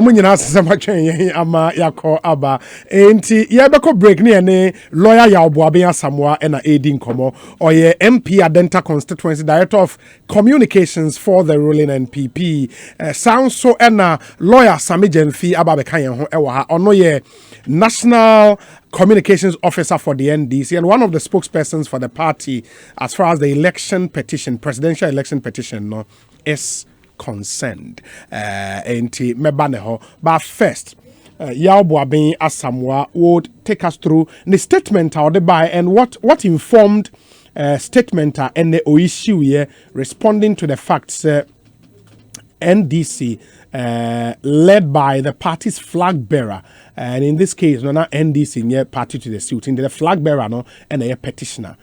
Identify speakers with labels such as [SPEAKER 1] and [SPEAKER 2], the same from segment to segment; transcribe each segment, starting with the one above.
[SPEAKER 1] Munyina Samatchen, Ama Yako Aba, Enti Yabako break near ne lawyer Yabuabia Samoa and a aiding Como, or ye MP Adenta constituency director of communications for the ruling NPP. Sounds so enna lawyer Sami Jenfi Ababekayan Ewa, or no ye national communications officer for the NDC and one of the spokespersons for the party as far as the election petition, presidential election petition, no, is concerned. Enti mebaneho. But first, Yao Boabin Asamoah would take us through the statement out the by and what informed statement and the issue here responding to the facts NDC led by the party's flag bearer, and in this case, no, not NDC near party to the suit, in the flag bearer, no, and a petitioner,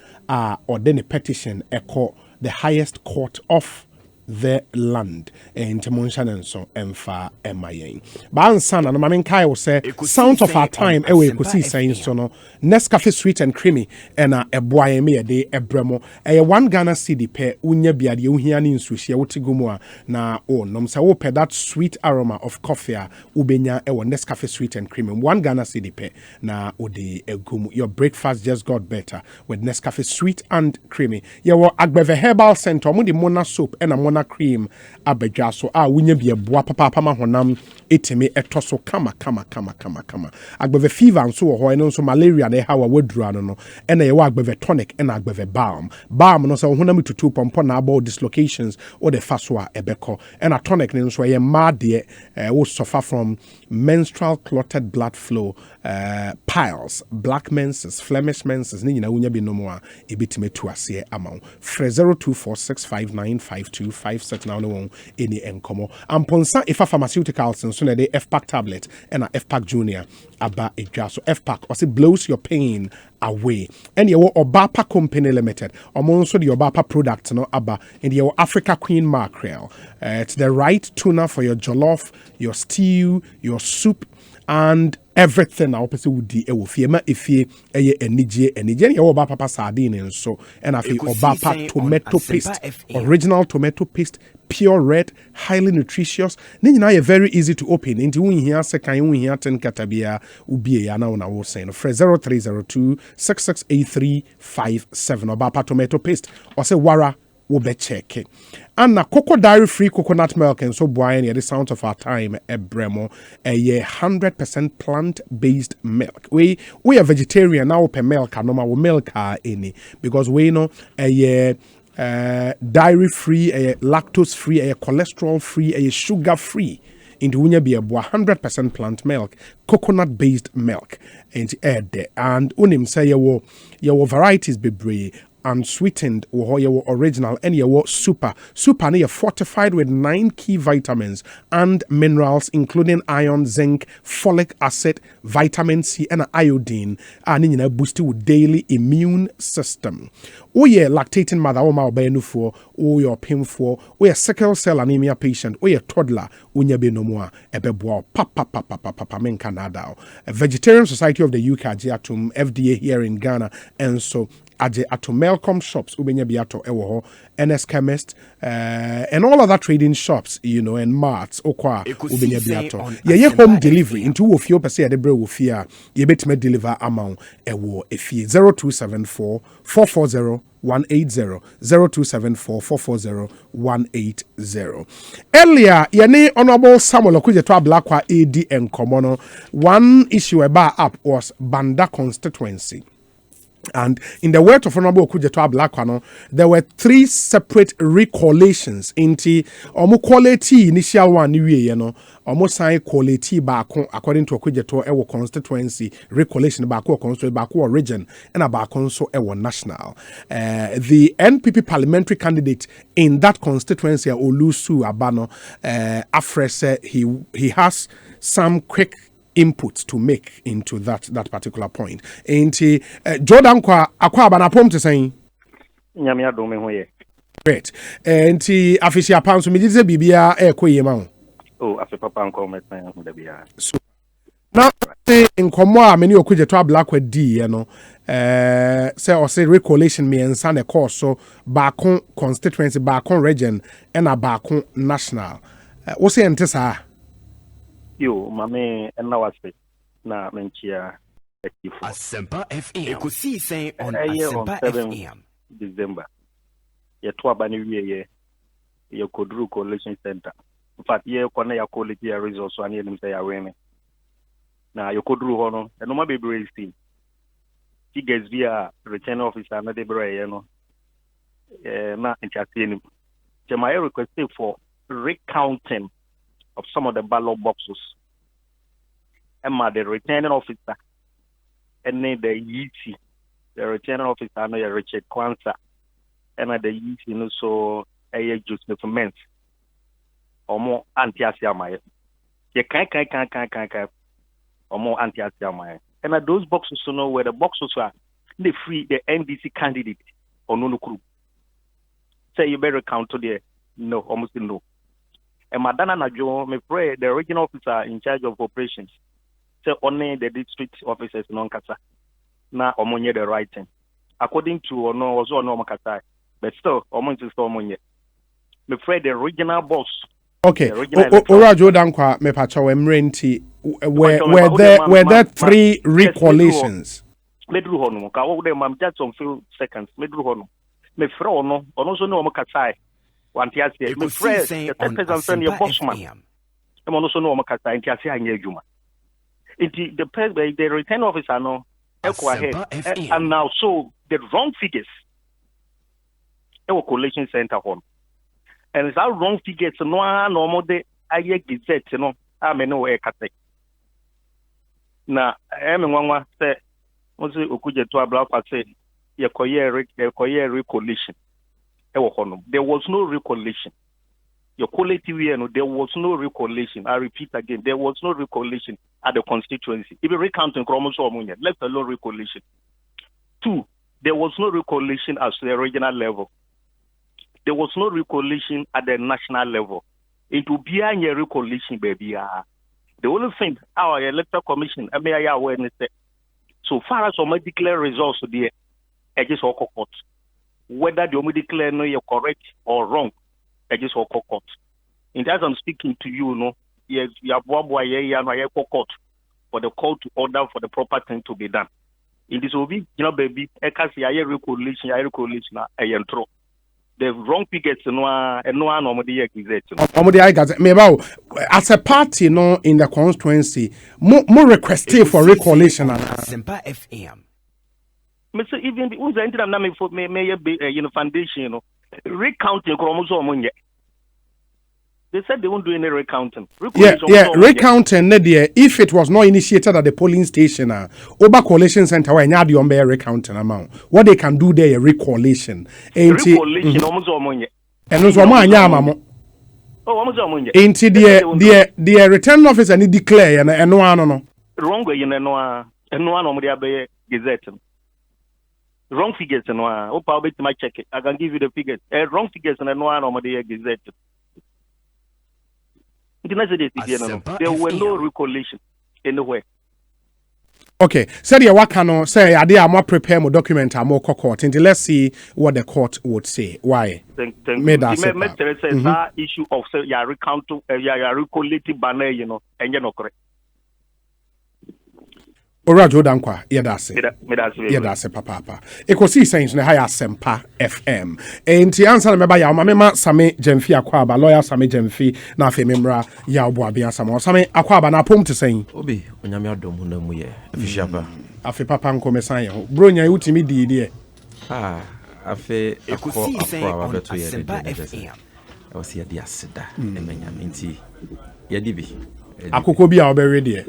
[SPEAKER 1] or then a petition echo the highest court of the land in Timonshan and so Emfa Emayen. Bansan and Mamin Kai will say sounds of our time away Ekosiisen so no Nescafe sweet and creamy and a boy me a day a bremo a 1 Ghana cedi pe unya biadi uhiani in sushi utigumwa na nom sa wope that sweet aroma of coffee ubenya ewa Nescafe sweet and creamy 1 Ghana cedi pe na ode egumu. Your breakfast just got better with Nescafe sweet and creamy. Yawo Agbeve Herbal Center mudi mona soap and a mona cream abedwa so wunya bia boa papa ma honam etimi etoso kama agbeve fever nso wo ho eno nso malaria na ha wa wadura no ena ye wa agbeve tonic ena agbeve balm no so honam tutu pompo na about dislocations or the faswa ebeko ena tonic ne nso ye made wo suffer from menstrual clotted blood flow, piles, black menses, flemish menses ni nyina wunya bi no mo a ebitime to ase amount 0246595256 now no any enkomo amponsa ifa pharmaceuticals and so na the FPAC tablet and a FPAC junior aba edwa so FPAC or say blows your pain away and your Obapa company limited also the Obapa product no aba in your Africa Queen mackerel. It's the right tuna for your jollof, your stew, your soup, and everything now person would di ewofie efie eye enije ya Obapa papa sardine and so and afi Obapa tomato paste, original tomato paste, pure red, highly nutritious. Ni nyina ye very easy to open. Inti won hia second won hia 10 katabia ubie ya na wo say no 0302 668357 Obapa tomato paste or say wara will be check. And na cocoa dairy free coconut milk and so boy the sound of our time bremo a 100% plant based milk. We are vegetarian now per milk and normal milk any because we know a dairy free, a lactose free, a cholesterol free, a sugar free. Into wunya be a 100% plant milk, coconut based milk, and unim say your varieties be brave. Unsweetened or your original and your super near fortified with 9 key vitamins and minerals including iron, zinc, folic acid, vitamin C and iodine and in boost with daily immune system. Oh yeah, lactating mother or my for or your painful or your sickle cell anemia patient or your toddler unya be no more ebebo papa men Canada. A Vegetarian Society of the UK atum FDA here in Ghana and so ato Melcom shops ubenya biato ewo NS Chemist and all other trading shops and marts okwa ubenya biato ye home delivery into ofio pese ade bre ofia ye betime deliver amount ewo efie 0274 440 180 0274 440 180. Earlier, yene Honorable Samuel Okudzeto Ablakwa AD and Komono. One issue about up was Banda constituency. And in the words of Honorable Okudzeto Ablakwa, there were 3 separate recollations into quality initial one almost sign quality back according to Okudzeto ewo constituency recollation back or region and a back so ewo national. The NPP parliamentary candidate in that constituency Olusu Abano Afre said he has some quick inputs to make into that particular point. And Jordan kwa bana pom to saying
[SPEAKER 2] nyame adome ho ye
[SPEAKER 1] great and afisia panso me dize bibia ekoye ma
[SPEAKER 2] oh afi papa nko metan ho da bia
[SPEAKER 1] so now in komo many Okudzeto Ablakwa di say or say recollation me and san course so back constituency back region and a back national what say ntesa
[SPEAKER 2] Yo, mame, and now I say, na menchia
[SPEAKER 3] Asempa FM. Ekosiisen on
[SPEAKER 2] on
[SPEAKER 3] Asempa
[SPEAKER 2] 7
[SPEAKER 3] FM.
[SPEAKER 2] December. Ye twa bani wiye ye Kodru Coalition Center. In fact, ye kwana ya quality ya resource ani enim say ya weme. Na ye Kodru hono, e no ma be brave team. Ti gets via return officer na de brave no. Na interest enim. So my request for recounting of some of the ballot boxes. And the returning officer and then the ET, the returning officer, I know Richard Kwanzaa, and the ET, you know, so a Joseph Mens or more anti-Asiamaya. You can't, or more anti-Asiamaya. And at those boxes, you know, where the boxes are, they free the NDC candidate or no crew. Say you better count to the no, almost no. And Madana Najo, me pray the regional officer in charge of operations. Say only the district officers non kasa. Na omonye the right thing. According to no also no makasa. But still omonye still omonye. Me pray the regional boss.
[SPEAKER 1] Okay. Ora Jordan kwa me pacha we mrenti were there 3 recollations.
[SPEAKER 2] Medru hono ka wo dem am just some few seconds. Medru hono. Me frɛ ono so no makasa. Want ya say me pray the person send your bossman. E mo so no makasa nti ase anya adwuma. The return officer no go ahead and now so the wrong figures. Our collation center home. And it's our wrong figures no normal de aye gazette no ameno e kate. Na nwanwa say once okuje to abla say ye koye recollation. There was no recollation. Your collective there was no recollation. I repeat again, there was no recollation at the constituency. Even recounting chromosome, let alone recollation. 2, there was no recollation at the regional level. There was no recollation at the national level. It will be a recollation, baby. The only thing our electoral commission, awareness. So far as we declare results there, I just walk court. Whether the declare no you're correct or wrong. I just walk court. In that I'm speaking to you, no, yes, you have one boy court for the call to order for the proper thing to be done. In this will be, baby, I can't see a recollation, I intro. The wrong figures no one normally exists. As
[SPEAKER 1] a party, no, in the constituency, more requested for recollation.
[SPEAKER 3] Asempa FM.
[SPEAKER 2] Mr. Even the who's entered name for may foundation, recounting chromosome. They said they won't do any recounting.
[SPEAKER 1] Recounting. If it was not initiated at the polling station, Oba Coalition Center, where you have the recounting amount, what they can do there, recollation.
[SPEAKER 2] Recollation, almost all money.
[SPEAKER 1] And also, the return officer need declare and no one.
[SPEAKER 2] Wrong way, no one on the gazette. Wrong figures and one. Oh, I'll bet my check it. I can give you the figures. Wrong figures and no one on the gazette. There were no recollation anywhere.
[SPEAKER 1] Okay, said you what can say I did more prepare more document more court until let's see what the court would say. Why?
[SPEAKER 2] Thank you. That issue of say ya recount ya recollating banner, and you're not correct.
[SPEAKER 1] Ora Jordan kwa yedase papa. Ekosiisen na haya Asempa FM. Enti ansa na meba ya mama Same Jemfi Akwaba, lawyer Same Jemfi na afi memra ya obo abia Same. Same Akwaba na pom te sen.
[SPEAKER 4] Obi onyame adom ho na mu ye. Afishiapa.
[SPEAKER 1] Afi papa nkomesan ye ho. Bro nya utimi di de.
[SPEAKER 4] Afi
[SPEAKER 3] Ekosiisen beto ye de.
[SPEAKER 4] O si ye di aseda emenya nti ye di bi.
[SPEAKER 1] Akoko bi a obere de.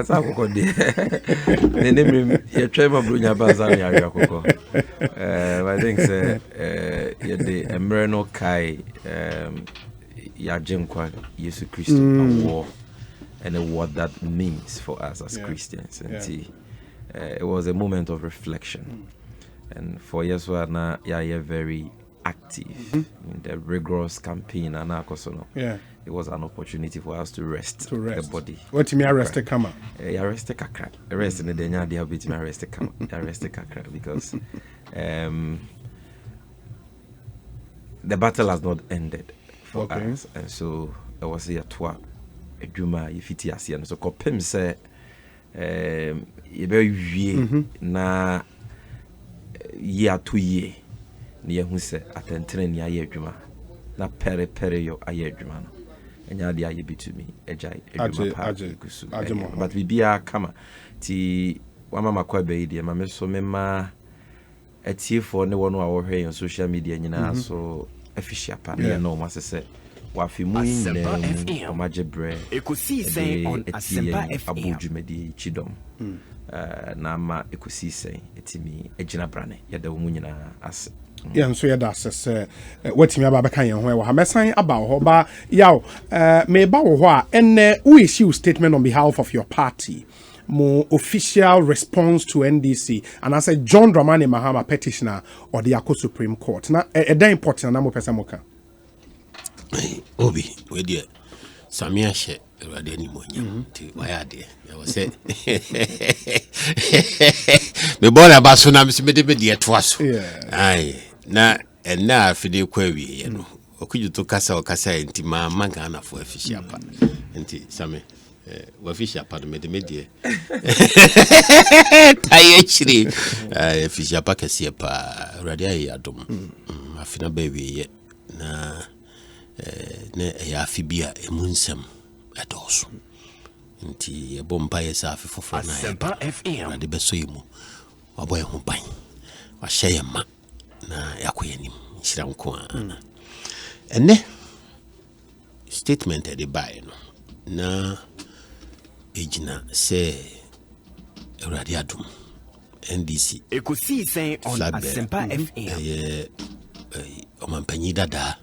[SPEAKER 4] Sa akoko de. Nenem ye twema brunya baza ya akoko. I think say ye de emre no kai ya jenkwa Yesu Christ war and what that means for us as Christians. And it was a moment of reflection. And for Yeswa na ya very active in the rigorous campaign and it was an opportunity for us to rest the body.
[SPEAKER 1] What me arrest kama?
[SPEAKER 4] Arrest kakra. Arrest in the denya dia bit me arrest kama. Arrest kakra because the battle has not ended for us, and so it was here twa adwuma yɛfiti ase no so kɔpem sɛ yɛbɛwie na yi ato yie na yɛhu sɛ atɛntene ni ayɛ adwuma na pɛrepɛre yɔ ayɛ adwuma no ɛnyɛ adeɛ ayɛ bitumi agyae adwuma paa kusu but biribiara kama ti wama makɔ abɛyi deɛ ma me so mema atiefoɔ ne wɔn a wɔhwɛ yɛn social media nyinaa so afishia pa ne yɛn na wɔn asesɛ wafi mu nyinaa mu ɔmagye brɛ Ekosiisen on Asempa FM abodwumadi chidom na ama Ekosiisen etimi agyina brane yɛda wɔn nyinaa ase
[SPEAKER 1] yɛn so yɛda ase sɛ watimi aba bɛka yɛn ho ɛwɔ ha mɛsan aba hɔ ba yaw meba wɔ hɔ a ɛnɛ wo issue statement on behalf of your party mo official response to NDC and I said John Dramani Mahama petitioner or the Akko Supreme Court na ɛda important na mo pesa mo ka
[SPEAKER 5] obi we dear Samia she awade ni monya ti waya de I was say me bona ba so na me de de to aso ai na na afide kwa wie ye no okuju to kasa enti ma magana for official pa enti same official pa me de taye chiri official pa kase pa awade ayi adom afina ba wie ye na ne ya afibia emunsem adoso nti ebompa yesa afifofo na
[SPEAKER 3] Asempa FM
[SPEAKER 5] ade beso yimu waboye ho ban wa hye ma na yakoyanim hira nko a ene statement de buy no na ejina se Awurade adum NDC
[SPEAKER 3] Ekosiisen on Asempa FM
[SPEAKER 5] omampanyi dada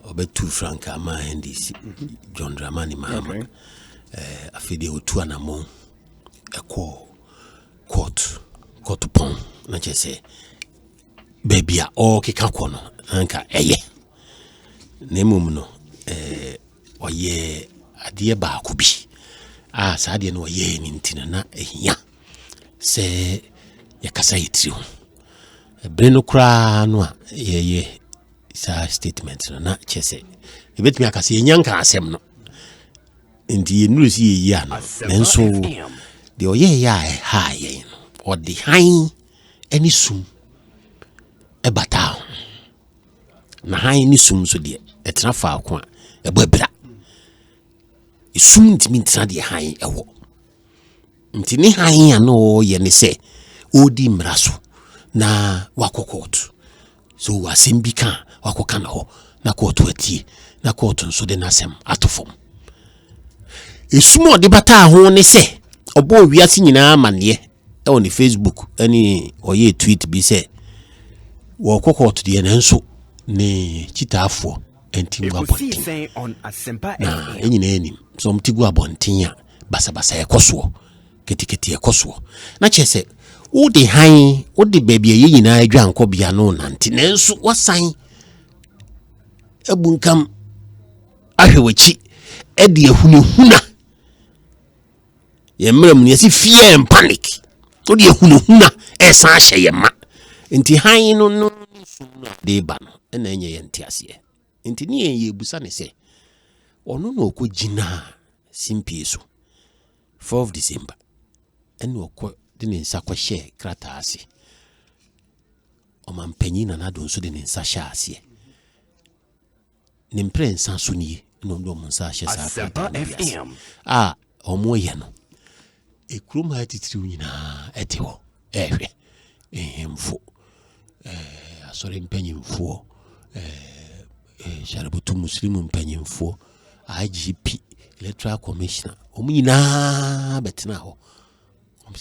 [SPEAKER 5] obetu franka ama NDC John Dramani Mahama afide otu anamo ekọ court pon na chese baby a o keka kọ no anka eye na emum no oye ade ba ko bi sa ade no oye ni ntina na ehia se yakasa yitiri ho ebre no kra no a ye sa statement no na chese ebetimi akase yenyanka asem no ndi enuru si ye ya no nenso de oye ya ha ye no odi han ani sum ebata na han ni sum so de etena fa ko a ebabra isum ntimi ntina de han ewo ntini han ya no ye ne se odi mraso na wakokot so wasembika wakoka na ho na court atie na court nso de nasem atofom esumo de bata ho ne se obo wiase nyina amane e woni Facebook ani oye tweet bi se wo court de nanso ne chitaafo enti wa bontin
[SPEAKER 3] Ekosiisen on Asempa
[SPEAKER 5] na
[SPEAKER 3] FM
[SPEAKER 5] enyina enim so mtigu abontin a basabasa ekoso ketiketi ekoso na chese wo de han wo de baby ye nyina adwanko bia no nanti nanso wasan ebunkam ahwewachi edi ehunehuna ye mram ne si fear and panic wo de ehunehuna esan ahye ye ma nti han no de ba no na enye ye ntiase nti ne ye busa ne se ono no okogina simpie so 4 December ene okọ de ne nsa kwa share krata ase omampanyi na nado nso de ne nsa hya ase ne mpre nsa so nie no ndo mo nsa hye sa
[SPEAKER 3] Asempa FM
[SPEAKER 5] omo ye no ekrum ha titiri nyina ete ho ehwe ehemfo asore mpanyimfo sharabutu muslimu mpanyimfo IGP electoral commissioner omo nyina betena ho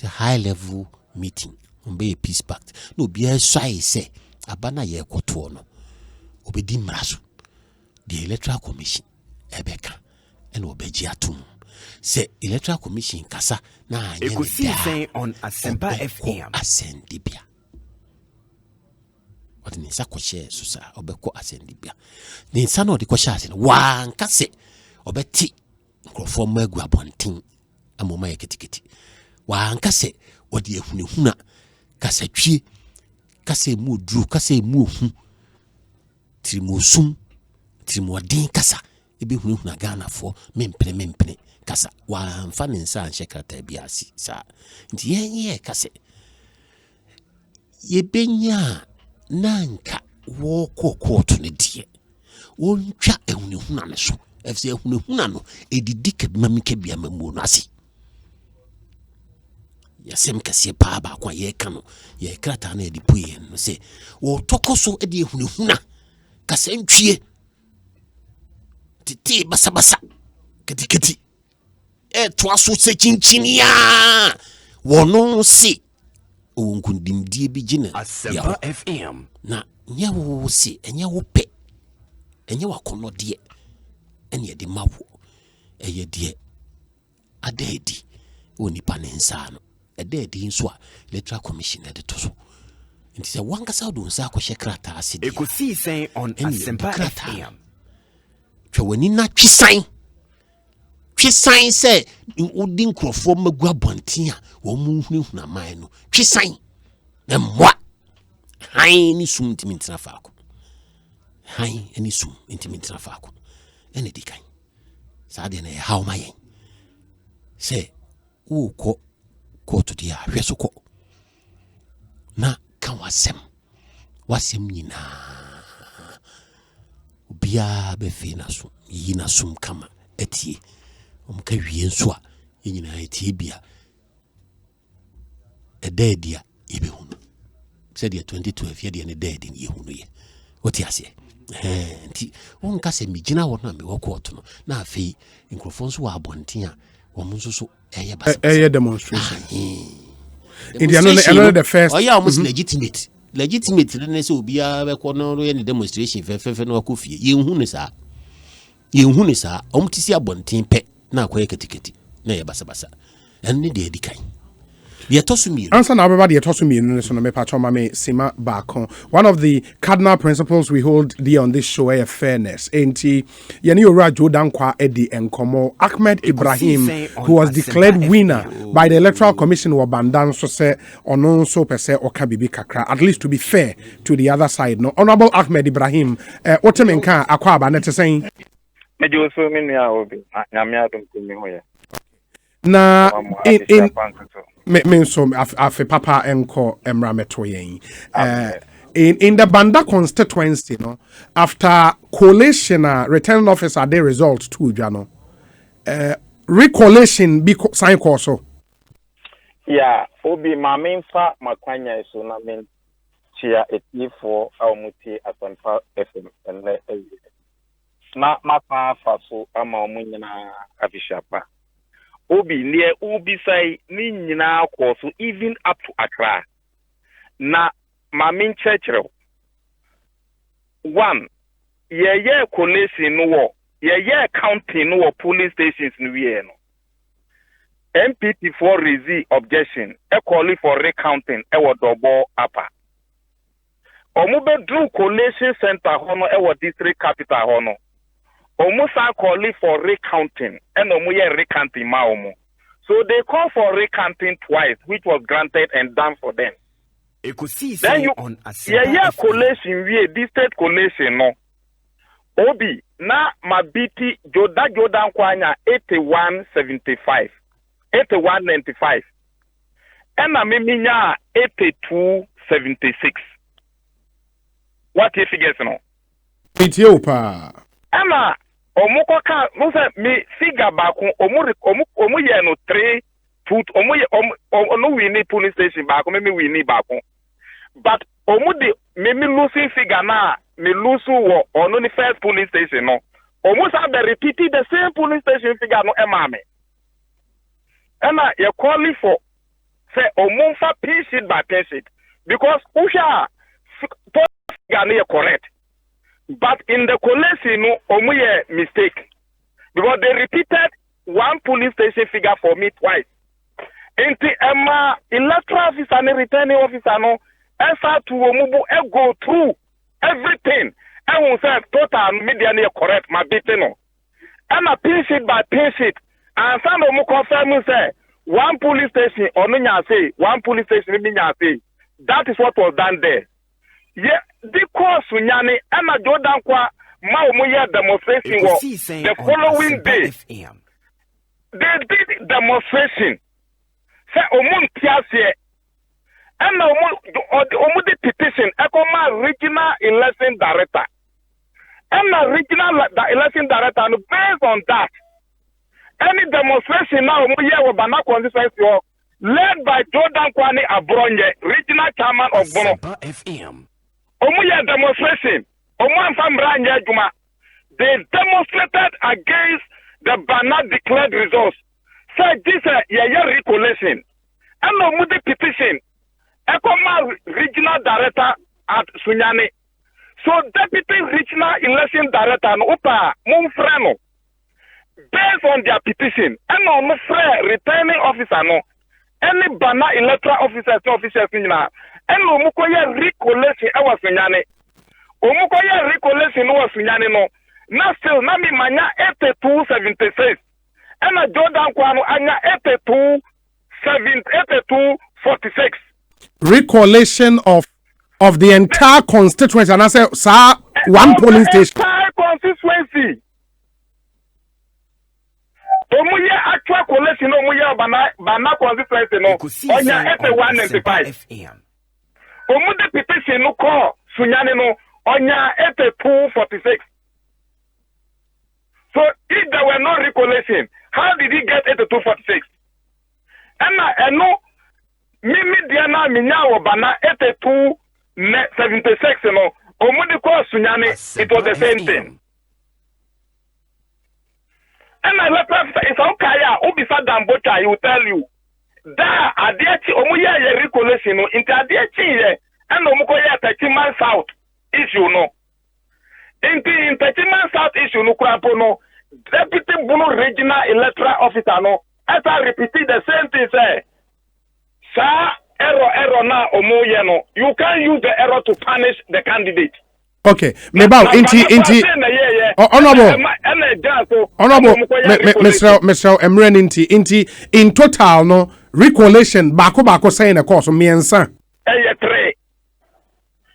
[SPEAKER 5] a high level meeting be a peace pact no be a say abana ye kwoto no obedi mraso the electoral commission ebeka and obeji atum say electoral commission kasa na anye
[SPEAKER 3] Ekosiisen on Asempa FM
[SPEAKER 5] asendibia what ni sakoshe susa obeko asendibia ni nsa no de kwasha ase wan kase obeti nkrofo magu abontin amoma ye ketiketi wanka se odi ehunehuna kasa twie kasa mu duru kasa mu ohu tirimosum tirimodin kasa ebi hunu na Ghana for mempene kasa wa mfa ne nsa anhye krata bi asi sa nti yenye kase yebenya nanka wo kokoto ne die wontwa ehunehuna ne so efse ehunehuna no edidi kabimamika bia mamu no ase yasem kase pa ba kwa ye ka no ye krata na edi puye no se wo tokoso edi ehunehuna kase ntwie titi basa keti toaso se chinchinia wono si onkundimdie bi gina
[SPEAKER 3] Asempa FM
[SPEAKER 5] na nyawo si enyawo pe enyawo kono de ene de mawo eye de adedi woni panensa no ededi nso a electoral commission de to so nti se wankasa do nsa akɔhye krata ase de
[SPEAKER 3] Ekosiisen on Asempa FM
[SPEAKER 5] twawani na twisan se udi nkrofo magua bonten a wo mu hunhuna man no twisan na mwa han ni sum ntimintra faako han ni sum ntimintra faako ene dikan sa de na hawo mayen se wo ko to dia hweso ko na kan wasem nyina bia be fe na so yi na sum kama etie omka wie nso a nyina etie bia ededia ibe hunu said 2012 ye de ne dead ni hunu ye oti ase nti wonka se mi gina wona me wokoto no na afei nkrofo nso wa abonten a wo nso so eye basa
[SPEAKER 1] eye demonstration the first
[SPEAKER 5] oh yeah almost legitimate ne se obia be ko no ye demonstration fe no akofie ye hunu sa omtisi abonten pe na akoye ketiketi na ye basa enne de edikan the Tosumi.
[SPEAKER 1] Answer now about the Tosumi in so me patcho mame sima bakon. One of the cardinal principles we hold dear on this show is fairness. Enti yani ora Jordan kwa edi enkomo Ahmed Ibrahim, who was declared winner by the Electoral Commission wa bandan so say ono so pese oka bibi kakra, at least to be fair to the other side. No, Honorable Ahmed Ibrahim, otemenka akwa aba net saying
[SPEAKER 6] mejo so me nua obi nyame adom kumi hoye
[SPEAKER 1] na in me so afe papa enko emra meto yen in the Banda constituency, no, after collation returning officer the result too, Jano. Recollation be sign course.
[SPEAKER 6] Yeah, obi mamin fa makwanya so na men chia etifo awmuti Asempa FM and na mapa fa so ama omunyina afishapa. Obi near Ubi say ni nyina course even up to Accra. Na mamin churchro. One, ye collation no ye counting no police stations no no. MPP for resi objection, e calling for recounting, e wa double upper. Omube drew collation center hono e wa district capital hono. Omusa calling for recounting, and omuye recounting maomo. So they call for recounting twice, which was granted and done for them. Then you, collation, we district collation, no. Obi, na mabiti Jordan Kwanya 8175. 8195. And na miminya 8276. What if you guess no?
[SPEAKER 1] Ethiopia.
[SPEAKER 6] Ama omukoka no say me figure back omu ye no 3 foot no we need police station back me we need back. But omu de me losing figure na me lose wo ono the first police station no. Omu say be repeating the same police station figure no emame. Ena you calling for say omunfa pin sheet by pin sheet because usha figure correct. But in the collation, no, omuye mistake. Because they repeated one police station figure for me twice. Inti electoral officer and returning officer no, esa to omubu go through everything. And we say total media correct my bit no. And a pin sheet by pin sheet. And some omu confirm say one police station onunya say one police station minya say. That is what was done there. Yeah, the course nyane ama Jordan kwa demonstration
[SPEAKER 3] Ekosiisen
[SPEAKER 6] the
[SPEAKER 3] on
[SPEAKER 6] following
[SPEAKER 3] Asempa
[SPEAKER 6] day.
[SPEAKER 3] FM.
[SPEAKER 6] They did demonstration. Say Omuntiasie. And the petition, Ekoma regional election director. And the regional election director, and based on that, any demonstration now, Bana constituency, led by Jordan Kwani Abronye, regional chairman of Bono.
[SPEAKER 3] Asempa FM.
[SPEAKER 6] Omuya demonstration, Juma, they demonstrated against the Bana declared results. Said this is a recollection. And Omudi petition, Ekoma regional director at Sunyani. So deputy regional election director, Upa Mumfreno, based on their petition, and on returning officer, no, any Bana electoral officers, and Omukoya recollection, I was Sunyani. Omukoya recollection was Sunyani, no. Now still, Nami Manya 8276. And a Jordan Kwano Anya 8246.
[SPEAKER 1] Recollection of the entire constituency, and I say, sir, one polling station.
[SPEAKER 6] Entire constituency. Omuya actual collection, Omuya Bana constituency, no. Onya 8195. Omude petition no call Sunyani no. Onya 8246. So if there were no recollection, how did he get 8246? And I know Mimi Diana Minyawo Bana 8276, you know. Omudi call Sunyani, it was the same thing. And I left it's okay, Ubisa Dambocha, he will tell you. Da Adiachi Omuya recollection into Adiachi and Omukoya Tachiman South issue no. In Tachiman South issue no Krapono, Deputy Bunu Regional Electoral Officer no, as I repeated the same thing say, sir, error now Omuya no. You can't use the error to punish the candidate.
[SPEAKER 1] Okay, Mebao, honorable, Mr. Emren inti, in total, no, recollection, bako saying a course of me and son.
[SPEAKER 6] Three.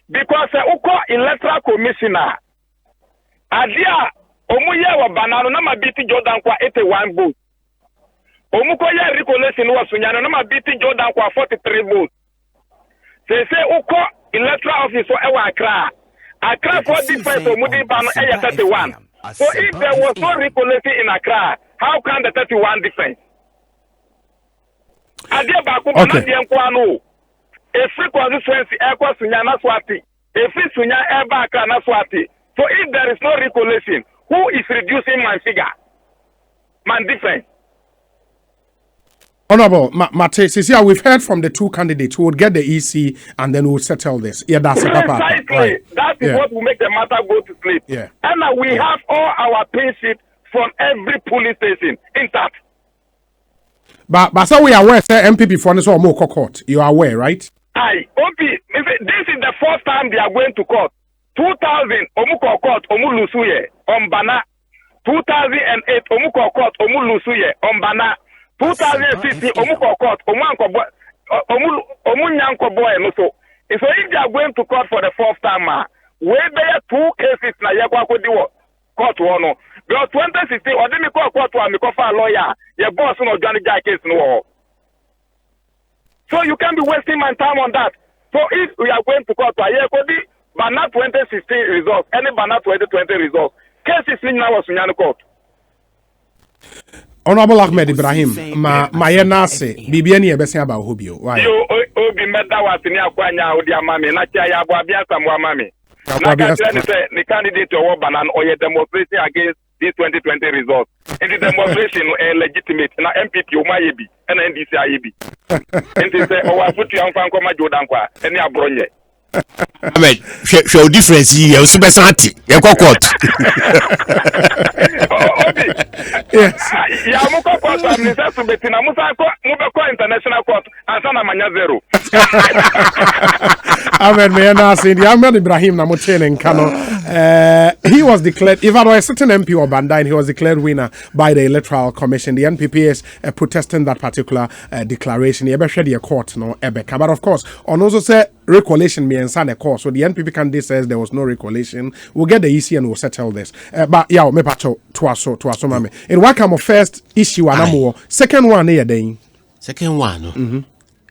[SPEAKER 6] Because Uko electoral commissioner, Adia, Omuya wa banana, nama biti Jordan kwa 81 votes. Omukoya recollection was Sunyana, nama biti Jordan kwa 43 votes. They say Uko electoral officer ewa Accra. Accra for difference of Mudi Bano 31. So if there was no recollection in Accra, how can the 31 difference? Adia Baku Manadian Kwano. A free constituency Ekwa Sunyana Swati. A free Sunya Eba Akra Swati. So if there is no recollection, who is reducing my figure? Man difference.
[SPEAKER 1] Honorable Mate, we've heard from the two candidates who would get the EC and then we'll settle this. Yeah, that's
[SPEAKER 6] precisely.
[SPEAKER 1] Right.
[SPEAKER 6] That is what will make the matter go to sleep.
[SPEAKER 1] Yeah.
[SPEAKER 6] And we have all our pay sheet from every police station intact.
[SPEAKER 1] But so we are aware, sir, MPP for this or more court. You are aware, right?
[SPEAKER 6] Aye. This is the first time they are going to court. 2000 Omuko court Omulusuye Ombana. 2008 Omuko court Omulusuye Ombana. 2015 Omuko court Omunyanko boy no so. So if they are going to court for the fourth time, we bear 2 cases na yekwa kodiwo court one. Because 2016 odemi court one me a lawyer, your boss no Johnny Jack case no. So you can't be wasting my time on that. So if we are going to court Yekodi Bana 2016 results, any Bana 2020 results, cases in now Sunyani court.
[SPEAKER 1] Honorable Ahmed Ibrahim, ma yenase bibiani ebese aba hobio. Why?
[SPEAKER 6] Yo obi meda watini akwanya odi amami na chia ya abo abia samwa mami. Na ka say the candidate owo banan oye demonstration against this 2020 results. And the demonstration legitimate na MPP o mayebi na NDC ayebi. And say owa futu yanfa nkoma Jordan kwa eni abronye.
[SPEAKER 5] Ahmed, show difference here. You super santi. You go court.
[SPEAKER 1] Yes.
[SPEAKER 6] Ya muko court administration to betina musa ko mubeko international court ansana manya zero.
[SPEAKER 1] Ahmed Mayenase, the Ahmed Ibrahim na motene nkano. He was declared, if I were a certain MP or Bandai, he was declared winner by the Electoral Commission. The NPP is protesting that particular declaration. He ever shed a court no ebeka. But of course, on also say recollation me and the course. So the NPP candidate says there was no recollation. We'll get the EC and we'll settle this. But yeah, me pacho to aso mame. In what come of first issue and second one here then.
[SPEAKER 5] Second one,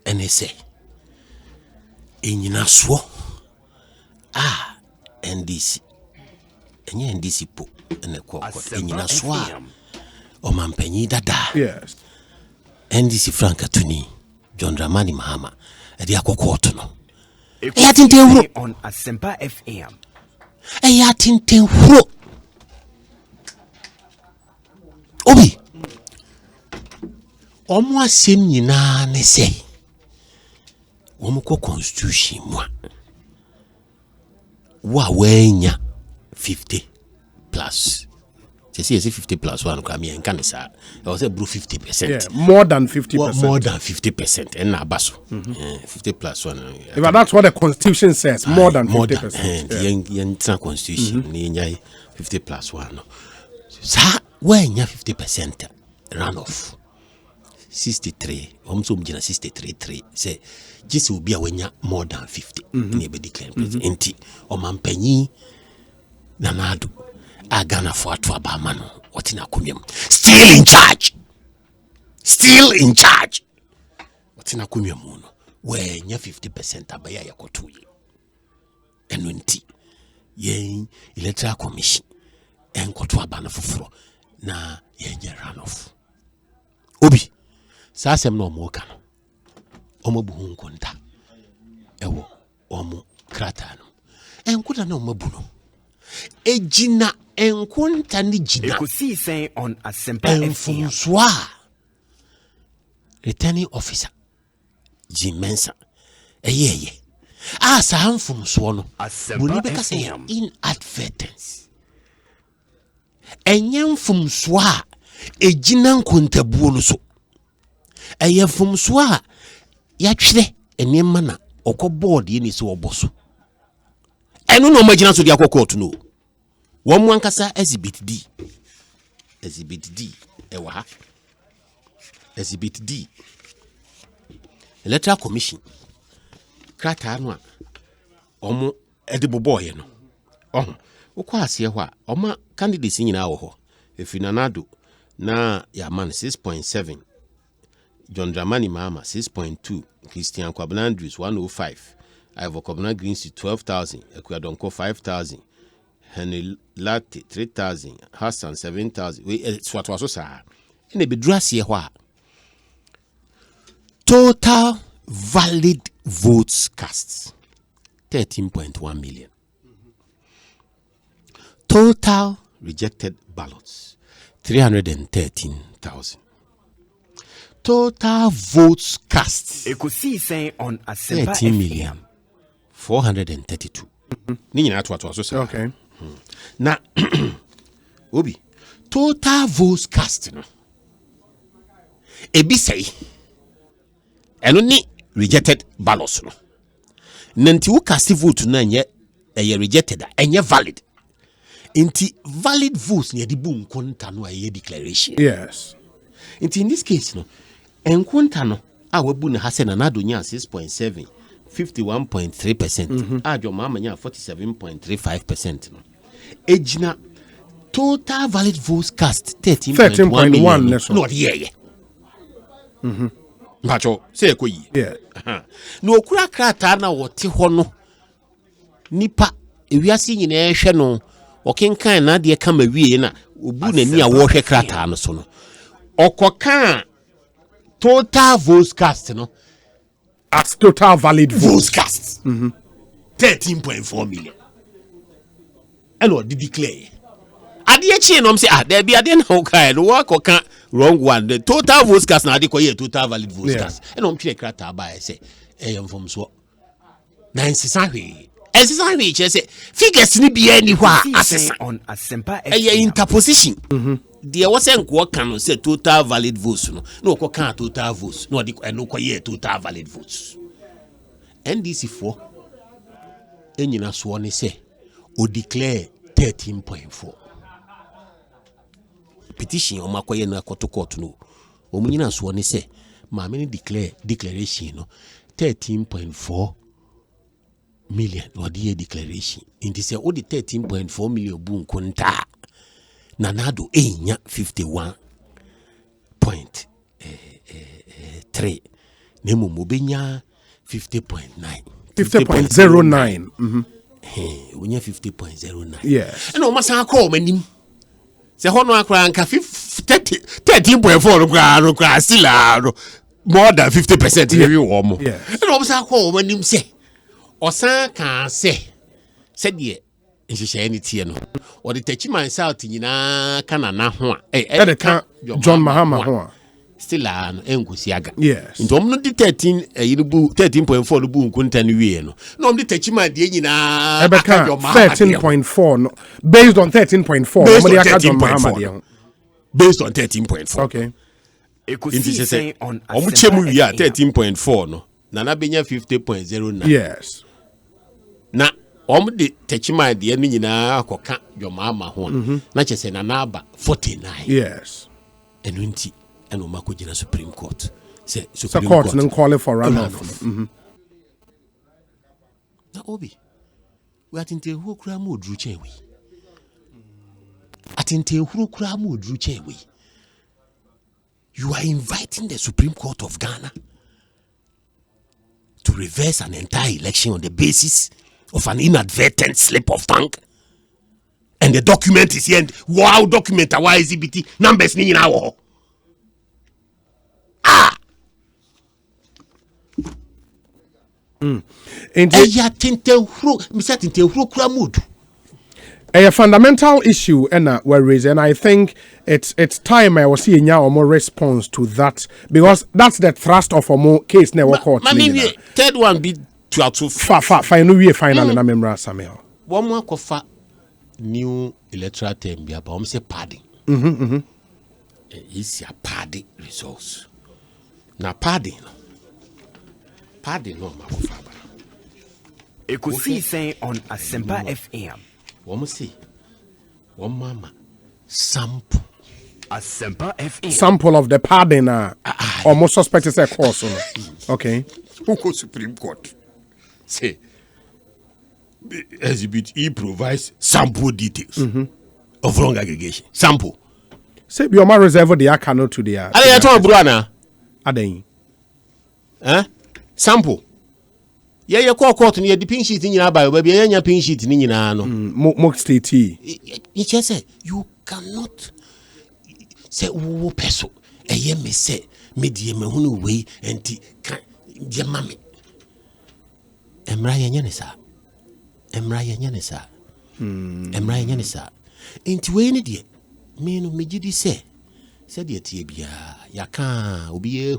[SPEAKER 5] and they say, in Yinaswo, NDC, and NDC po, and the court, in Yinaswa, or Mampenyi Dada,
[SPEAKER 1] yes,
[SPEAKER 5] NDC Franka Tuni, John Dramani Mahama, and the Akokotono.
[SPEAKER 3] Ekosiisen on Asempa FM.
[SPEAKER 5] Ayatin ho. Obi. Omo asem nyina ne se. Omo ko constitution mu. Wa wenya 50 plus. Say 50 plus one kwa me enka ne sa. I was say bro 50%.
[SPEAKER 1] Yeah, more than 50%.
[SPEAKER 5] More than 50%. And na baso. 50 plus one.
[SPEAKER 1] But that's what the constitution says. More than 50%.
[SPEAKER 5] Yen constitution ni nyai 50 plus one. Sa wenya 50% runoff. 63. Omso mjina 63. Say just will be a wenya more than 50. Ni be declare president. Omampenyi nanadu. Agana for Abamano, what in a cumium? Still in charge. What in a cumium? Where you 50% abaya yakotuye. And when ye electoral commission and kotwa bana fufuro na ye runoff. Obi, sasem no mo kano. Omo buhun konta. Ewo, omo kratano. En kuda no mabuno. Ejina enkunta ni jina.
[SPEAKER 3] Ekosiisen on Asempa FM.
[SPEAKER 5] Enfumswa. Returning officer. Jimensa. Eyeye. Asa enfumswa no.
[SPEAKER 3] Asempa FM.
[SPEAKER 5] Inadvertence. Enye enfumswa. Ejina nkunta buo so. Eye enfumswa. Ya twire enema na okọ board ye ni se oboso. Enu no magina so dia court no. One wankasa exhibit D. Exhibit D. Ewa. Exhibit D. Electoral Commission. Krata no a omo edibo boy no. Ukwa ase ho a oma candidates nyina wo ho. Efinanado na ya man 6.7. John Dramani Mahama 6.2. Christian Kwabena Andrews 105. Ivor Kobna Greens 12,000. Ekwadonko 5,000. Henry Latte 3,000. Hassan 7,000. It's what was so. In a bedress here, total valid votes cast 13.1 million. Total rejected ballots 313,000. Total votes cast
[SPEAKER 3] Ekosiisen on Asempa
[SPEAKER 5] 13 million 432. Nina what was so.
[SPEAKER 1] Okay.
[SPEAKER 5] Now, Obi, total votes cast no. Ebi say, and only rejected ballots no. Nanti wo cast vote na nye rejected and ye valid. Inti valid votes near the boom konta no a declaration.
[SPEAKER 1] Yes.
[SPEAKER 5] Inti in this case no, enkonta no a wabu na hase na nado nya 6.7, 51.3%. Ajo mama nya 47.35% no. Ejina total valid votes cast 13.1 million. No yeah. Macho say ko yi.
[SPEAKER 1] Yeah.
[SPEAKER 5] No okura krata na wote ho no. Nipa ewiase nyina ehwe no. Okenkan na de kama wie na obu na ni a wo hwe krata no so no. Okokan total votes cast no
[SPEAKER 1] As total valid
[SPEAKER 5] votes cast. 13.4 million. And what did declare? Adi echi no say there be ade na okay no work okan wrong one. The total votes cast na ade koye total valid votes cast. And on pie krata ba say from so. Na nsisa hwe. Nsisa hwe che say figures ni bia ni hwa asesa
[SPEAKER 3] on Asempa FM.
[SPEAKER 5] Interposition. There was a can say total valid votes no can total votes no no total valid votes. NDC4 enyina so ne say o declare 13.4 petition o makoye na court no o munyina so ne say ma me declare declaration no 13.4 million or the declaration. In this all the 13.4 million boom kunta. Nanado enya 51.3. Nemo mobenya 50.9.
[SPEAKER 1] 50.09.
[SPEAKER 5] When you're 50.09.
[SPEAKER 1] Yes.
[SPEAKER 5] And almost I call when the honor crank 13.4 still more than 50% heavy warm.
[SPEAKER 1] Yes.
[SPEAKER 5] And almost I call when him say, or san can say, said ye, and she say any tiano, or the Techiman South in Canana,
[SPEAKER 1] John Mahama.
[SPEAKER 5] Still an Engusiaga.
[SPEAKER 1] Yes.
[SPEAKER 5] In Domino 13.4 boom couldn't no, the Techima Diana
[SPEAKER 1] 13.4 no, based on 13.4.
[SPEAKER 5] Based on 13.4.
[SPEAKER 1] Okay.
[SPEAKER 3] Ekosiisen on
[SPEAKER 5] Omuchemu we are 13.4 no. Nana benya 50.09.
[SPEAKER 1] Yes.
[SPEAKER 5] Na the Techima Diana koka your mama one. Na chese nana ba 49.
[SPEAKER 1] Yes.
[SPEAKER 5] And winti. And Omako Jina Supreme Court. Say
[SPEAKER 1] Supreme Court and call it for runoff.
[SPEAKER 5] Now Obi, we are tinte who cramu drew chewi. Atinte who cramu drew chewi. You are inviting the Supreme Court of Ghana to reverse an entire election on the basis of an inadvertent slip of tongue. And the document is here. And wow, document why exhibit numbers in our.
[SPEAKER 1] A fundamental issue were raised, and I think it's time I was seeing now more response to that, because that's the thrust of a more case never court.
[SPEAKER 5] Third one be to
[SPEAKER 1] final na memra Samuel.
[SPEAKER 5] One more kofa new electoral term be about say padding. It's a padding resource. Now padding no makofa.
[SPEAKER 3] Ekosiisen on Asempa FM.
[SPEAKER 5] One say, one mama sample.
[SPEAKER 3] Asempa FM.
[SPEAKER 1] Sample of the padding almost suspected a course. Okay.
[SPEAKER 5] Who goes Supreme Court? Say, exhibit E provides sample details of wrong aggregation. Sample.
[SPEAKER 1] Say, your man reserve the account to the.
[SPEAKER 5] Are you talking about
[SPEAKER 1] Aden?
[SPEAKER 5] Sample. Yeah, you call court near the pink sheet in your bio, baby, and your pink sheet in your ano.
[SPEAKER 1] Mock state.
[SPEAKER 5] It just said, you cannot say, oh, peso. A yem may say, medium way and dear mammy. Emraya Yanisa. Emraya Yanisa. Emraya Yanisa. Ain't you any dear? Me no me did say, said the tibia, Yaka, Obi,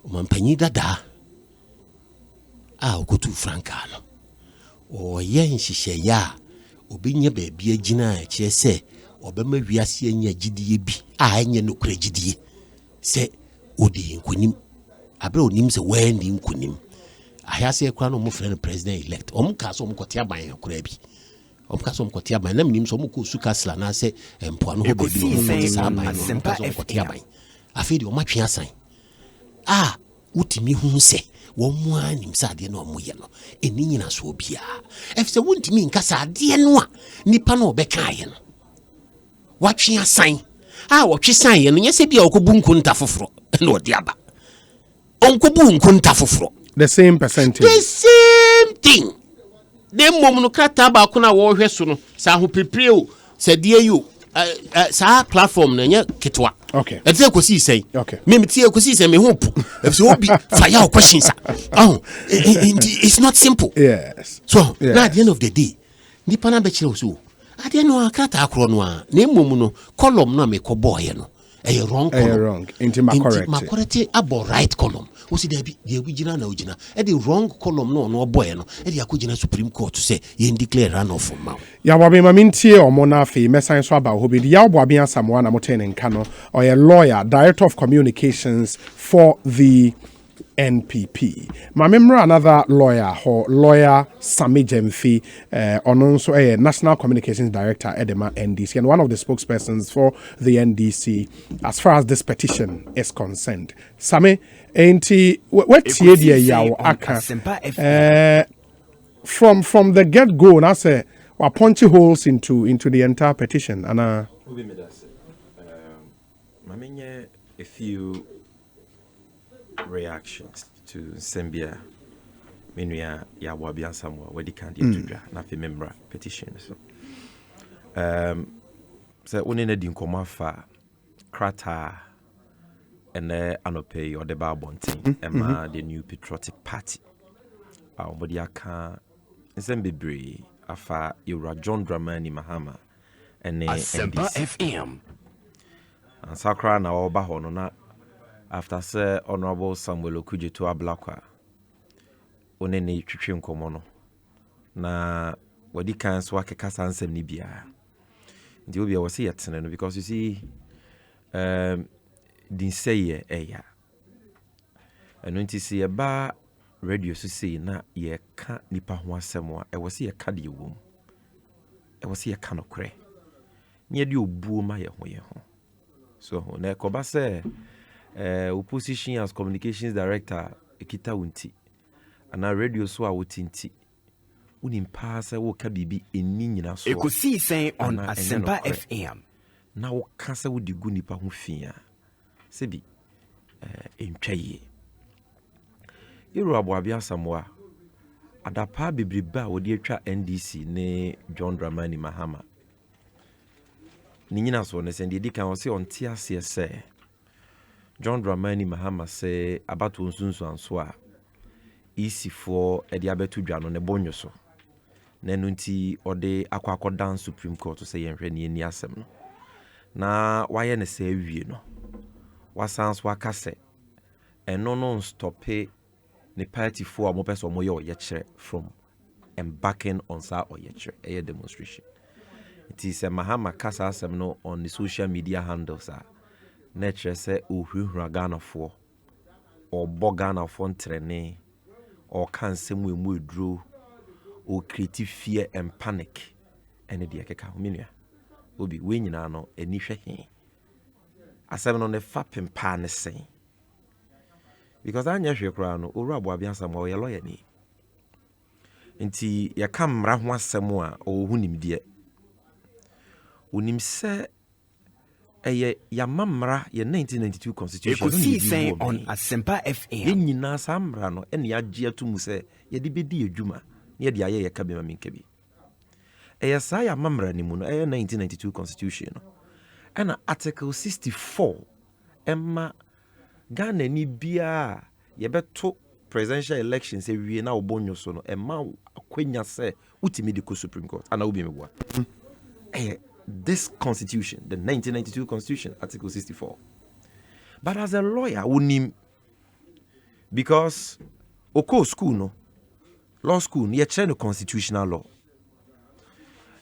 [SPEAKER 5] Mampenny dada. Go to Francano. Or yen she say ya, Obinya baby a gina, che say, or Bema Viasi and ya GDB, I no crejidi. Say, Odi in Kunim. I brought him a wind in Kunim. I have say a crown of my friend president elect. Castle Cotia by a crabby. Castle Cotia by name names Omuku Sukasla, and I say, and Puano Cotia. I feel your much sign. Utimi who say. One one himself, no moyano, a nina so bia. If the won't mean Cassa, dear no, Nipano Becayan. Watching a sign. What you sign, and yes, be Uncle Boon Kuntafufro, no diaba. Uncle Boon Kuntafufro.
[SPEAKER 1] The same percentage.
[SPEAKER 5] The same thing. Them Momonocrata Bacuna war Hesuno, Sahu Piprio, said dear you. Sa platform na ketwa.
[SPEAKER 1] Okay.
[SPEAKER 5] That's Ekosiisen.
[SPEAKER 1] Okay.
[SPEAKER 5] Me Ekosiisen me hope. If so be fire questions. It's not simple.
[SPEAKER 1] Yes.
[SPEAKER 5] So, now at the end of the day, ni pana bechiro so. At the end of akata akro no a, na mmom no column no me ko boy no. Wrong column.
[SPEAKER 1] Wrong. Inti ma
[SPEAKER 5] correct abo right column. O si dey ugina na ugina. The wrong column no boy no. The akugina Supreme Court to say ye declare runoff from now.
[SPEAKER 1] Ya wabi mamintie o mona fe mesan so aba hobi ya oboabi asamwa na motene nka no or a lawyer, director of communications for the NPP. Mamemra another lawyer Sami Jemfi also a national communications director Edema NDC and one of the spokespersons for the NDC as far as this petition is concerned. Sami enti what's the yawo aka from the get go, and I say we're punching holes into the entire petition, and
[SPEAKER 4] a few reactions to Sembia. Meanwhile, Yawabian somewhere where they can't get not remember petitions. So when in a dinkomafa krata and anope or the barbonting and the new patriotic party. But ya can Zembebre afa Yura John Dramani Mahama and
[SPEAKER 3] Asempa FM.
[SPEAKER 4] And Sakra na Obahono na after Sir Honorable Samuel Okuji to Ablakwa. Onene twitwe nkomo no na wadi kan so akeka sansem ni bia ndi obi a wose yetene no because you see din say eya eno nti se ye ba radio so say na ye ka nipa ho asem a e wose ye ka de wom e wose ye ka no kre nye de obuo ma ye ho so na ko ba say opposition as communications director ekita wunti ana radio so a wotinti unim pass wo ka bibi eni nyina so
[SPEAKER 3] Ekosiisen on Asempa FM
[SPEAKER 4] na wo ka se wo digu nipa ho fia se bi entwaye iro aboabia samwa adapa bebreba wo de atwa NDC ne John Dramani Mahama ni nyina so ne se de kan wo se onti ase se John Dramani Mahama se abato nsunsu anso a isi for edi abetu dwano ne bonyo so na nunti ode akwakodan Supreme Court say yenhwe ne ni asem no na waye ne se awie no wasans wakase eno no stoppe ne party for mo person mo ye oyekere from embarking on sa oyekere a demonstration. It is a Mahama kasa asem no on the social media handles a nature say ohwehura Ghana for or Bogana for trene or can some way draw or create fear and panic and the akeka minua obi we nyina no ani hwe he asem no ne fapem pa ne sen because anya hwe kra no oru abo abiansa mo ye lawyer ni nti ya kamra ho asem a ohunim de unim se eye ya mamra ye 1992 constitution
[SPEAKER 3] Ekosiisen on Asempa FM
[SPEAKER 4] nyina samra no ene ya gye atumu se ye de bedi adwuma ne de aye ye ka be ma minka bi eye sa ya mamra ni mu no eye 1992 constitution no ena article 64 emma Ghana ni bia ye beto presidential elections e wie na obonyo so no emma akwanya se utimi de ko Supreme Court ana obi meboa this constitution, the 1992 constitution, article 64. But as a lawyer, unim because oko school no law school, you train constitutional law.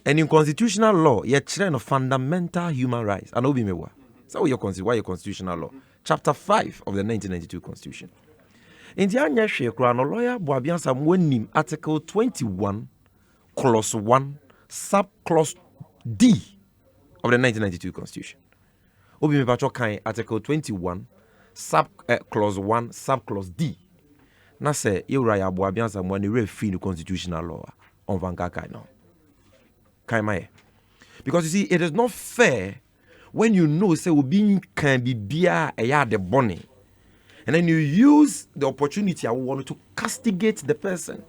[SPEAKER 4] And in constitutional law, you train fundamental human rights. And obi mewa. So why your constitutional law? Chapter 5 of the 1992 constitution. In the anya hwe kra no lawyer boabian sam wanim article 21 clause 1 sub clause D of the 1992 constitution. Obi me pacho kan article 21 sub clause 1 sub clause D. Na say yura ya boabian sam wani refi no constitutional law on vanka kai no. Kai mai. Because you see it is not fair when you know say obi can be bia eya de boni and then you use the opportunity I want to castigate the person.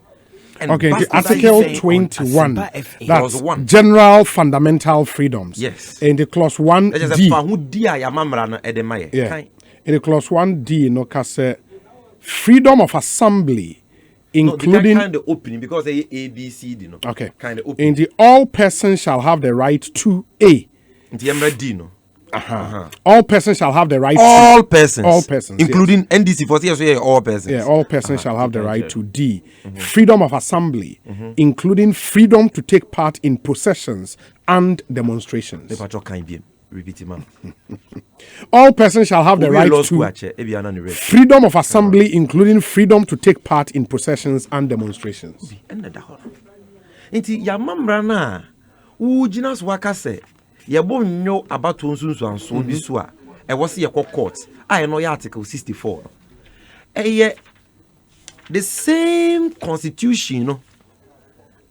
[SPEAKER 4] And
[SPEAKER 1] okay, the Article 21, that's general fundamental freedoms.
[SPEAKER 4] Yes.
[SPEAKER 1] In the clause 1D.
[SPEAKER 4] Yeah.
[SPEAKER 1] In the clause 1D, no kase freedom of assembly, including
[SPEAKER 4] kind of opening because they A, B, C, D, no.
[SPEAKER 1] Okay.
[SPEAKER 4] Kind of opening.
[SPEAKER 1] In the all persons shall have the right to A. All persons shall have the right
[SPEAKER 4] all
[SPEAKER 1] to
[SPEAKER 4] persons.
[SPEAKER 1] All persons.
[SPEAKER 4] Including NDC for CSA, all persons.
[SPEAKER 1] Yeah, all persons shall have the right to D. Freedom of assembly, including freedom to take part in processions and demonstrations. All persons shall have the right to freedom of assembly, including freedom to take part in processions and demonstrations.
[SPEAKER 4] Yebo nyo abato nsunsu anso bi so a e wose ye court I know article 64 the same constitution no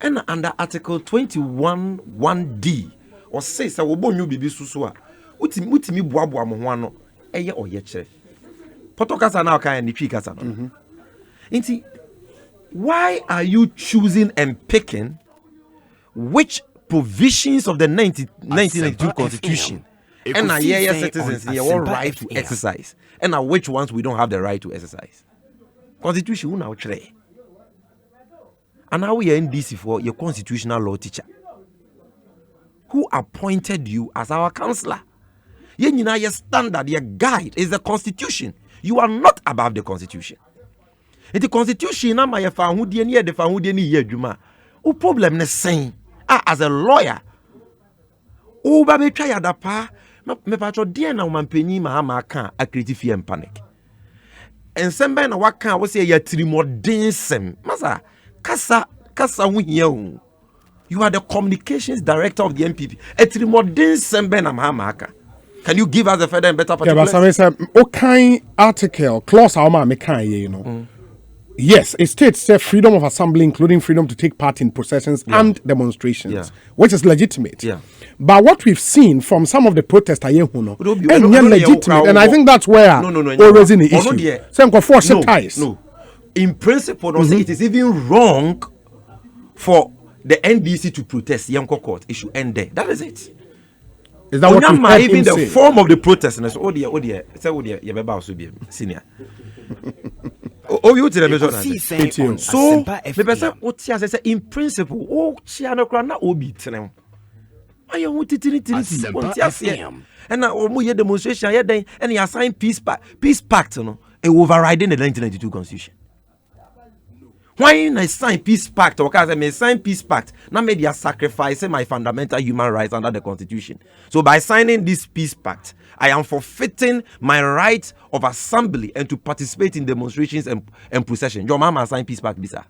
[SPEAKER 4] And under Article 21 1D, or says, I will born you be susua. Utimi buabua moano, eye or yetche. Potokasa now can the chikasa. Why are you choosing and picking which provisions of the 1992 Constitution and our citizens have all right to exercise, and which ones we don't have the right to exercise? Constitution who now try. And now we are in DC for your constitutional law teacher who appointed you as our counselor. Your standard, your guide is the Constitution. You are not above the Constitution. In the Constitution, na my found the found any juma. O problem is saying, as a lawyer, o baby try adapa, me patro dear na umampeni mahama can a creative fear and panic. And some na waka was say ya trimodensem. Masa, kasa you are the communications director of the MPP. A trimodensem ben amhamaka. Can you give us a further and better particulars?
[SPEAKER 1] Yeah, but some okay article clause how ma you know. Yes, it states freedom of assembly, including freedom to take part in processions and demonstrations, which is legitimate.
[SPEAKER 4] Yeah.
[SPEAKER 1] But what we've seen from some of the protesters here, legitimate, and I think that's where always in the issue.
[SPEAKER 4] No. In principle, it is even wrong for the NDC to protest. Yanko court, it should end there. That is it.
[SPEAKER 1] Is that what you
[SPEAKER 4] even the form of the protest? And so, senior. Oh, you tell me so. In principle, oh, Chiano Grana Obi Tenem. I want to and now we demonstration and he assigned peace pact, overriding the 1992 Constitution. Why I sign peace pact or because I may sign peace pact, now made you sacrifice my fundamental human rights under the Constitution. So by signing this peace pact, I am forfeiting my right of assembly and to participate in demonstrations and procession. Your mama signed peace pact, Bisa.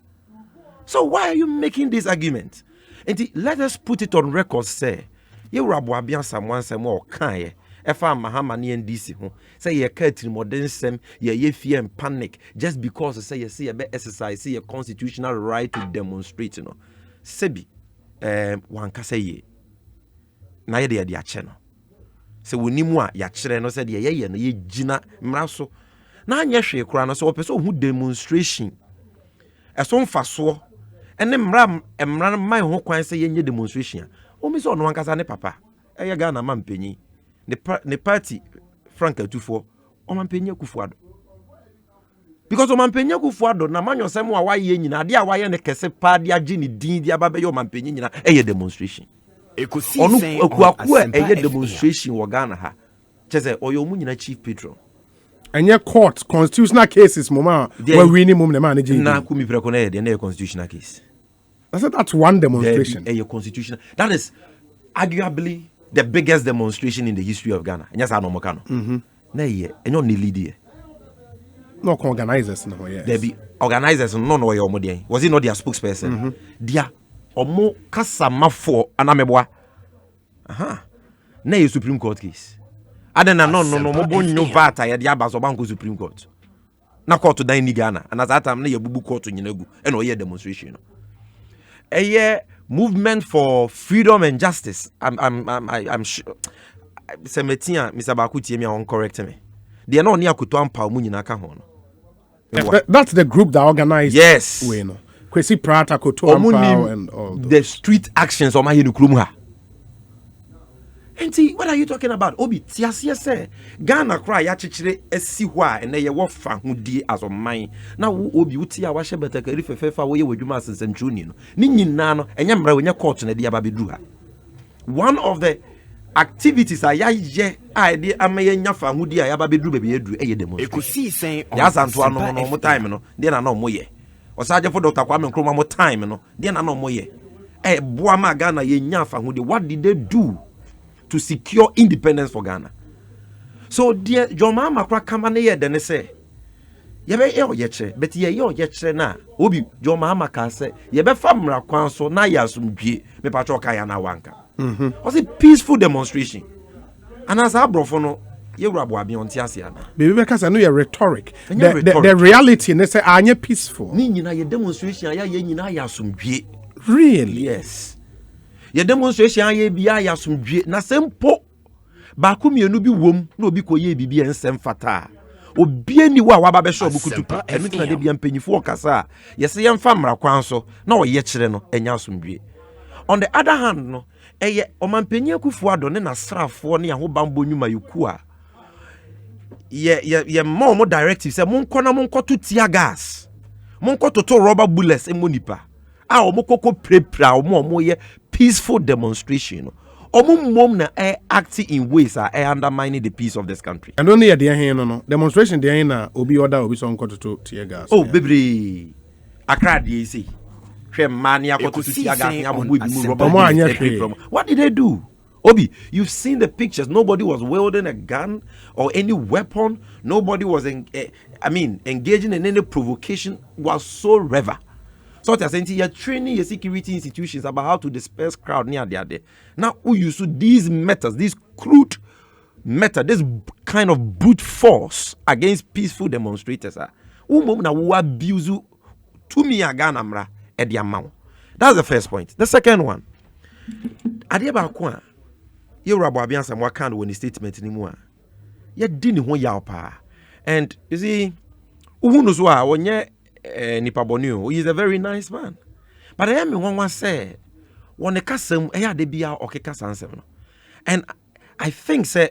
[SPEAKER 4] So why are you making this argument? And let us put it on record, say, you rabuabian someone some more kind. Efa Mahamani and DC say you can't modern sem ye fear and panic just because say you see a be exercise see a constitutional right to demonstrate sebi one ka say ye na ye de ache no se woni mu a ya kire no say de ye no ye gina mra so na anya hwe kura no so opeso hu demonstration eso mfaso ene mra man ho kwan say ye nye demonstration o mi so no ankasa ne papa eye Ghana ma mpanyi the party Frank Atufo Omampenya Kufuado. Because Omampenya Kufuado na manyo semu wa ye nyina de a wa ye ne kese pa de agi ni din de ababe yo Omampenya nyina eye demonstration. Ekosiisen okuaku eye demonstration wo Ghana ha. Chese oyo mu nyina chief patron.
[SPEAKER 1] Enye court constitutional cases mama we winning mum ne man je.
[SPEAKER 4] Na ku mi preko na ye de na constitutional case.
[SPEAKER 1] I said that's one demonstration.
[SPEAKER 4] Eye constitutional. That is arguably the biggest demonstration in the history of Ghana. And yes, I know Mokano. Na ye, and you lead here.
[SPEAKER 1] No organizers, no, yes.
[SPEAKER 4] There be organizers, no, was he not their spokesperson? Dia, omo kasa mafo anamebwa. Aha. Na ye Supreme Court case. Adena no mo no vata ya dia baso banko Supreme Court. Na court to in Ghana. And as that time na ye bubu court nyinagu. And oye demonstration. Eye movement for freedom and justice. I'm sure. Semetia, Mr. Bakuti, me on correct me. They are not near Kutuampa Muninaka Hono.
[SPEAKER 1] That's the group that organized.
[SPEAKER 4] Yes.
[SPEAKER 1] Kwesi Prata Kutuampa and all those.
[SPEAKER 4] The street actions of my Yunukrumha. And see, what are you talking about? Obi, Tiasia say, Ghana cry yachichire esiwa and they were fan who dear as of mine. Now, Obi, Utia, washer better if a fair way with you, Masters and Junior. Nini Nano, and Yamra when you're caught in a diababidruha. One of the activities I idea I may yafa who dear Yababidru baby drew a demo.
[SPEAKER 3] Ekosiisen
[SPEAKER 4] Yes, Antoine, no more time, no, then I know more ye. Or Sergeant for Dr. Kwame Nkrumah more time, no, then I know more ye. Eh, Boama Ghana ye nyafa who what did they do to secure independence for Ghana? So dear your mama crack come on here then say ye be yeche but ye yeche na obi your mama can say ye be famra kwan so na ya sumdwe me patro kaya na wanka was a peaceful demonstration and as abrofo no ye rabo abi on tiasia na
[SPEAKER 1] baby because I know your rhetoric the reality and they say anye peaceful
[SPEAKER 4] ni nyina ye demonstration ya ye nyina ya sumdwe
[SPEAKER 1] Really?
[SPEAKER 4] Yes. Your demonstration aye bia ya somdwe na sempo ba ku mienu bi wom na obi koye bibi ensem fata. Obi ani wa ba be so bukututu. Enu tina de bia mpanyifo okasa. Yese yemfa mra kwan so na oye kire no enya somdwe. On the other hand no eye omampanyi akufu ado ne nasrafo ne ahobambo nyuma yoku a ye more directive say monko na monko to tear gas. Monko to rubber bullets emonipa. A omokoko prepra omo ye peaceful demonstration. Mom na acting in ways are undermining the peace of this country.
[SPEAKER 1] And only at the end, no demonstration. The end, obi order obi son got to tear gas.
[SPEAKER 4] Oh, baby, Accra DC. What did they do? Obi, you've seen the pictures. Nobody was wielding a gun or any weapon. Nobody was, engaging in any provocation whatsoever. So they're saying you're training your security institutions about how to disperse crowd near there. Now, who use these methods, this crude method, this kind of brute force against peaceful demonstrators? Who abuse to me again, amra at the amount. That's the first point. The second one, Adiaba Kwa, you Rababian some what kind of statement anymore. You didn't want your pa. And you see, who knows why when you Nipa Bonu, he is a very nice man. But I am one say, one kasem eya de bia okeka sansem. And I think say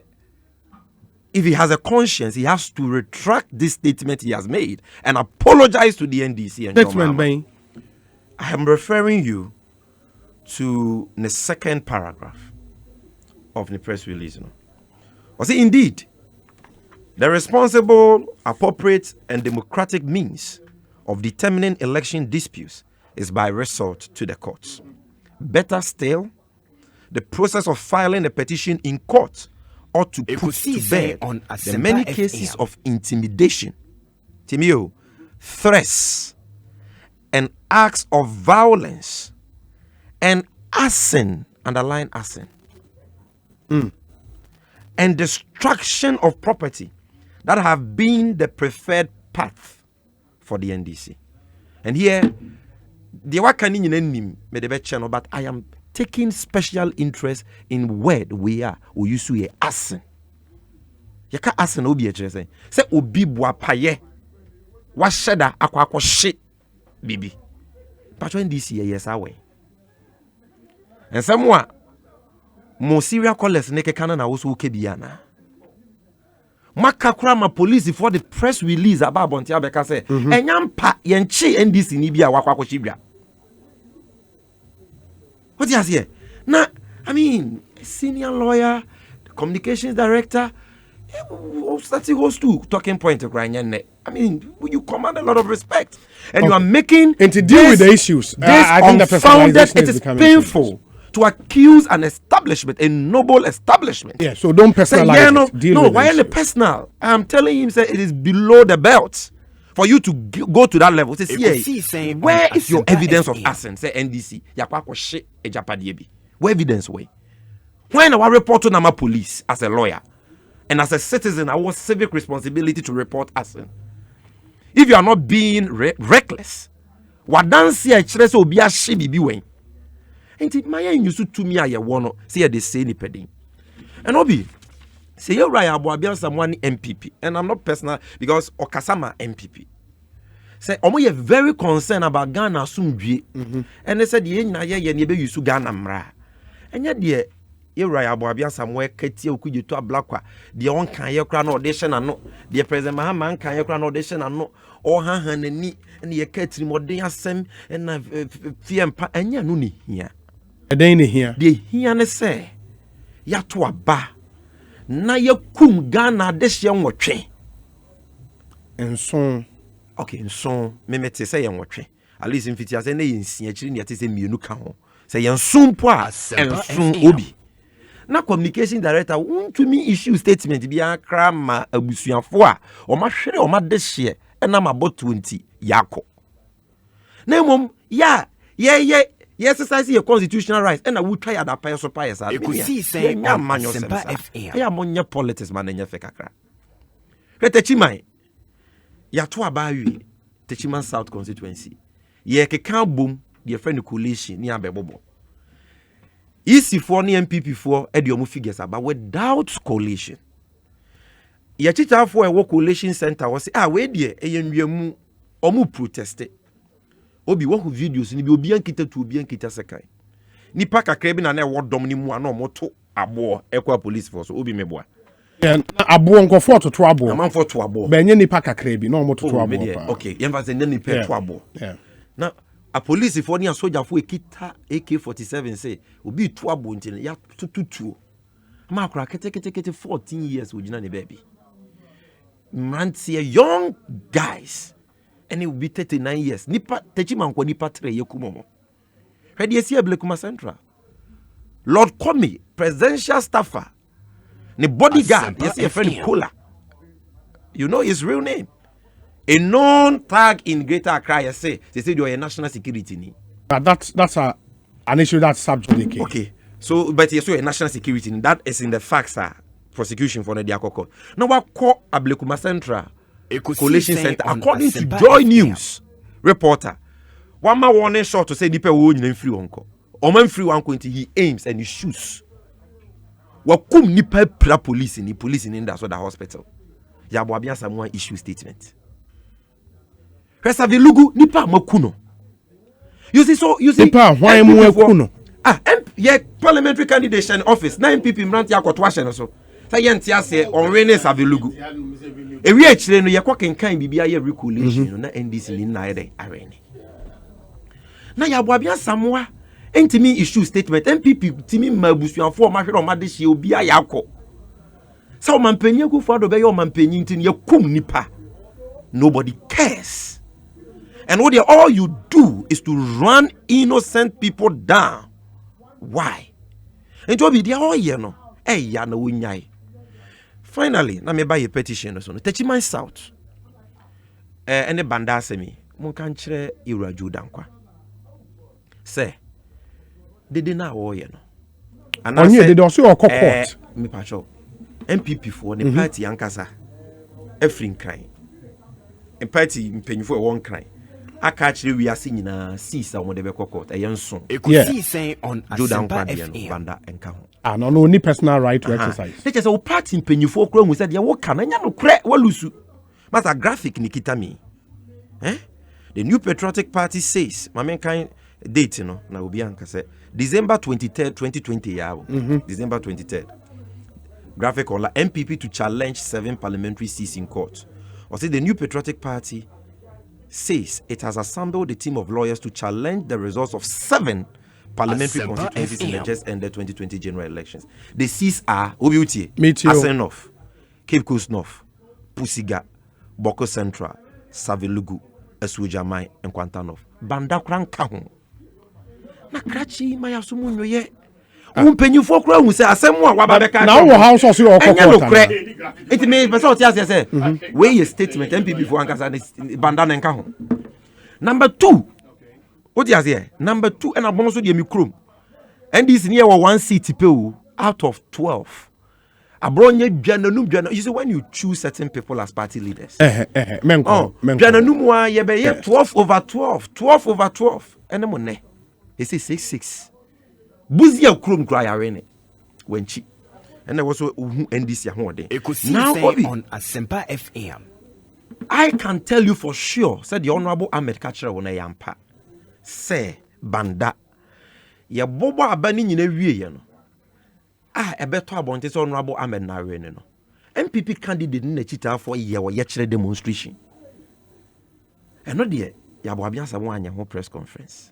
[SPEAKER 4] if he has a conscience, he has to retract this statement he has made and apologize to the NDC and
[SPEAKER 1] statement being,
[SPEAKER 4] I am referring you to the second paragraph of the press release. Was it indeed the responsible, appropriate, and democratic means of determining election disputes is by resort to the courts. Better still, the process of filing a petition in court ought to put to bed the many cases of intimidation, Timio, threats, and acts of violence, and arson, underline arson, and destruction of property that have been the preferred path for the NDC. And here, the wakani in me but I am taking special interest in where we are. We used to hear asen. Yaka asen obi say obi bua paye. Washada akwa shit bibi. But when NDC yes away. And someone mo serial callers neke kana na woso kebiana. Makakura ma police for the press release about Bontia Beka say enyampa yenchi NDC ni bia wakwa shibia. What do you say? Now, I mean, senior lawyer, the communications director, that's the host too talking point. I mean, you command a lot of respect, and you are making
[SPEAKER 1] and to deal with the issues.
[SPEAKER 4] I think the personalization it is painful to accuse an establishment, a noble establishment.
[SPEAKER 1] Yeah, so don't personalize it.
[SPEAKER 4] Deal with why the personal? I'm telling him, say it is below the belt for you to go to that level. Say, where is your evidence of arson? Say NDC, yakwako shit e japadiebi. Where evidence way? When I report to Nama police as a lawyer and as a citizen, I was civic responsibility to report arson. If you are not being reckless, wadansi a chirese obi a shi bibi wen. Enti maya nyusu tumi aye wono say they say ni pedin. And obi say you right about someone MPP, and I'm not personal because Okasama MPP. Say omo ye very concerned about Ghana sumdwe. And they said ye nyina ye ne be use Ghana mra. Enya de you right about somewhere ketie okuji to ablakwa. De on kan ye kra na audition ano. De President Mahama kan ye kra na audition ano. O han ni ne ye katiri modern asem na fiempa enya no ni hia.
[SPEAKER 1] Eden ni hia.
[SPEAKER 4] De hia ne say ya to aba na yakum Ghana dehye nwotwe
[SPEAKER 1] enso
[SPEAKER 4] okay enso memete say nwotwe at least mfiti ase na yensia akiri ne yate say mienu ka ho say yenso mpo a enso obi na communication director want to me issue statement bi akra ma abusuafo a o ma hwere o ma dehye na ma bot 20 yako na mom ya exercise your constitutional rights and I will try at that person pies.
[SPEAKER 3] Ekosiisen on Asempa FM.
[SPEAKER 4] I am on your politics man and your fekakra. Retechimai. Ya to abawi Techiman South constituency. Ye ke kan boom the friend coalition ni abebobo. EC4 ni MPP4 e the figures but without coalition. Ya chicha for a coalition center was we die eyemwiamu omu proteste. Obi wo videos ni bi obi ankita to obi ankita sekai. Nipa kakra bi na na wodom ni mu ana moto abo ekwa police force obi meboa.
[SPEAKER 1] Abo nkofo to abo.
[SPEAKER 4] Amanfo to abo.
[SPEAKER 1] Benye nipa kakra bi na moto to abo.
[SPEAKER 4] Okay, yemfa se nipa to abo. Na a police for ni a soldier for ekita AK47 say obi to abo ntin ya tututuo. Ma akra kete 14 years ojina ne baby. Mantie young guys and it will be 39 years. Nipa techimanko nipa 3 yekumomo. Hwede esi Ablekuma Central. Lord Comey, presidential staffer. Ne bodyguard, yes, a friend Kola. You know his real name. A known tag in Greater Accra, say they said you're a national security need.
[SPEAKER 1] That's an issue that's subject.
[SPEAKER 4] Okay. So but you're a national security need. That is in the facts prosecution for the Diakoko. Now what call Ablekuma Central Coalition Center according to Joy News reporter. One more warning shot to say the people who free uncle. Oman free uncle until he aims and he shoots. Wakum nipa pra police in that's what the hospital. Yabo abia someone issue statement. Resavi lugu nipa makuno. You see
[SPEAKER 1] nipa why mu akuno.
[SPEAKER 4] Yeah, parliamentary candidate in office. 9 people mrant yakotwa so. Say yentia say on rene savelugu. Ewi achire no yakwa kenkan bibia ye recollation na NDC ni na ede arene. Na yabo abia samwa entimi issue statement MPP timi mabusuanfo ma hwere o ma de hie obi ayakọ. Sa o mampanyi ku fado be ye o mampanyi ntin yakum nipa. Nobody cares. And what all you do is to run innocent people down. Why? And to be there all year no. Ya na wunyai. Finally, na me buy a petition so. Techiman South. Ene banda asemi. Mon kan kire Iraju dankwa. Say dede na wo ye no.
[SPEAKER 1] Ana say dede also your court.
[SPEAKER 4] Me pacho. MPP for the party ankasa. Efrin kran. En party mpanyfo e won kran. Aka kire wi ase nyina sisa wo de be court e yenso.
[SPEAKER 3] Ekosiisen on
[SPEAKER 4] Asempa FM banda enka ho.
[SPEAKER 1] No any personal right to exercise.
[SPEAKER 4] They just say party mpanyfo kro hu say de wo ka na nya no kre walusu. Masa graphic ni kita me. The New Patriotic Party says, Mamen kind date, you know, na obi anka say December 23rd, 2020 ya. December 23rd. Graphic on la MPP to challenge 7 parliamentary seats in court. Or say the New Patriotic Party says it has assembled a team of lawyers to challenge the results of 7 parliamentary constituencies in the just ended 2020 general elections. The seats are Obiuti, Asen North, Cape Coast North, Pusiga, Boko Central, Savelugu, Esujamai, and Kwantanov. Banda kranka ho. Na krachi maya sumunyo ye. Umpenyu for kra hu say asemu a wababeka.
[SPEAKER 1] Na wo house also your court.
[SPEAKER 4] It may person tia say wey your statement MPP for ankasa banda na nka ho. Number 2. What you say? Number 2 and abonso de mikrom. And this near 1 seat pe out of 12. Abronye dwananum dwana. You see when you choose certain people as party leaders.
[SPEAKER 1] Menko.
[SPEAKER 4] Dwananum wa ye be 12 over 12. 12 over 12. Ene mo ne. He say 6. Buzia krom kra ya rene. Wenchi. And there was NDC ahode.
[SPEAKER 3] Now on Asempa FM.
[SPEAKER 4] I can tell you for sure, said the Honorable Ahmed Kachira wona yampa. Say banda. Ye bobo abani nyina wie ye no. Ebeto abonte so Honorable Ahmed na rene no. MPP candidate na chita for ye wo ye kire demonstration. Eno de ya bo abia samo anya ho press conference.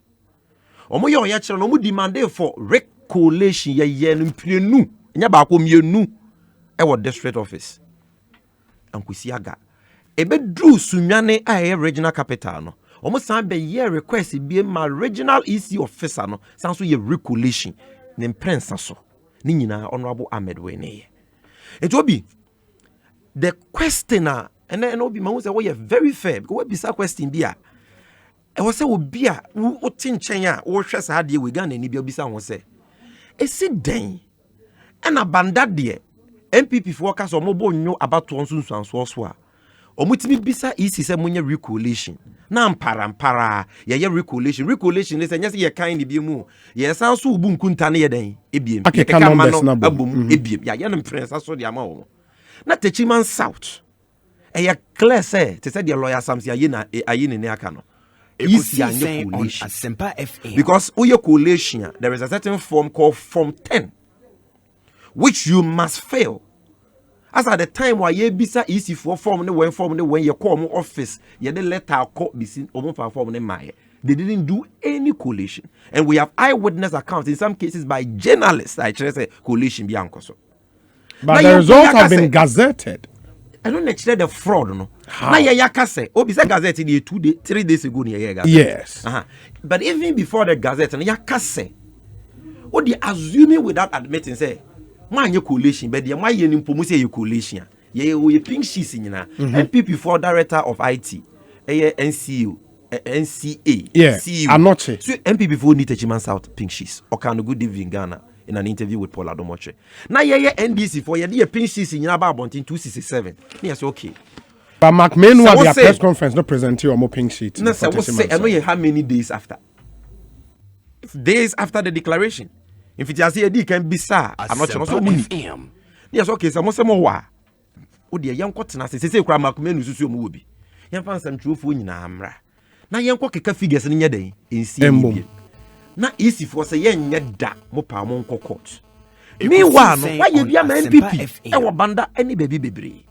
[SPEAKER 4] Omo ye ye kire no mo demand for recollation ye no mprenu. Nya ba ko mienu e wo district office. Ankusi aga. Ebe dru sunwane a regional capital no. Omo san be ye request be ma regional EC officer no san so ye recollation ne prince so. Ni nyina Honorable Ahmed we ne. It will be the questioner and obi ma say we very fair because we bisa question bia. E wo say obi a wo tin chen a wo hwe sa de we Ghana ni bia bisa wo say. E si den and abanda de MPP for workers omo bo nyo about to sunsun so a omutimi bisa EC say munye recollation na mparampara ye recollation is anyase ye kan ni bi mu ye san so ubu nkunta ne ye den ebiem ye
[SPEAKER 1] Akeka numbers na
[SPEAKER 4] abom ebiem ya ye no prince so de ama wo na Techiman South ye clear say te say the lawyer Samson ayi ne aka no
[SPEAKER 3] Ekosiisen on Asempa FM.
[SPEAKER 4] because uye collation there is a certain form called Form 10 which you must fill. As at the time where ye bisa easy for form when you call office, ye the letter call bisin form they didn't do any collation. And we have eyewitness accounts in some cases by journalists. I say collation biancoso.
[SPEAKER 1] But the results have been gazetted.
[SPEAKER 4] I don't actually the fraud no. Now ya kase obisa gazette 3 days ago ni gazette.
[SPEAKER 1] Yes.
[SPEAKER 4] But even before the gazette ya kase what they assuming without admitting say man ye collation but the man ye nimpomu say ye collation ye pink sheets nyina MPP for director of IT NCA
[SPEAKER 1] yeah
[SPEAKER 4] CEO
[SPEAKER 1] Anoche.
[SPEAKER 4] so MPP for need Techiman South pink sheets or can good live in Ghana in an interview with Paul Adomoche now ye NDC for ye pink sheets nyina ba bontin 267 me say okay
[SPEAKER 1] but McMahon was their press conference not present you on pink sheet
[SPEAKER 4] no say what say I know how many days after the declaration. If it has a D can be sir, I'm not sure. Yes, okay, some wa. O dear young cotton as say Cramak men who movie. Yan found some true food in Amra. Now young cocky figures in your day in CMB. Not easy for say yen yet da mopa monko court. Meanwhile, why you be a man MPP? Our banda any baby.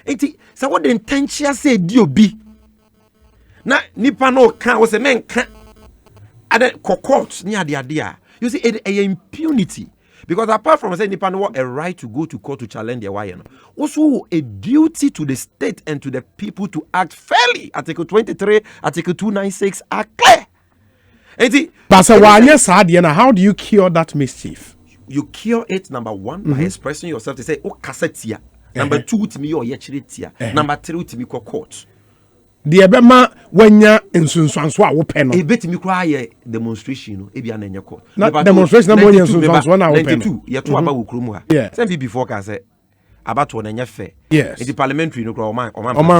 [SPEAKER 4] Ain't it? So what the intention say D.O.B. Na nipa no can was a man can at the court near the idea. You see, a impunity. Because apart from saying nipa no a right to go to court to challenge their wire, also a duty to the state and to the people to act fairly. Article 23, Article 296 are clear.
[SPEAKER 1] But how do you cure that mischief?
[SPEAKER 4] You cure it, number one, by expressing yourself to say, oh, cassetia. Number two, to me, or yechiritia. Number three, to me, court.
[SPEAKER 1] The Ebema, when you're in Sunswanswa, open.
[SPEAKER 4] A bit me cry demonstration, Ebian and your court.
[SPEAKER 1] Not demonstration, I'm only in Sunswanswa,
[SPEAKER 4] open. You're two about Ukrumwa.
[SPEAKER 1] Yeah.
[SPEAKER 4] Some people before can say about one and your fair.
[SPEAKER 1] Yes.
[SPEAKER 4] It's the parliamentary, no, or
[SPEAKER 1] man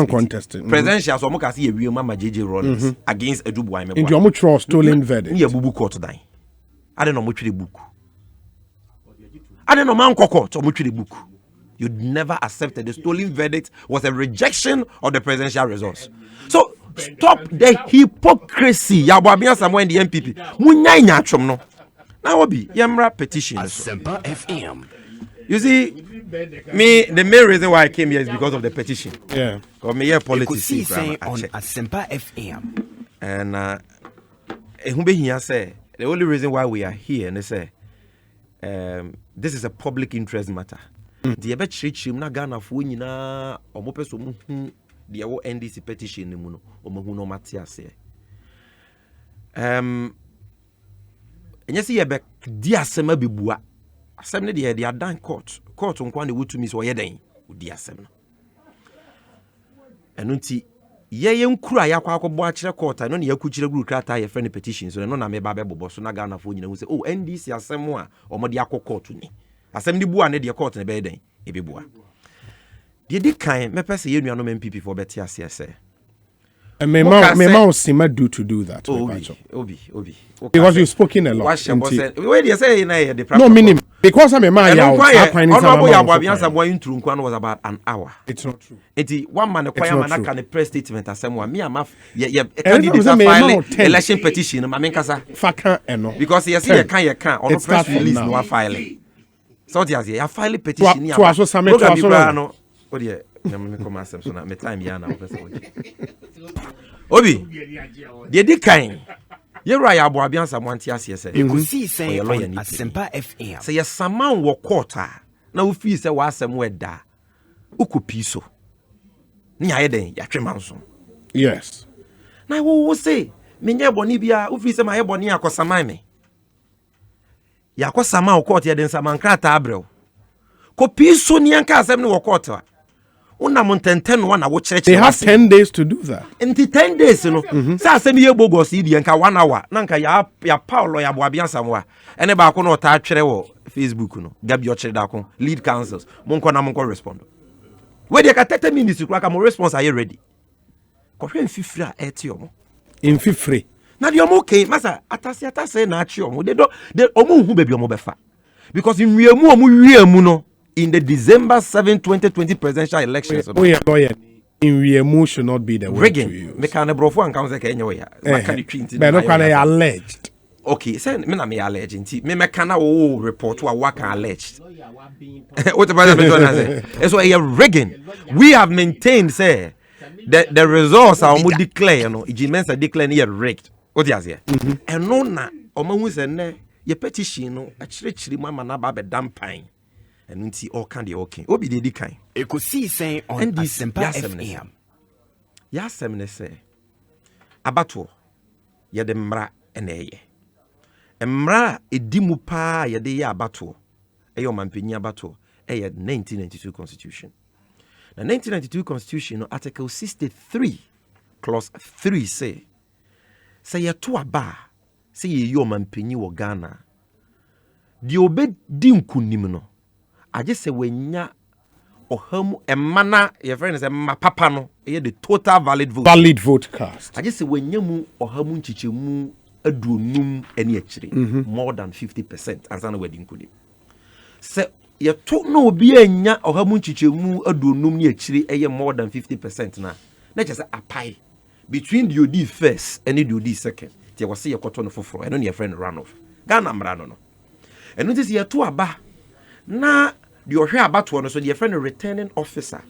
[SPEAKER 1] contested.
[SPEAKER 4] Presidential, so I see a real Mama JJ Rollins against a Dubois.
[SPEAKER 1] In your much stolen verdict.
[SPEAKER 4] Near Bubu court today. I don't know much the book. I don't know man court or much the book. You'd never accepted the stolen verdict was a rejection of the presidential results. So stop the hypocrisy. Yabwabia somewhere in the MPP. Munya nyatrom no. Now be yamra petition.
[SPEAKER 3] Asempa FM.
[SPEAKER 4] You see, me the main reason why I came here is because of the petition.
[SPEAKER 1] Yeah.
[SPEAKER 4] Because me here politics.
[SPEAKER 3] Ekosiisen on Asempa FM.
[SPEAKER 4] And who here say the only reason why we are here and they say this is a public interest matter. The ebe chirichim na Ghana fo nyina omopeso mu hu de wo NDC petition ni mu no omohu no mate ase enyesi ye be di asem abebua asem ne de adan court nkwa ne wutumi so ye den odi asem no eno nti ye nkura yakwa akọbọ akire court no ne yakukire guru krata ye friend petition so no na me ba bebobo so na Ghana fo nyina hu se oh NDC asem a omode akọ court ni asem di bua ne de court ne be den e be bua de di kan me pese ye nuanom MPP for beti ase ese
[SPEAKER 1] and me ma sima do that.
[SPEAKER 4] Obi
[SPEAKER 1] because you've spoken a lot.
[SPEAKER 4] Where you say na the
[SPEAKER 1] no meaning because I'm a man
[SPEAKER 4] was about an hour.
[SPEAKER 1] It's not true.
[SPEAKER 4] One man can press statement as someone me am candidate election petition ma menkasa
[SPEAKER 1] faka eno
[SPEAKER 4] because you see you can on press release no file. So you file petition
[SPEAKER 1] to aso same to aso
[SPEAKER 4] no o de me come asem so na me time ya na Obi de di kan ye ra ya aboabian samonte ase se
[SPEAKER 3] Ekosiisen on Asempa FM.
[SPEAKER 4] say ye saman wo court na wo fi se wa asem weda ukopi so ni aye den ya twema nso
[SPEAKER 1] yes
[SPEAKER 4] na wo say menye boni bia wo fi se ma ye boni akosaman me ya akosaman wo court ye den saman krata abrel kopi so ni anka asem ni wo court they have
[SPEAKER 1] 10 days to do that.
[SPEAKER 4] In 10 days, you know, say asem ye bogos idi enka 1 hour. Nanka ya Paulo ya boabian samwa. Ene ba ko no ta twere wo Facebook no. Gabi o twere da ko lead councils. Monko na monko respond. We dey ka 30 minutes kura ka mo response are you ready? kɔhwɛ mfifiri a ɛte ɔmo
[SPEAKER 1] mfifiri
[SPEAKER 4] na deɛ ɔmo okay masa atase na akye ɔmo de ɔmo hu baabi ɔmo bɛfa because nwiemu ɔmo wiemu no in the December 7 2020 presidential elections
[SPEAKER 1] nwiemu should not be the word to use
[SPEAKER 4] meka ne brofo anka say ka enye ya maka ne twinti
[SPEAKER 1] but no can alleged
[SPEAKER 4] okay say me na me alleged nti me meka na wo report wa waka alleged what about me join say so a rigging we have maintained say the results are almost declare no Jimensa declare near rigged what you say and no na omahu say ne ye petition no achirechiri mama na ba be dampan and nti all can dey okay obi dey di kan
[SPEAKER 3] Ekosiisen on Asempa FM
[SPEAKER 4] ya semne say abato ye de mra eneye mra edimu pa ye de ya abato eyo mampanyi abato eye 1992 constitution. The 1992 constitution article 63 clause 3 say ye to aba say ye yo mampanyi wo Ghana di obedi nkunim no aje se wanya oham emana your friend say ma papa no ye the total valid vote
[SPEAKER 1] cast
[SPEAKER 4] aje se wanya mu oham nchichemu aduonum ene akire more than 50% ansana wedi nkunim se ye to no obi anya oham nchichemu aduonum ne akire eye more than 50% na che say apai between the OD first and the OD second tie wose ye koto no foforo eno ne your friend run off Ghana mra no eno ti ye to aba na the ohwe abato no so the friend returning officer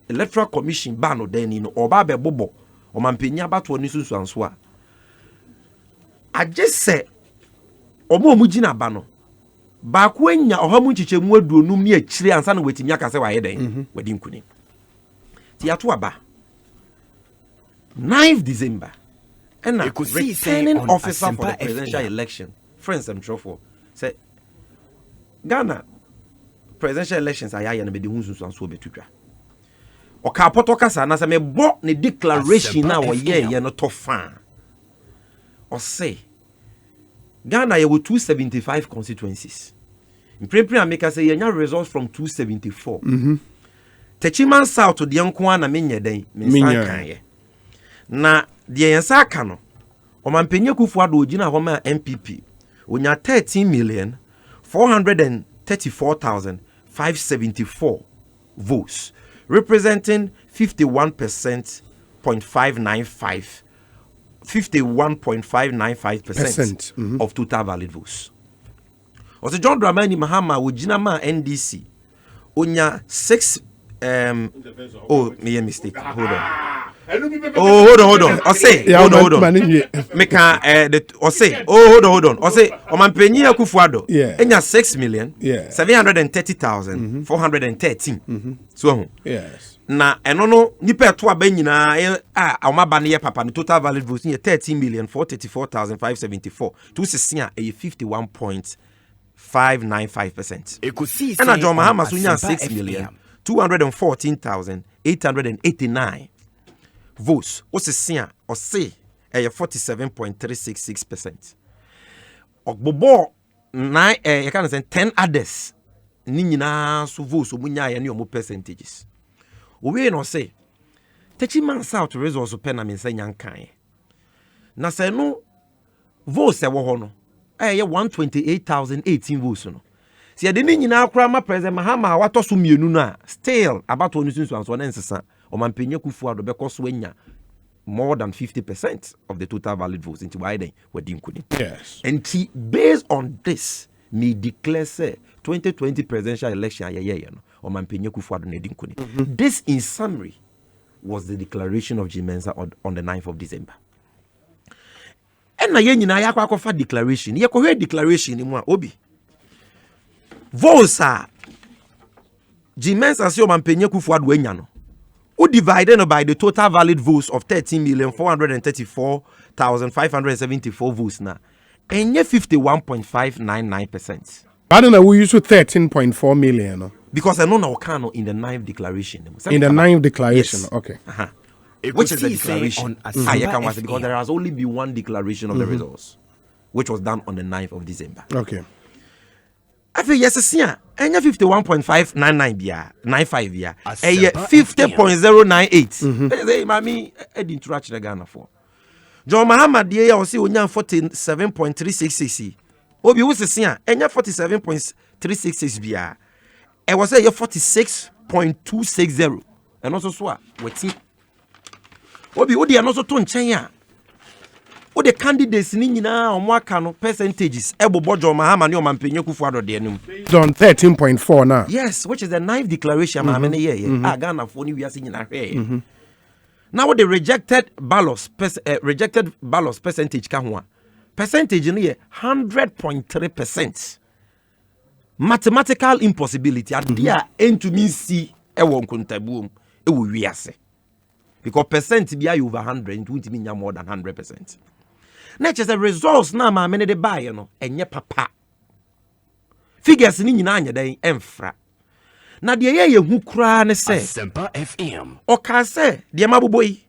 [SPEAKER 4] electoral commission ba no dan ni no oba be bobo o mampenya abato ni sunsu anso a agese omo gina ba no ba ko anya ohamu chichemu aduonum ne akire ansa na wetimi aka se waye dan wadi nkuni ti ato aba 9th December and returning officer for the presidential election friends I'm sure for say Ghana presidential elections ayaye na be de hunsu anso betutwa o ka poto kasa na se me bo ne declaration na wo ye no to fa o say Ghana ye with 275 constituencies impre America say yenya results from 274 Techiman South de nko na menye den mensan kan ye na de yensa aka no o mampenya kufu ado ogina ho ma MPP onya 13,434,574 votes, representing 51.595% of total valid votes. Also, John Dramani Mahama Wujinama NDC onya 6 me a mistake. Hold on. Hold on. I say, hold on. Meka hold on. I say, Omampenyi Akufuado. Enya 6,730,413. So,
[SPEAKER 1] yes.
[SPEAKER 4] Na enono nipa to aba nyina omaba ne ye papa ne total valid votes ne 13,434,574. To sisia 51.595%.
[SPEAKER 3] Ekosiisen
[SPEAKER 4] and John Mahama so nya 6,214,889 votes. Osisia or say 47.366%. Ogbobo 9 you can say 10 others ni nyina so votes omunya ya ne omo percentages. We no say Techiman South results so pen am say nyankan. Na say no votes e wo ho no 128,018 votes no. Si ade ni nyina akra ma president Mahama wato so mienu no a still about oni sunsu anso na nsesa o mampenya kufu ado be koso anya more than 50% of the total valid votes into widen wadi nkuni.
[SPEAKER 1] Yes.
[SPEAKER 4] And based on this me declare say 2020 presidential election no o mampenya kufu ado na di nkuni. This in summary was the declaration of Jimensa on the 9th of December. And na ye nyina ya kwa kofa declaration ye ko hwe declaration mu a obi votes are Jimensa se o mampenya kufu ado anya no o divided by the total valid votes of 13,434,574 votes na enye 51.599%.
[SPEAKER 1] I don't know, we use 13.4 million. No?
[SPEAKER 4] Because I know now can in the 9th declaration.
[SPEAKER 1] In the 9th declaration,
[SPEAKER 4] yes.
[SPEAKER 1] Okay.
[SPEAKER 4] Which is the declaration? Because there has only been one declaration of the results, which was done on the 9th of December.
[SPEAKER 1] Okay.
[SPEAKER 4] I feel yes, sia. Enya 51.599 bia, 95 bia. 50.098. Say mami e di interact the Ghana for. John Mahama die ya osi onya 47.366. Obi wo sia enya 47.366 bia. E was say 46.260. And also so wetin. Obi wo dia no so to nchen ya. Wo the candidates ni nyina omo aka no percentages ebobo John Mahama ne omampenye Kufuor de anim.
[SPEAKER 1] On 13.4 now.
[SPEAKER 4] Yes, which is the 9th declaration Mahama ne ye. Ghana for ni wiase nyina hwe. Now the rejected ballots percentage ka ho a. Percentage ni 100.3%. Mathematical impossibility adia into me see ewo nkontabuom ewo wiase. Because percent be over 100 it won't mean more than 100%. Next is the results na ma many de buy no enye papa. Figures ni nyina anya den emfra. Na de ye hu kura ne se
[SPEAKER 3] Asempa FM.
[SPEAKER 4] O ka se de maboboyi.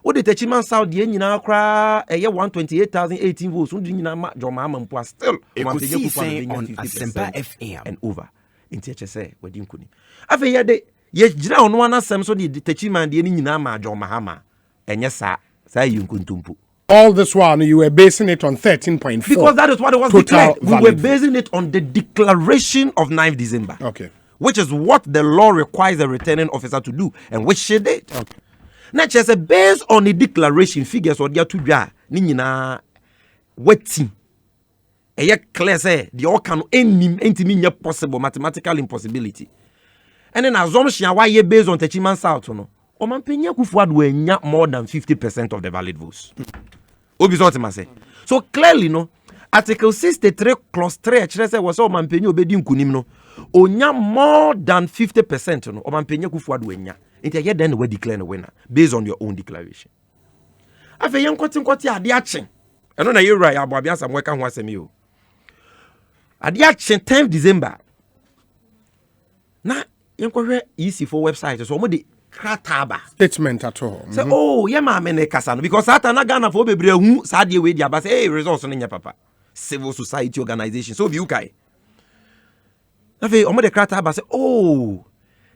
[SPEAKER 4] O de Techiman South de nyina kura eye 128,018 votes. O de nyina ma Joma Amampo still
[SPEAKER 3] Ekosiisen on Asempa FM
[SPEAKER 4] and over. Inti eche se wadi nkuni. Afa ye de ye jira ono anasem so de Techiman de nyina ma Joma Hama. Enye sa yunkuntumpu.
[SPEAKER 1] All this while you were basing it on 13.4.
[SPEAKER 4] Because that is what it was
[SPEAKER 1] total
[SPEAKER 4] declared. We were basing it on the declaration of 9th December.
[SPEAKER 1] Okay.
[SPEAKER 4] Which is what the law requires a returning officer to do, and which she did.
[SPEAKER 1] Okay.
[SPEAKER 4] Next, I said, based on the declaration figures or the two jar, Nina waiting. A year clear say the all can any possible mathematical impossibility. And then assumption why you based on Techiman South, no. Oman Penya Kufuor we nya more than 50% of the valid votes. So clearly, no, Article 63 Clause 3 actually was Oman Penya obedi nkunim no. Onya more than 50% no. Oman Penya Kufuor we nya. Inti ye then we declare a winner based on your own declaration. Afa yen kwoti ade achen. Eno na yewura ya aboabia sam weka ho asemi o. Ade achen 10th December. Na yen kwhwe EC for website so mo de krataba
[SPEAKER 1] Statement at all.
[SPEAKER 4] say oh yeah ma me kasa no because ata na Ghana for bebre hu sa de we dia ba say hey results no nya papa civil society organization so bi ukai na fe omo de krataba say oh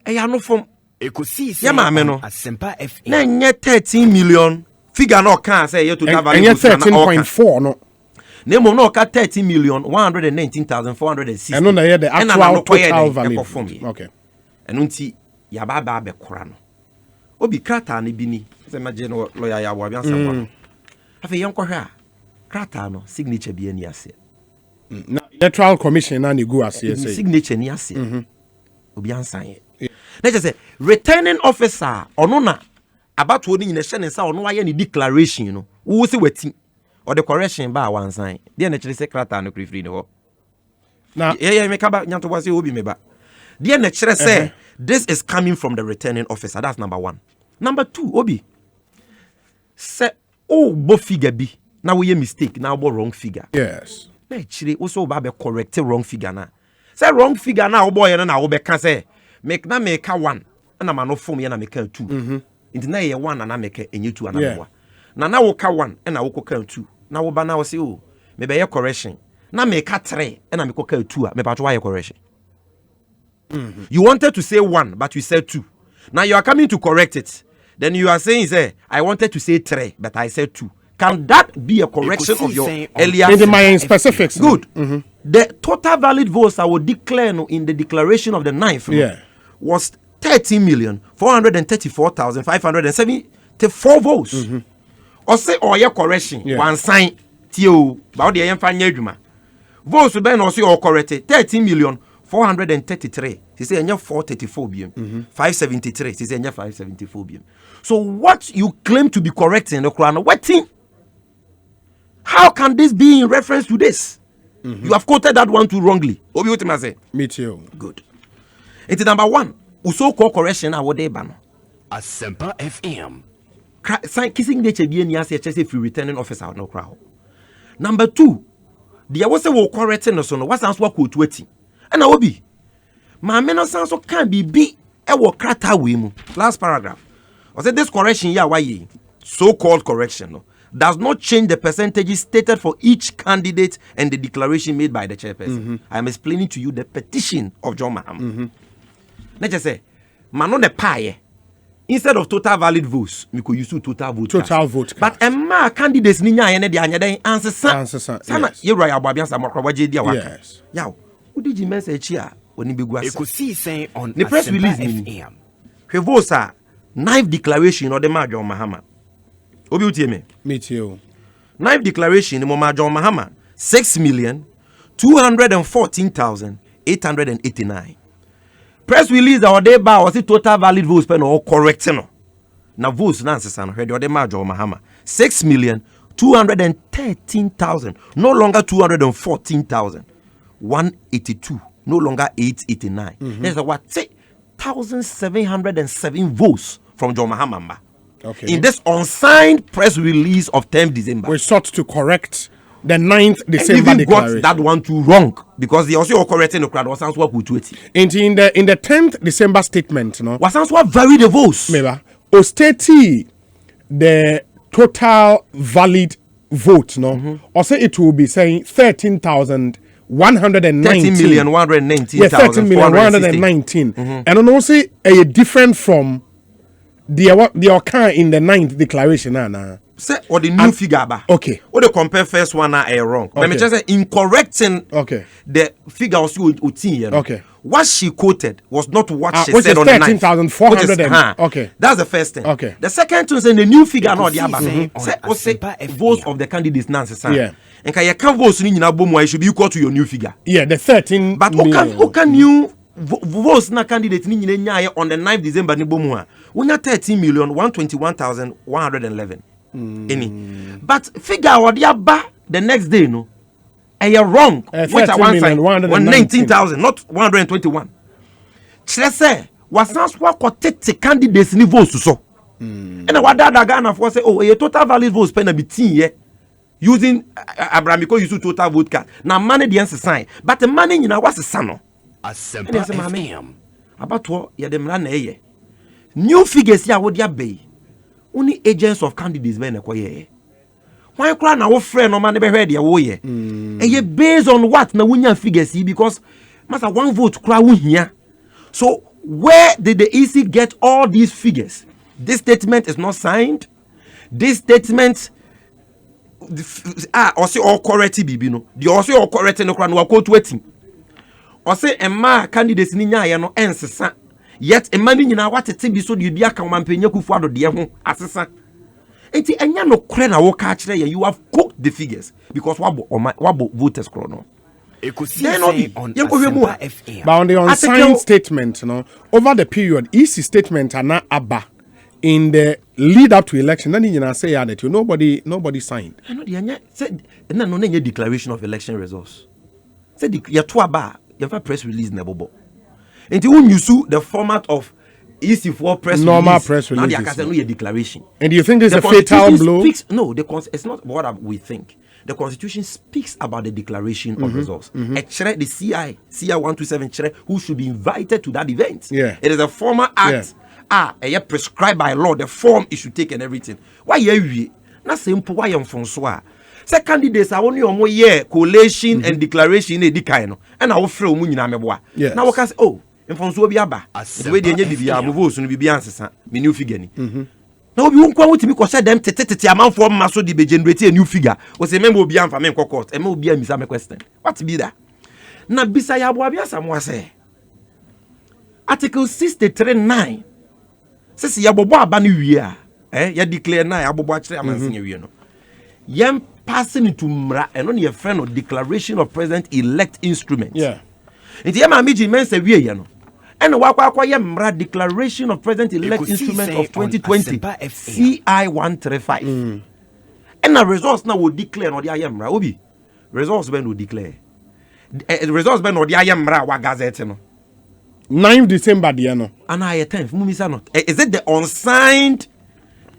[SPEAKER 4] ya no from
[SPEAKER 3] Ekosiisen
[SPEAKER 4] yeah ma me no
[SPEAKER 3] Asempa FM
[SPEAKER 4] na nye 13 million figure no can say you to
[SPEAKER 1] And
[SPEAKER 4] value
[SPEAKER 1] you're 13.4 no.
[SPEAKER 4] na mo no ka 13 million 119,460
[SPEAKER 1] And no na the actual total value. Okay.
[SPEAKER 4] eno nti ya ba be kora no obi krata ne bi ni se maje no lawyer ya wa biansa wa afi yen kohwe a krata no signature bi ani ase
[SPEAKER 1] Electoral Commission na ni go as say
[SPEAKER 4] signature ni ase obi ansan ye na je say returning officer ono na abatuo ni nyina hye ne sa ono aye ni declaration no wo se wati or the correction ba wansan de na kire se krata no free ne ho
[SPEAKER 1] na
[SPEAKER 4] ye me ka ba nyanto wa se obi me ba de na kire se this is coming from the returning officer. That's number one. Number two, Obi. Say, oh, bo figure B. Now we mistake. Now bo wrong figure.
[SPEAKER 1] yes.
[SPEAKER 4] Na actually also ba be correct wrong figure na. Say wrong figure na boy na obe can say make na make one. Na ma no form na make two. Inti na ye one na make enye two na
[SPEAKER 1] Yeah.
[SPEAKER 4] one. Na wo ka one na wo ka two. Na wo ba na wo say oh me be ye correction. Na make three na me ka two me ba to why correction. You wanted to say one, but you said two. Now you are coming to correct it. Then you are saying, say, I wanted to say three, but I said two. Can that be a correction of your earlier?
[SPEAKER 1] In my specifics.
[SPEAKER 4] Good. The total valid votes I would declare in the declaration of the 9th
[SPEAKER 1] Yeah.
[SPEAKER 4] was 13,434,574 votes. Or say, or your correction,
[SPEAKER 1] Yeah.
[SPEAKER 4] one sign, Tio, about the Empire. Votes will be also corrected 13,433. She said, 434 BM. 573. She said, 574 BM. So, what you claim to be correcting in the Quran, what thing? How can this be in reference to this? You have quoted that one too wrongly. Obi utima say.
[SPEAKER 1] Me too.
[SPEAKER 4] Good. It's number one. Uso call correction our day ban.
[SPEAKER 3] Asempa FM
[SPEAKER 4] Kissing nature be any as if you returning officer no crowd. Number two. There was a will correcting us on what's answer quote waiting. And I will be. My men so can be a work crata wim. Last paragraph. I said this correction, yeah, why ye? So-called correction. No? does not change the percentages stated for each candidate and the declaration made by the chairperson. I am explaining to you the petition of John Mahama. Let's just say, man on the pie, instead of total valid votes, we could use total vote.
[SPEAKER 1] Total vote.
[SPEAKER 4] But a candidates ninya ene de anya answer sana you right about biansa makwa je dia waka.
[SPEAKER 1] Yes.
[SPEAKER 4] Yaw. Udi ji message here oni be guasa.
[SPEAKER 3] Ekosiisen on
[SPEAKER 4] The press release
[SPEAKER 3] FM.
[SPEAKER 4] Hwevosa 9th declaration or the John Mahama. Obi utie me.
[SPEAKER 1] Me too.
[SPEAKER 4] 9th declaration mo John Mahama 6,214,889. Press release that they ba was it total valid votes pen or correct no. Na votes na answer no hwe de John Mahama 6,213,000 no longer 214,000 182 no longer 889. There's a what say 1,707 votes from John Mahama.
[SPEAKER 1] Okay.
[SPEAKER 4] In this unsigned press release of 10th December.
[SPEAKER 1] We sought to correct the 9th
[SPEAKER 4] And
[SPEAKER 1] December
[SPEAKER 4] even got
[SPEAKER 1] declaration.
[SPEAKER 4] that one too wrong because they also correcting the crowd was answer with 20.
[SPEAKER 1] In the 10th December statement, no.
[SPEAKER 4] Was answer very the votes.
[SPEAKER 1] Meba osteti the total valid vote, no. Also it will be saying 13,119.
[SPEAKER 4] 13,119,000.
[SPEAKER 1] Yeah, 13,119. And then also a different from the account in the 9th declaration.
[SPEAKER 4] Say or the new figure ba.
[SPEAKER 1] Okay.
[SPEAKER 4] Or the compare first one are wrong. Let me just say in correcting the figure also
[SPEAKER 1] Okay.
[SPEAKER 4] What she quoted was not what she
[SPEAKER 1] which
[SPEAKER 4] said
[SPEAKER 1] is
[SPEAKER 4] on the 9th.
[SPEAKER 1] 13,400. Okay.
[SPEAKER 4] That's the first thing.
[SPEAKER 1] Okay.
[SPEAKER 4] The second thing is in the new figure no the other. Say
[SPEAKER 3] Asempa FM.
[SPEAKER 4] votes of the candidates Nancy San.
[SPEAKER 1] Yeah.
[SPEAKER 4] And can you count votes ni nyina bomu I should be equal to your new figure.
[SPEAKER 1] Yeah, the 13
[SPEAKER 4] But okay new votes na candidate ni nyina nya on the 9th December ni bomu a. Unya 13,121,111. Any. But figure what the ba the next day no. And you're wrong. Which at one side 119,000, not 121. Say was sans what the candidates ni votes so. And what that Ghana for say oh a total valid votes pen be 10 using Abramico use total vote card. Now money the answer sign. But the money you know what's the son.
[SPEAKER 3] Asempa FM.
[SPEAKER 4] About what ya dem ran eye. New figures ya would ya be. Only agents of candidates be na koye. Why cry na wo friend no man be heard ya wo ye. Eye based on what na wunya figures because master one vote cry wo hia. So where did the EC get all these figures? This statement is not signed. This statement also all correct bibi no. The also all correct no kra no quote waiting. Or say emma candidates ni nya ye no ensesa. Yet emma ni nyina watete bi so de bi aka mampanya kufu ado de ho asesa. Enti enya no kre na wo ka kire ye you have cooked the figures because wabo voters kro no.
[SPEAKER 3] Ekosiisen on Asempa FM.
[SPEAKER 1] But on the unsigned statement, over the period, EC statement are not ABBA in the lead up to election. Then you say that nobody signed.
[SPEAKER 4] I know the anya said no declaration of election results. Said ya to aba you have press release na bobo. Enti when you sue the format of EC4 press
[SPEAKER 1] normal
[SPEAKER 4] release,
[SPEAKER 1] press release.
[SPEAKER 4] now they can say declaration.
[SPEAKER 1] And do you think this is
[SPEAKER 4] The
[SPEAKER 1] a fatal
[SPEAKER 4] Constitution
[SPEAKER 1] blow?
[SPEAKER 4] speaks, no, it's not what we think. The Constitution speaks about the declaration of results. The CI 127 who should be invited to that event.
[SPEAKER 1] Yeah.
[SPEAKER 4] It is a formal act. Prescribed by law, the form it should take and everything. Why you? Not simple. Why you Francois? Say candidates are only on 1 year collation and declaration in the and I will throw money na meboa. Now we can say, oh, in Francois biaba. The way they bibia move so be answer me new figure ni. Now we won't come to me because them tete amount for maso de be generate a new figure. We say member obi amfa me court. E me obi amisa me question. What be that? Na bisa ya boa bia samwa say. Article 63(9). Says ya bobo aba ni wie a. Ya declare na ya bobo a kire amansin wie no. Yam passing into mra and on your friend of declaration of president elect instrument.
[SPEAKER 1] Yeah.
[SPEAKER 4] Nti ya ma miji men say wie ye no. And wakwa ye mra declaration of president elect instrument of 2020 CI 135. And the results now will declare no dia ye mra obi. Results ben will declare. Results ben no dia ye mra wa gazette no.
[SPEAKER 1] 9th December dia no.
[SPEAKER 4] And I 10th mumisa no. Is it the unsigned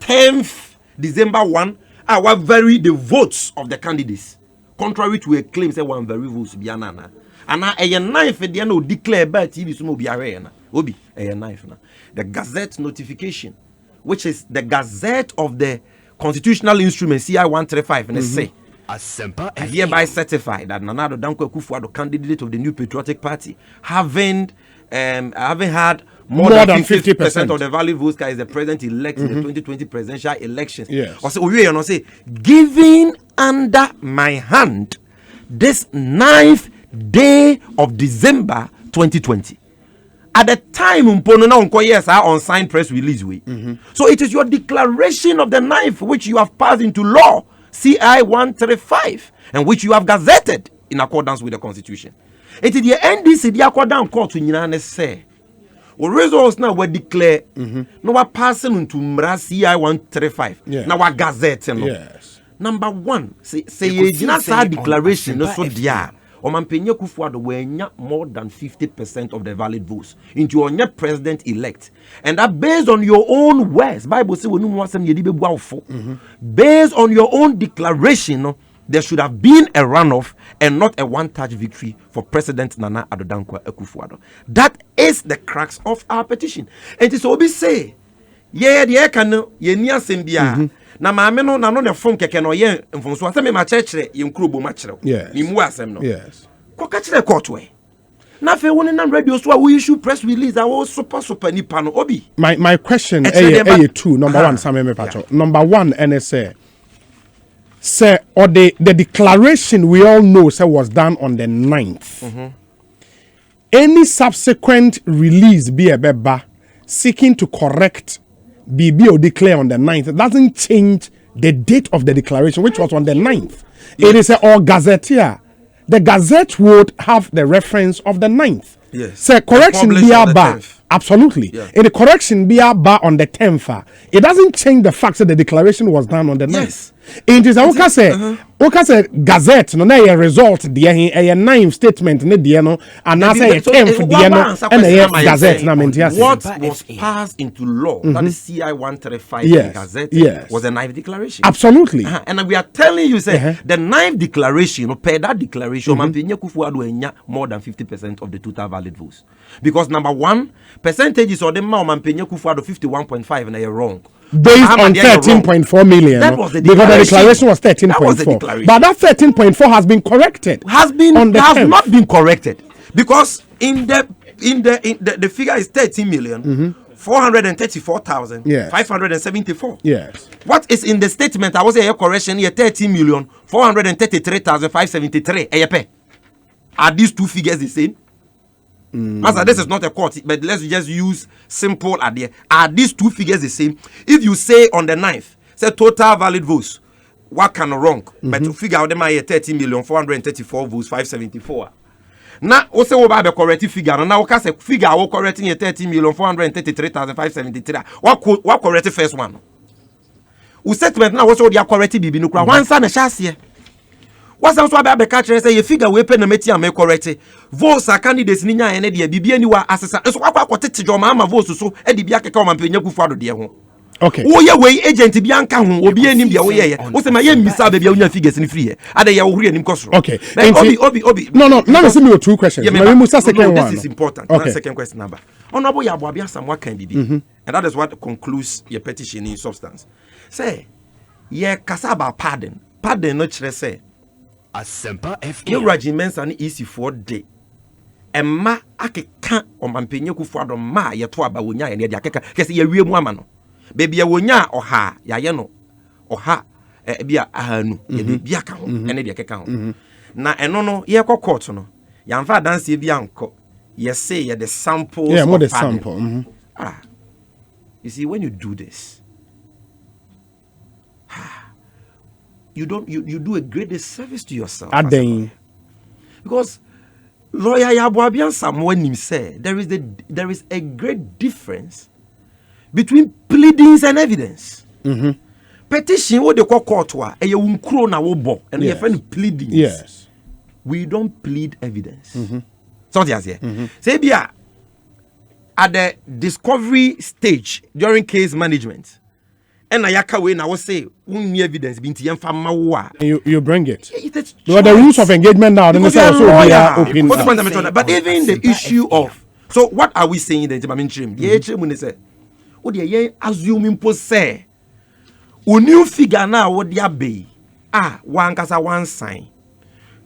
[SPEAKER 4] 10th December 1? I will vary the votes of the candidates. Contrary to a claim say one very votes be anana. And now a knife at the end will declare by TV so be arena. A knife now. The Gazette notification, which is the Gazette of the constitutional instrument CI 135 and say
[SPEAKER 3] Asempa
[SPEAKER 4] I hereby certify that Nana Addo Dankwa Akufo-Addo, candidate of the New Patriotic Party, having had more than 50% of the valid votes, is the president-elect in the 2020 presidential elections.
[SPEAKER 1] Yes.
[SPEAKER 4] Or say, given under my hand this 9th day of December 2020. At the time, yes, I unsigned press release. So it is your declaration of the 9th which you have passed into law, CI 135, and which you have gazetted in accordance with the Constitution. It is the NDC, the Akwadan Court, to say. Well, results now were declared. No, we're passing into CI 135.
[SPEAKER 1] Yeah.
[SPEAKER 4] Now we're gazetting.
[SPEAKER 1] Yes.
[SPEAKER 4] Number one, say a declaration, no so dear. Omampenye Akufo-Addo were more than 50% of the valid votes into your president-elect. And that based on your own words, Bible says, based on your own declaration, there should have been a runoff and not a one-touch victory for President Nana Addo Dankwa Akufo-Addo. That is the crux of our petition. And it is Obi say, yeah, the ekano, ye niya sembia. Na maame no na no ne fom keke no ye mfonso asem ma chechire ye nkrobo ma chire
[SPEAKER 1] Yes.
[SPEAKER 4] ni mu asem no
[SPEAKER 1] Yes.
[SPEAKER 4] ko ka chire court we na fe woni na radio so we issue press release a wo super nipa no obi
[SPEAKER 1] My question two. Number one, Samuel Mepacho. Number one, NSA. Sir, or the declaration we all know was done on the 9th. Any subsequent release be a beba seeking to correct BB or declare on the 9th, it doesn't change the date of the declaration, which was on the 9th. Yes. It is all gazetteer. The Gazette would have the reference of the 9th.
[SPEAKER 4] Yes.
[SPEAKER 1] So correction be a bar. Absolutely. Yeah. In the correction be a bar on the 10th. It doesn't change the fact that the declaration was done on the 9th. Yes. It is a say Gazette no na a result there a 9th statement ne there no and na say 10th there no and a Gazette na mentias.
[SPEAKER 4] What was passed into law that is CI 135 Gazette was a 9th declaration.
[SPEAKER 1] Absolutely.
[SPEAKER 4] And we are telling you say the 9th declaration per that declaration Mampenye Akufo-Addo enya more than 50% of the total valid votes. Because number one, percentages of them Mampenye Akufo-Addo 51.5 and they are wrong.
[SPEAKER 1] Based on 13.4 million.
[SPEAKER 4] That was the
[SPEAKER 1] because the declaration was 13.4. But that 13.4 has been corrected.
[SPEAKER 4] Has not been corrected. Because in the figure is 13 million 434,000 574.
[SPEAKER 1] Yes.
[SPEAKER 4] What is in the statement? I was a correction here 13 million 433,573. Are these two figures the same? Master, this is not a court, but let's just use simple idea. Are these two figures the same? If you say on the 9th, say total valid votes, what can wrong? But to figure out them are 13 million 434 votes 574. Now, also about the corrective figure. Now, we can say figure we correcting 13 million 433,573. What correct the first one? We statement now also they are correcting bibi nukra. One son a chassis. What's also about the catcher say you figure we pen meti am correct votes are candidates ni nya ene de bibia ni wa asesa so akwa tete jo ma votes so e de bia keka o Mampenye Akufo-Addo de ho.
[SPEAKER 1] Okay.
[SPEAKER 4] Wo ye we agent bia nka ho obi enim de wo ye wo se ma ye mmisa ba bia unya figures ni free ade ye wo huri enim kosoro.
[SPEAKER 1] Okay.
[SPEAKER 4] Obi
[SPEAKER 1] No, now me see two questions.
[SPEAKER 4] Yeah,
[SPEAKER 1] me second one.
[SPEAKER 4] This is important.
[SPEAKER 1] Okay.
[SPEAKER 4] Second question number. Honorable Yaboabia Samoa kan bibi. And that is what concludes your petition in substance. Say ye kasaba pardon no chere say
[SPEAKER 3] Asempa FM.
[SPEAKER 4] Your regiments are easy for day. Emma akeka o Mampenye Akufo-Addo ma ye to aba wonya ye de akeka kese ye wie mu ama no. Baby ye wonya oha ya ye no. Oha bia ahanu ye de bia ka ho ene de akeka ho. Na eno no ye kɔ court no. Ya mfa dance ye bia nko. Ye say ye the samples.
[SPEAKER 1] Yeah, more the sample.
[SPEAKER 4] You see when you do this you do a great disservice to yourself. Because lawyer Yaboabia Samoa nim say there is a great difference between pleadings and evidence. Petition what they call court wa e ye unkro na wo bo and you find pleadings.
[SPEAKER 1] Yes.
[SPEAKER 4] We don't plead evidence. So just here. Say bia at the discovery stage during case management. And Ayaka way now say only evidence binti yemfa mawa.
[SPEAKER 1] You bring it. There are the rules of engagement now. Then also we are open.
[SPEAKER 4] But even the issue of so what are we saying then? Say, what they assuming po say new figure now what dia be one kasa one sign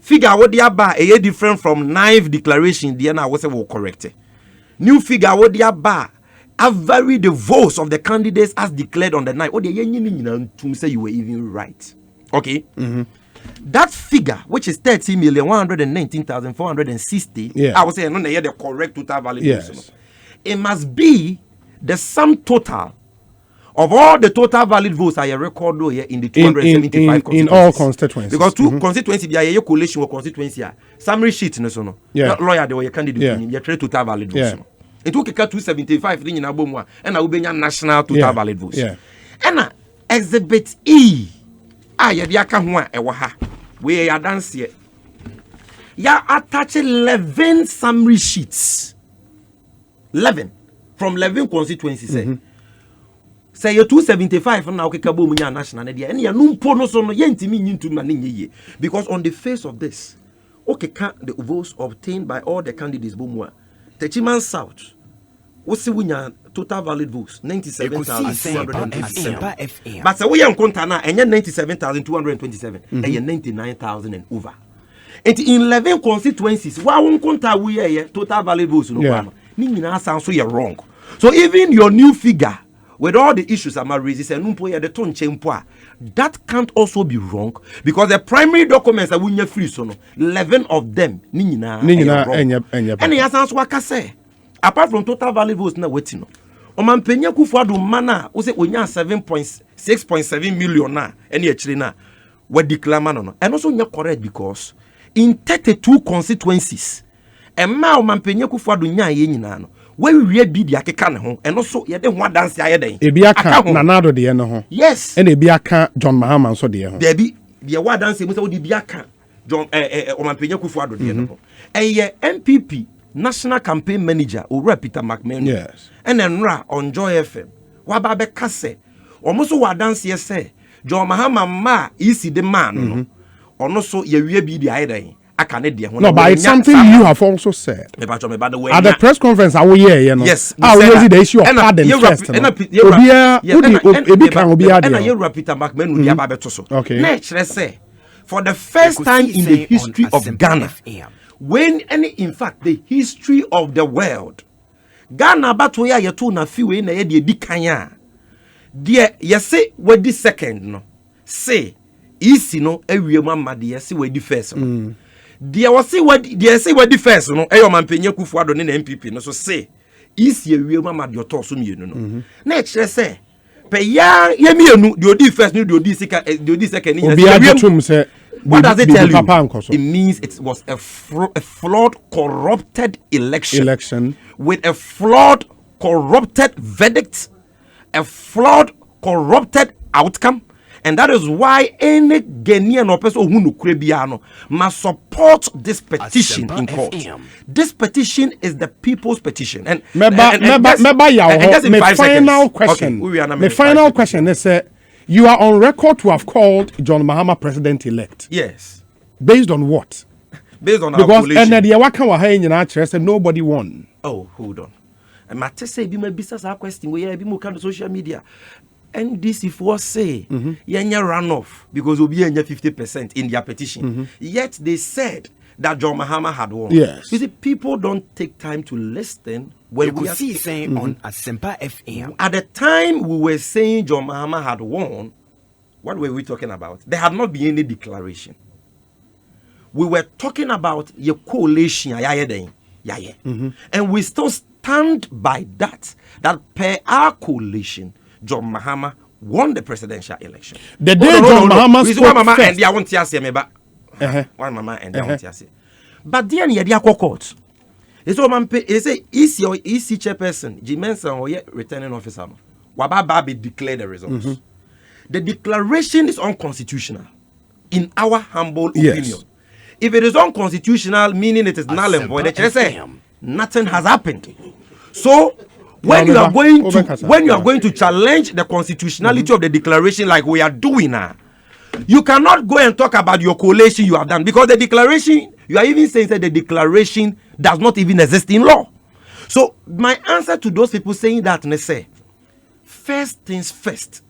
[SPEAKER 4] figure what dia ba a different from 9th declaration there now was will correct it. New figure what dia ba have varied the votes of the candidates as declared on the night. Oh, to say you were even right. Okay. That figure, which is 30,119,460, I would say no, the correct total valid votes. It must be the sum total of all the total valid votes I record here in the 275 constituencies. In all constituencies. Because two constituencies, your collation or constituency, summary sheet, no, lawyer, they were your candidate, you trade total valid votes. It took a 275 in Abomwa, and I will be national total valid votes. And exhibit E. Yadiaka Ewaha. We are dance here. Ya attach 11 summary sheets. 11 from 11 constituencies. Say your 275 now Kikabu national idea. And ya numpo no so no yentimi nyintu maninye. Because on the face of this, okay, the votes obtained by all the candidates Bomwa. Techiman South. What's the total valid votes? 97,227. But we are Contana and 97,227 and 99,000 and over. And in 11 constituencies, why won't contact we are total valid votes? No, sounds so you're wrong. So even your new figure with all the issues I'm raising, that can't also be wrong because the primary documents are winning free. So 11 of them, wrong. And he has what I say. Apart from total valid votes, na waiting. Omampenya Kufuadu mana, we say we have 6.7 million na, any actually na, we declare no. And also you're correct because in 32 constituencies, and now Omampenya Kufuadu nya ye nyina no. Where we read be the akeka ne ho, and also ye dey one dance ya dey. Ebiaka nanado de no ho. Yes. And ebiaka John Mahama so de ho. There be the one dance we say we ebiaka John Omampenya Kufuadu de no ho. And ye MPP National Campaign Manager Ura Peter McMahon. Yes. And then on Joy FM. Wababe kase. Almost wa dance ye say. John Mahama ma isi the man. Or no so ye be the idea. I can't no, but it's something you have also said. At the press conference, I will hear, you know. Yes. I will raise the issue of pardon first. And Peter McMahon will be about to so. Okay. Next, let's say, for the first time in the history of Ghana, when any, in fact, the history of the world, Ghana batoya yetu na fiwe na ye de dikanya. Dear, you say what the second no. Say, isi no ewie mama de ye say what the first no. Dear was say what the first no. Eyo mampenye Kufuado ne MPP no so say isi ewie mama de otoso mienu no. Na say pe ya ye mienu de odi first no de odi second ni. Obi ajetum say what does it tell you? It means it was a flawed, corrupted election with a flawed, corrupted verdict, a flawed, corrupted outcome, and that is why any Ghanaian or person who no must support this petition in court. This petition is the people's petition. And my final question. My final question is. You are on record to have called John Mahama president-elect. Yes. Based on what? Based on because because nobody won. Oh, hold on. I might say be my business question where be more kind of social media. And this if was say yenya runoff because will be 50% in their petition. Yet they said that John Mahama had won. Yes. You see, people don't take time to listen when we are saying on Asempa FM. At the time we were saying John Mahama had won, what were we talking about? There had not been any declaration. We were talking about your coalition, and we still stand by that per our coalition, John Mahama won the presidential election. The day John Mahama spoke first. And I want to say me ba. One mama and I want to say. But then you are court. It's all man. It's a EC or EC chairperson, Jimensa or returning officer. Wabababi declared the results. The declaration is unconstitutional, in our humble opinion. If it is unconstitutional, meaning it is null and void, nothing has happened. So when you are going to challenge the constitutionality of the declaration, like we are doing now, you cannot go and talk about your coalition you have done, because the declaration, you are even saying that the declaration does not even exist in law. So my answer to those people saying that, they say, first things first,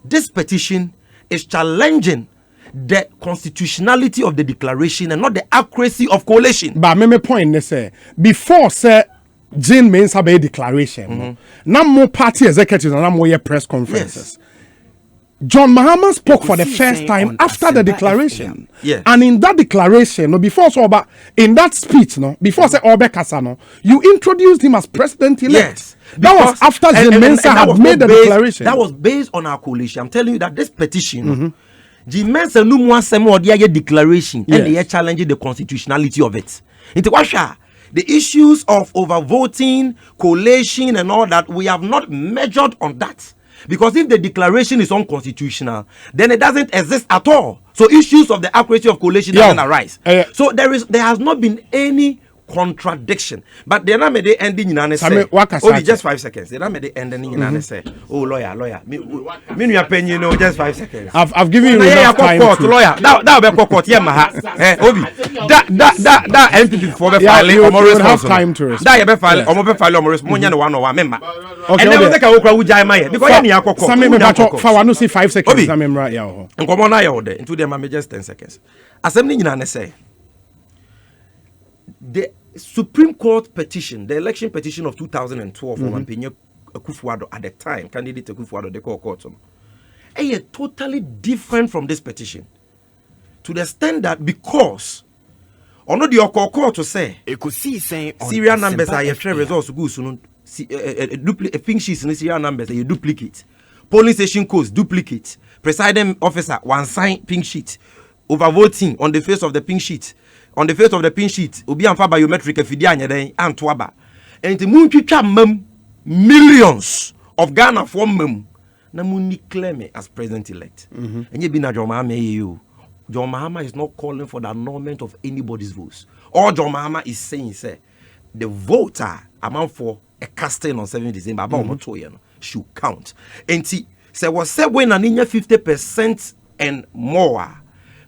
[SPEAKER 4] this petition is challenging the constitutionality of the declaration and not the accuracy of coalition.
[SPEAKER 1] But my point is say before say Jane means have a declaration. No more party executives and no more press conferences.
[SPEAKER 4] Yes.
[SPEAKER 1] John Mahama spoke for the first time after the declaration.
[SPEAKER 4] Yes.
[SPEAKER 1] And in that declaration, before so about in that speech, before say Obe Kasano, you introduced him as president-elect.
[SPEAKER 4] Yes.
[SPEAKER 1] That was after Jane Mensa had made the declaration.
[SPEAKER 4] That was based on our coalition. I'm telling you that this petition, Jane Mensa no more say more the declaration and they are challenging the constitutionality of it. The issues of overvoting, coalition, and all that, we have not measured on that. Because if the declaration is unconstitutional, then it doesn't exist at all. So issues of the accuracy of coalition doesn't arise. So there has not been any contradiction. But the name they ending in an say only just 5 seconds. The name they ending in an say, oh lawyer, me you opinion, just 5 seconds.
[SPEAKER 1] I've given you enough time.
[SPEAKER 4] Lawyer, that be court, yeah, Obi, that entity for the filing or more response.
[SPEAKER 1] Time to respond.
[SPEAKER 4] That you be filing or more filing or more response. Monya no one member.
[SPEAKER 1] Okay,
[SPEAKER 4] and never take a okra ujai maye because you need akoko.
[SPEAKER 1] Some me bacho for one 5 seconds. I mean right here.
[SPEAKER 4] Nkomo na ya ode into them just 10 seconds. Assembly nyina na say the Supreme Court petition, the election petition of 2012 for Mampenye Akufo-Addo at the time, candidate Akufo-Addo, they call court. Totally different from this petition. To the extent that because ono the court to say
[SPEAKER 3] Ekosiisen
[SPEAKER 4] serial numbers are your results go soon. Pink sheets in serial numbers you duplicate. Polling station codes duplicate. Presiding officer one sign pink sheet. Overvoting on the face of the pink sheet. On the face of the pin sheet, obi amfa biometric afidie anyeden antoaba. Enti muntwitwa mam millions of Ghana for mam na muni claim me as president elect. Enye bi na John Mahama you. John Mahama is not calling for the annulment of anybody's votes. All John Mahama is saying say the voter amount for a casting on 7 December about should count. Enti say was say when an 50% and more.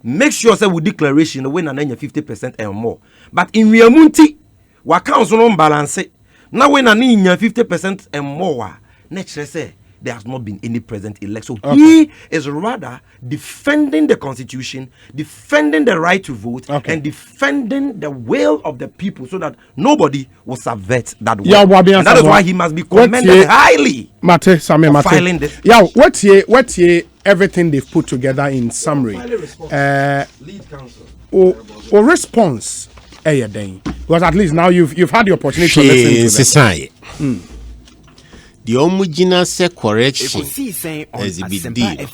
[SPEAKER 4] Make sure say with declaration when an 50% and more. But in reality, what counts on balance now when an 50% and more, naturally say there has not been any present election. So he is rather defending the constitution, defending the right to vote, and defending the will of the people so that nobody will subvert that will. And that is why he must be commended highly for filing this.
[SPEAKER 1] Yeah, what's everything they've put together in summary.
[SPEAKER 4] Lead counsel.
[SPEAKER 1] Or response. Because at least now you've had the opportunity to listen to them.
[SPEAKER 5] The homogeneous correction as a big deal.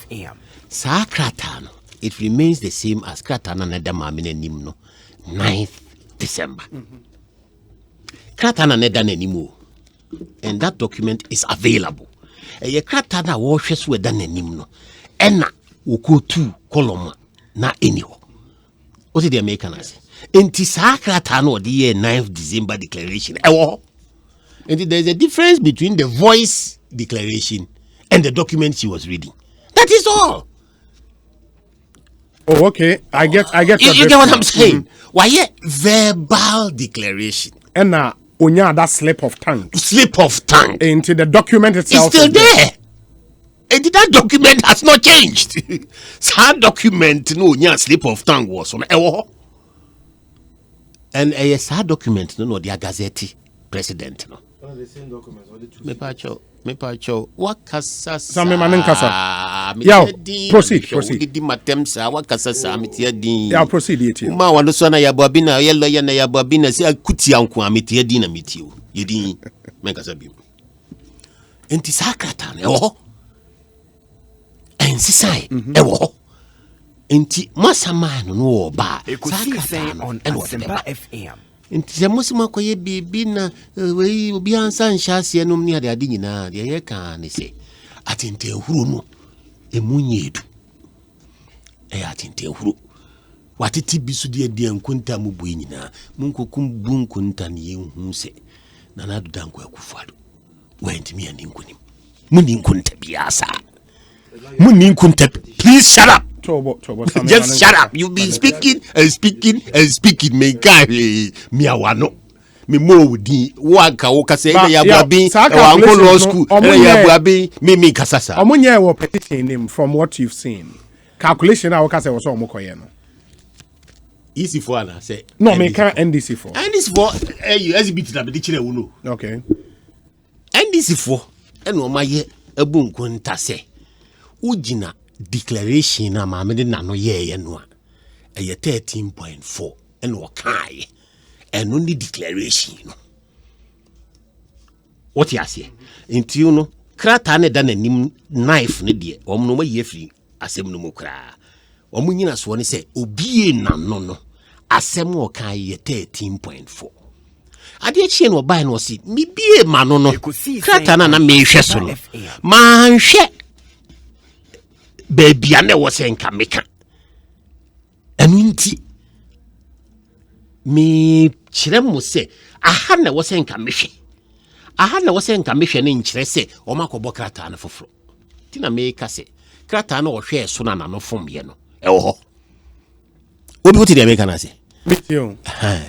[SPEAKER 5] Sa kratano, it remains the same as kratana neda mamine nimno 9th December. Kratana neda nenimu. And that document is available. Ye kratana washes with the nimno. Ena uko 2 column na anyho. What did the Americans say? Enti sa kratano the year 9th December declaration. And there's a difference between the voice declaration and the document she was reading. That is all.
[SPEAKER 1] Oh, okay. I get
[SPEAKER 5] you get what I'm saying? Why verbal declaration?
[SPEAKER 1] And now onya that slip of tongue.
[SPEAKER 5] Slip of tongue.
[SPEAKER 1] Into the document itself.
[SPEAKER 5] It's still there. And that document has not changed. Some document no onya slip of tongue was on. And a sad document no the Gazette president no.
[SPEAKER 4] The same documents.
[SPEAKER 5] Me pacho. What kasa?
[SPEAKER 1] Some man kasa. Yeah, proceed.
[SPEAKER 5] Di matemsa. What kasa sa mitia di.
[SPEAKER 1] Yeah, proceed it.
[SPEAKER 5] Ma wano so na yababina. Yellow ya na yababina. Si akuti yanku amitia di na mitiu. Yedi me kasa bi. Enti sakratan ewo. Ensisai ewo. Enti masamano no ba.
[SPEAKER 3] Ekosiisen on Asempa FM.
[SPEAKER 5] Nti musima koye bibi na we obi ansa nhase enum ni ade nyina de ye kan ne se atinte huru no emunyedu atinte huru watiti bisu de nkunta mu bu nyina munkokum bu nkunta ne yehu se na na do danko Akufo-Addo went me and nkunim muni nkunta biasa muni nkunta. Please shut up. Just shut up. You've been speaking. Me awano. me mo di wanka wo kase ya buabi
[SPEAKER 1] Sa
[SPEAKER 5] wanko law
[SPEAKER 1] calculations
[SPEAKER 5] school
[SPEAKER 1] no,
[SPEAKER 5] ya buabi me kasasa
[SPEAKER 1] omunye wo petition name from what you've seen calculation a wo kase wo so omukoye no
[SPEAKER 5] easy for na say
[SPEAKER 1] no me can NDC for
[SPEAKER 5] exhibit na be di kire wo no
[SPEAKER 1] okay
[SPEAKER 5] NDC for eno ma ye abunku ntase ugina declaration na ma me de nano ye no a eye 13.4 eno kai eno ni declaration no what you say nti you no krata ne da nanim knife ne de omno ma ye firi asem no mu kra omunyina so ne se obie nano no asem o kai ye 13.4 ade chie no bai no si mi bie ma no no krata na me hwe so no ma hwe baby ane wo se nka meka enu nti mi kire mo se aha na wo se nka mehwe aha na wo se nka mehwe ne nkire se o makobo krata na foforo ti na me ka se krata na wo hwe so na no fom ye no e wo ho obi wo ti de me ka na se
[SPEAKER 1] bitio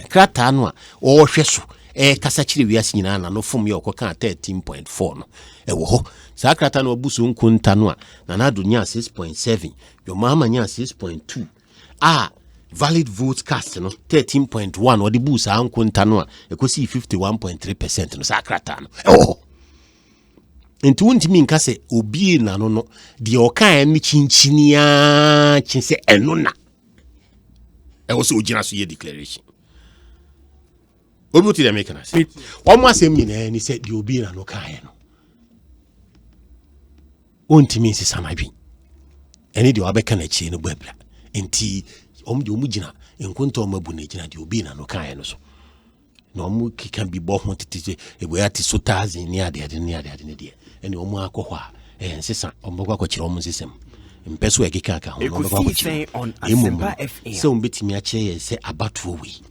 [SPEAKER 5] krata no a wo hwe so kasa kire wiase nyina na no fom ye okoka 13.4 no e wo ho sa krata na obuso nkunta no a na na do nya 6.7 yo mama nya 6.2 valid vote cast no 13.1 odi bu sa nkunta no a ekosi 51.3% no sa krata no enti wontimi nka se obi na no de okan ni chinchinia chinse eno na wo se ogina so ye declaration obi ti de make na se omo asem nyina ni se de obi na no kan no ontimi nsisa na bi eni de wabeka na chi no babla enti omde omugina enkonto omabu na gina de obi na no kan no so na omu kika bi bo ho tete eboyati so tazi ni ade ne de eni omu akọhọ a nsisa ombogwa kwachira omu nsisem mpeso ekika ka ho ombogwa kwachira se ombetimi a che se abatuo wi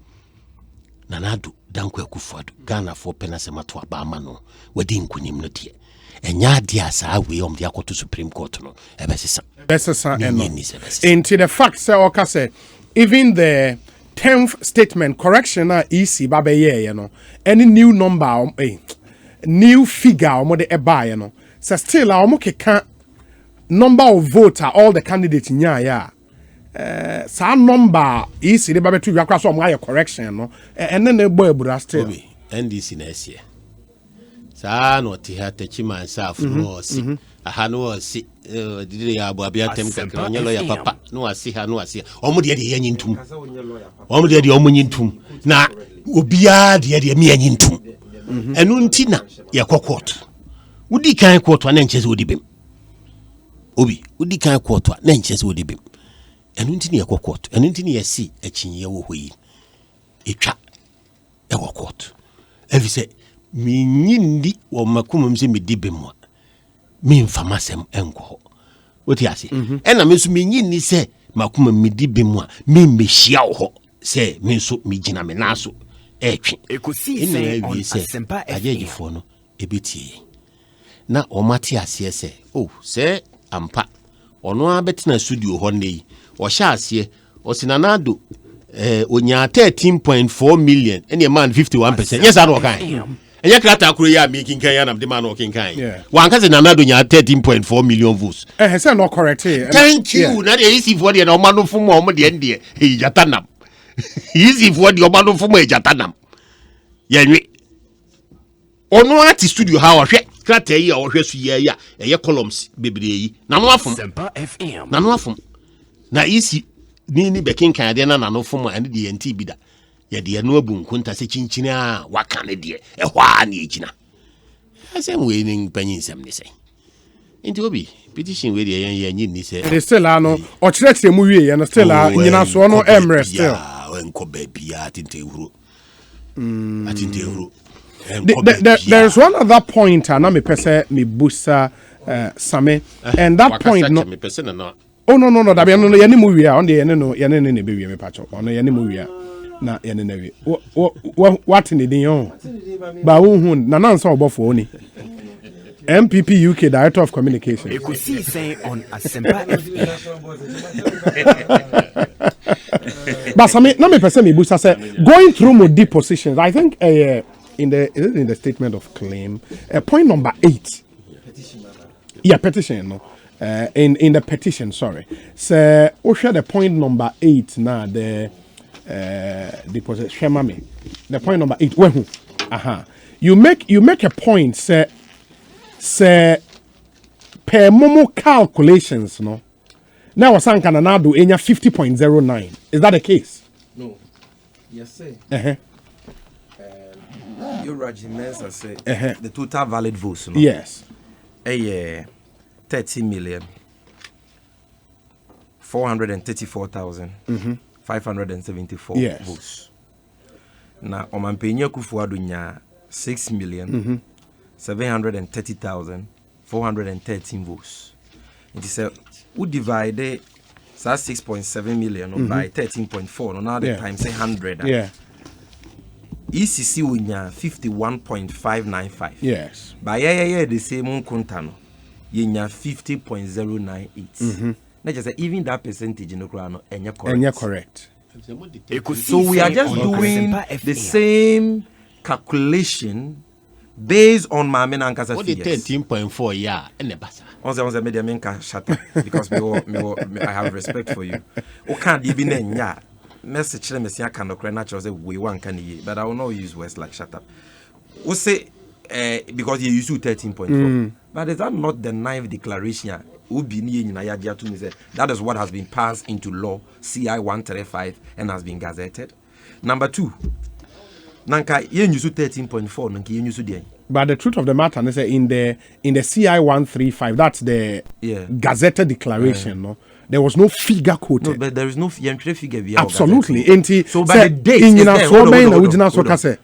[SPEAKER 5] nanado danko akufuado Ghana for penasemato abama no wadi nkunim no de enya dia saa we omde akoto Supreme Court no ebesesa eno
[SPEAKER 1] into the fact say oka say even the 10th statement correction EC babaye you know any new number new figure mo de eba no say still omo keka number of voter all the candidates nya ya sa number EC de babetu yakwa so omo aye correction no ene na ebo ebura still
[SPEAKER 5] NDC na esie sa no ti ha techima self no si aha no si didi ya abo abia tem kakra onye lawyer papa no asi ha omo de ye nyintum omo de omo nyintum na obia de mi nyintum enu nti na ye court udi kan court na nchese odi bem obi udi kan court na nchese odi bem enu nti na ye court enu nti na ye si achinye wo hoyi etwa e court evi se mi nyindi wo makum mse mi dibe mo mi mfamasem enko oti ase ena me so mi nyindi se makum mi dibe mo mi mehia wo se mi so mi gina me naso etwe
[SPEAKER 3] Ekosiisen on Asempa
[SPEAKER 5] FM no ebetie na o mate ase se se ampa ono abetina studio ho nei o hya ase o sinanado onya 13.4 million ene man 51% yes ado kan enye krata akuro ya making kan ya na de man o kin kan wan ka se nanado nya 13.4 million votes
[SPEAKER 1] say no correct
[SPEAKER 5] thank you na de easy for de na o manu fumo o mo de ndie jatanam easy for de o manu fumo jatanam yenwe ono ati studio ha o hwe krata yi a o hwe su ya eye columns bebre yi na no afum
[SPEAKER 3] Asempa FM
[SPEAKER 5] na no afum na easy ni bekin kan de na no fom an de enti bida ye de no abu nkunta se chinchini a waka ne de ehwa na ejina asem we ni panyin sem ni se enti obi petition we de ye nyi ni se
[SPEAKER 1] they still ano o chire mu wie ye no still nyina so no emre still
[SPEAKER 5] enko babia atinte ehuru
[SPEAKER 1] there is one other point na me pese me busa Same and that point no
[SPEAKER 5] me pese na
[SPEAKER 1] oh no da be no ye ni mu wi a on de ye no ye ne be wi me pacho ono ye ni mu wi a na ye ne na wi what in the din ba wo hu na na nsa obofo oni MPP UK Director of Communication
[SPEAKER 3] Ekosiisen on Asempa FM
[SPEAKER 1] But some not me person me boost. I said going through more deep positions. I think in the statement of claim, point number 8. Yeah, petition. No, in the petition. Sorry. So we share the point number 8 now. The deposit. Share me. The point number 8. Where? You make a point. Say per momo calculations. No. Now wasan kana na do enya 50.09. Is that the case?
[SPEAKER 4] No. Yes, sir. Your regiments are say the total valid votes. No?
[SPEAKER 1] Yes.
[SPEAKER 4] 30,434,574
[SPEAKER 1] yes.
[SPEAKER 4] votes. Now, Omampenya Kufuado nya 6,730,413 votes. It is a who divided 6.7 million by 13.4. No, now the times 100.
[SPEAKER 1] Yeah.
[SPEAKER 4] ECC unya 51.595.
[SPEAKER 1] Yes.
[SPEAKER 4] By the same contano, you 50.098. Not just even that percentage in the crown, and you're correct. So we are just doing the same calculation based on my men and Casa.
[SPEAKER 5] What the 13.4 and the basa.
[SPEAKER 4] On media men can shut up because I have respect for you. O can't even ya message them as I can natural say we one can ye, but I will not use words like shut up. We say because you use 13.4. But is that not the 9th declaration? That is what has been passed into law, CI 135, and has been gazetted. Number 2, Nanka you use 13.4, Nanka you use the.
[SPEAKER 1] But the truth of the matter is that in the CI 135, that's the gazetted declaration, no? There was no figure quoted.
[SPEAKER 4] No, but there is no figure.
[SPEAKER 1] Absolutely.
[SPEAKER 4] So by the date,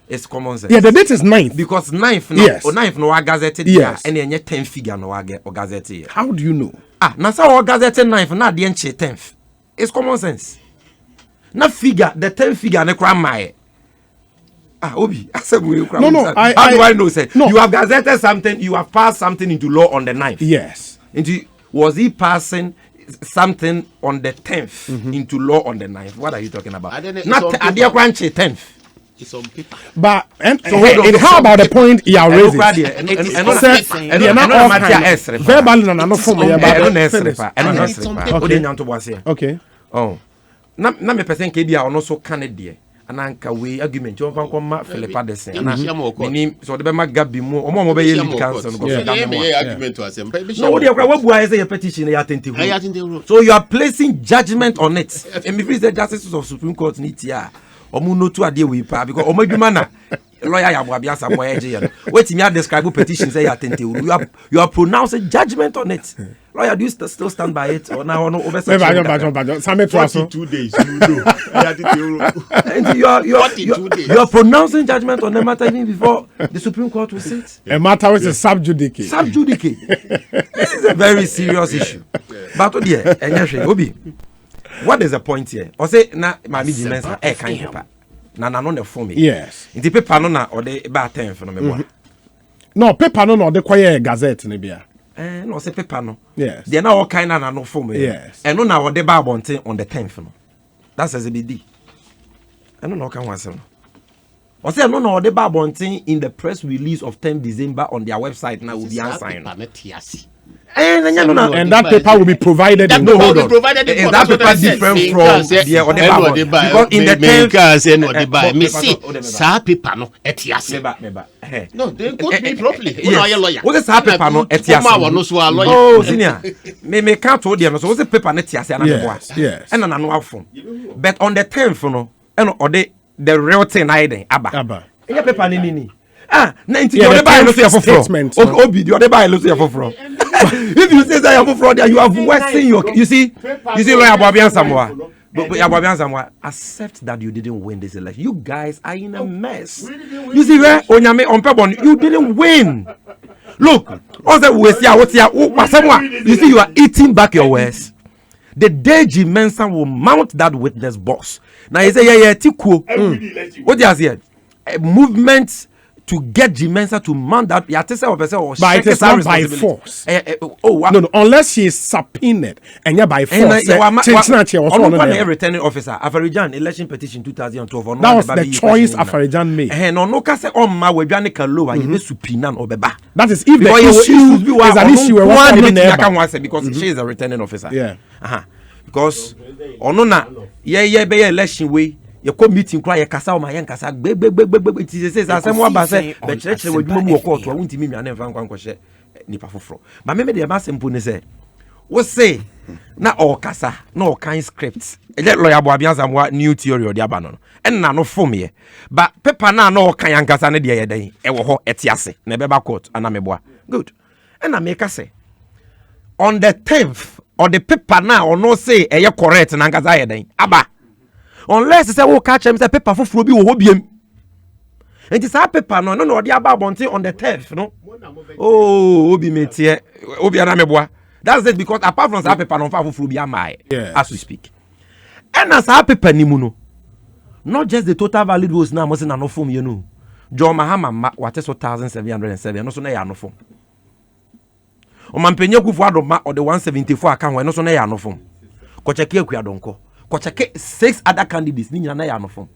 [SPEAKER 4] it's common sense.
[SPEAKER 1] Yeah, the date is 9th.
[SPEAKER 4] Because 9th now, yes. Or 9th no gazetted,
[SPEAKER 1] yes.
[SPEAKER 4] And then 10 figure no gazetted.
[SPEAKER 1] How do you know?
[SPEAKER 4] Now so gazetted 9th, now the 10th. It's common sense. Now figure, the 10th figure ne kra my. Obi, I said we kra.
[SPEAKER 1] No,
[SPEAKER 4] how do I know? Say no. You have gazetted something, you have passed something into law on the 9th.
[SPEAKER 1] Yes.
[SPEAKER 4] Was he passing something on the 10th into law on the 9th? What are you talking about? Not a dear crunchy 10th.
[SPEAKER 5] It's on paper.
[SPEAKER 1] But how about the point you are raising? Okay.
[SPEAKER 4] Oh, na me person ke bia ono so Canada. Ananka we argument you fan come Philippa Desen menim so de be magabi mu omo be ye lead council no go
[SPEAKER 5] argument to asem
[SPEAKER 4] no dey kwa wabu say petition ya tentihu so you are placing judgment on it and me free the justices of Supreme Court need here omo no to ade we pa because omo adwuma na lawyer ya boabia samoa eje ye no wait me describe petition say ya tentihu you are pronouncing judgment on it. Lawyer, do you still stand by it or now? No, over
[SPEAKER 5] 42 days.
[SPEAKER 4] You are pronouncing judgment on the matter even before the Supreme Court will sit.
[SPEAKER 1] A matter is a sub judice.
[SPEAKER 4] Sub judice. This is a very serious issue. But Obi, what is the point here? Or say na mami dimensa kind paper. Na no the form.
[SPEAKER 1] Yes.
[SPEAKER 4] In the paper no na or the bad time for me.
[SPEAKER 1] No paper no the quiet gazette ne bia.
[SPEAKER 4] No say paper no.
[SPEAKER 1] Yes.
[SPEAKER 4] They are now all kind of no form.
[SPEAKER 1] Yes.
[SPEAKER 4] And no now what they buy on the 10th no. That's as a BD. I don't know can one say no. Or say no what they buy on in the press release of 10 December on their website now will be unsigned. And
[SPEAKER 1] that paper will be provided.
[SPEAKER 5] That paper will be provided.
[SPEAKER 4] Is that paper different from the other because in the 10th
[SPEAKER 5] me see sa paper no etiase. No, they quote me properly. Lawyer.
[SPEAKER 4] What is paper no etiase? Oh, senior. Me can't hold them. So what's the paper no etiase and
[SPEAKER 1] yes.
[SPEAKER 4] And na no form. But on the 10th no, and or the real thing I aba. Any paper ni. 90 the buy no say for Obi the other buy no say for from. If you say that you're fraud, you have wasting your. You see, lawyer Bobian Samoa. But Bobian Samoa, accept that you didn't win this election. You guys are in a mess. You see where Onyame on Pebon, you didn't win. Look, also we see what you see, you are eating back your words. The day G Mensa will mount that witness box. Now he say, yeah, Tiku. What do you say? Movement to get Jimensa to mount that.
[SPEAKER 1] But it is not by force. No, unless she is subpoenaed and by force.
[SPEAKER 4] Returning officer, Afarijan election petition 2012.
[SPEAKER 1] That was the choice Afarijan made. That is if the issue is an issue
[SPEAKER 4] because she is a returning officer.
[SPEAKER 1] Yeah.
[SPEAKER 4] Because be election way. You come meeting cry your casa or my young casa. It says as I'm about say, but church will move court to won't me and never nipa for. But maybe the mass impone say, what say na all casa, no kind scripts. Let lawyer Boabians and what new theory or the abandon. And no for me. But Peppa na no kind casa ne dia day. Ewo etiase, nebeba court, and ameboa. Good. And I make a say on the 10th or the paper now or no say a correct and angaza day. Abba. Unless say we catch him say paper for bi wo biem. And this paper no the about bonti on the 10th, no. Oh, obi metie, obi ana meboa. That's it because apart from that paper no fa for bi amai as we speak. And as that paper ni mu no. Not just the total valid was now must na no form you know. John Mahama what is 1707 no so na ya no form. O mampenye kufu adoma or the 174 account no so na ya no form. Ko cheke akuadonko. Ko cheke 6 other candidates ni na ya no form.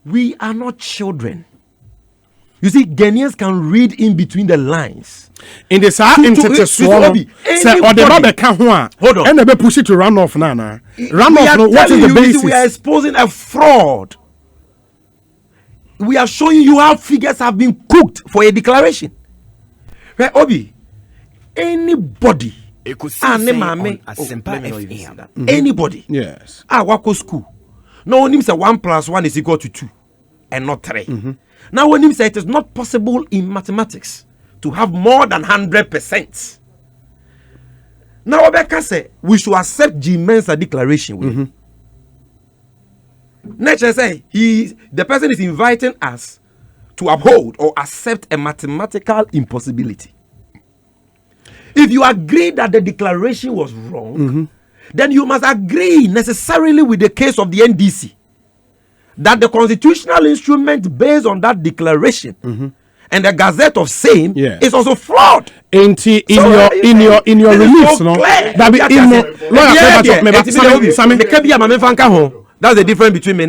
[SPEAKER 4] We are not children. You see, Ghanaians can read in between the lines. In the hold on. And they push it to run off now. Run off. No, what is the basis? We are exposing a fraud. We are showing you how figures have been cooked for a declaration. Right, Obi? Anybody. Anybody.
[SPEAKER 1] Yes.
[SPEAKER 4] Wako school. No one say 1 + 1 is equal to 2 and not 3. Now when him say it is not possible in mathematics to have more than 100%. Now Obeka say we should accept Jimensa declaration. Nature say the person is inviting us to uphold or accept a mathematical impossibility. If you agree that the declaration was wrong, then you must agree necessarily with the case of the NDC that the constitutional instrument based on that declaration and the Gazette of same is also flawed. In your release, no? That's the difference between me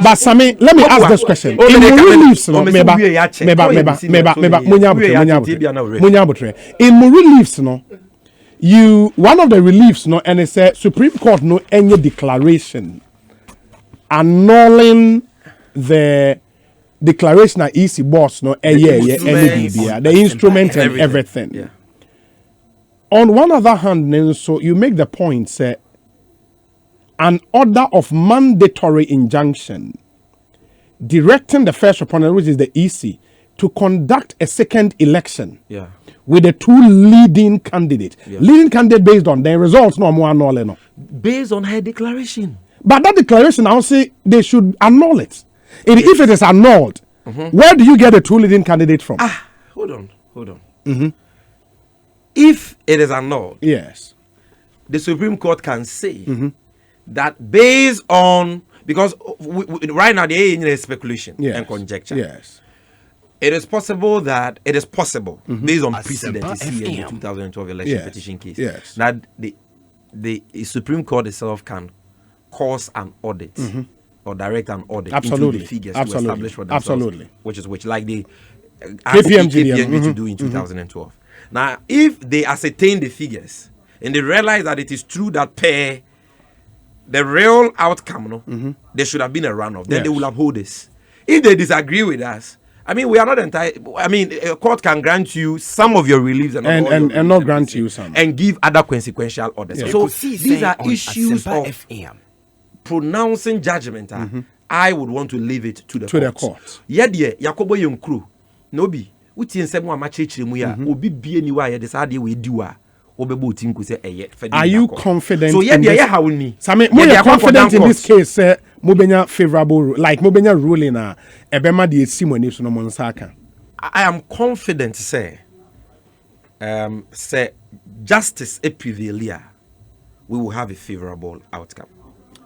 [SPEAKER 1] But Sammy, let me ask this question. In reliefs, no, you one of the reliefs, no, and it's a Supreme Court no any declaration annulling the declaration at EC boss no the instrument and everything.
[SPEAKER 4] Yeah.
[SPEAKER 1] On one other hand, so you make the point say an order of mandatory injunction directing the first opponent, which is the EC, to conduct a second election with the 2 leading candidates. Leading candidate based on the results no more annul no.
[SPEAKER 4] Based on her declaration.
[SPEAKER 1] But that declaration I will say they should annul it. If it is annulled, where do you get the 2 leading candidates from?
[SPEAKER 4] Hold on. If it is annulled,
[SPEAKER 1] yes,
[SPEAKER 4] the Supreme Court can say that based on, because right now there is speculation and conjecture.
[SPEAKER 1] Yes,
[SPEAKER 4] it is possible based on precedent you see in the 2012 election petition case that the Supreme Court itself can cause an audit. Or direct an audit into the figures to establish for themselves, which like the KPMG to do in 2012. Now, if they ascertain the figures and they realize that it is true that per the real outcome, there should have been a runoff, then they will uphold this. If they disagree with us, I mean, we are not entitled. I mean, a court can grant you some of your reliefs and
[SPEAKER 1] not grant you some,
[SPEAKER 4] and give other consequential orders. So these are issues of pronouncing judgment. I would want to leave it to the court. Yedie Yakobo Yonkru Nobi uti nsemu amachechire mu ya obi bie ni wa ye de sade we diwa obebo tinku se eye.
[SPEAKER 1] Are you confident?
[SPEAKER 4] So yedie ye hawuni.
[SPEAKER 1] Same mo you confident in this case mo benya favorable like mo benya ruling na ebema de esimoni so no mo nsaka.
[SPEAKER 4] I am confident say say justice a prevail, we will have a favorable outcome.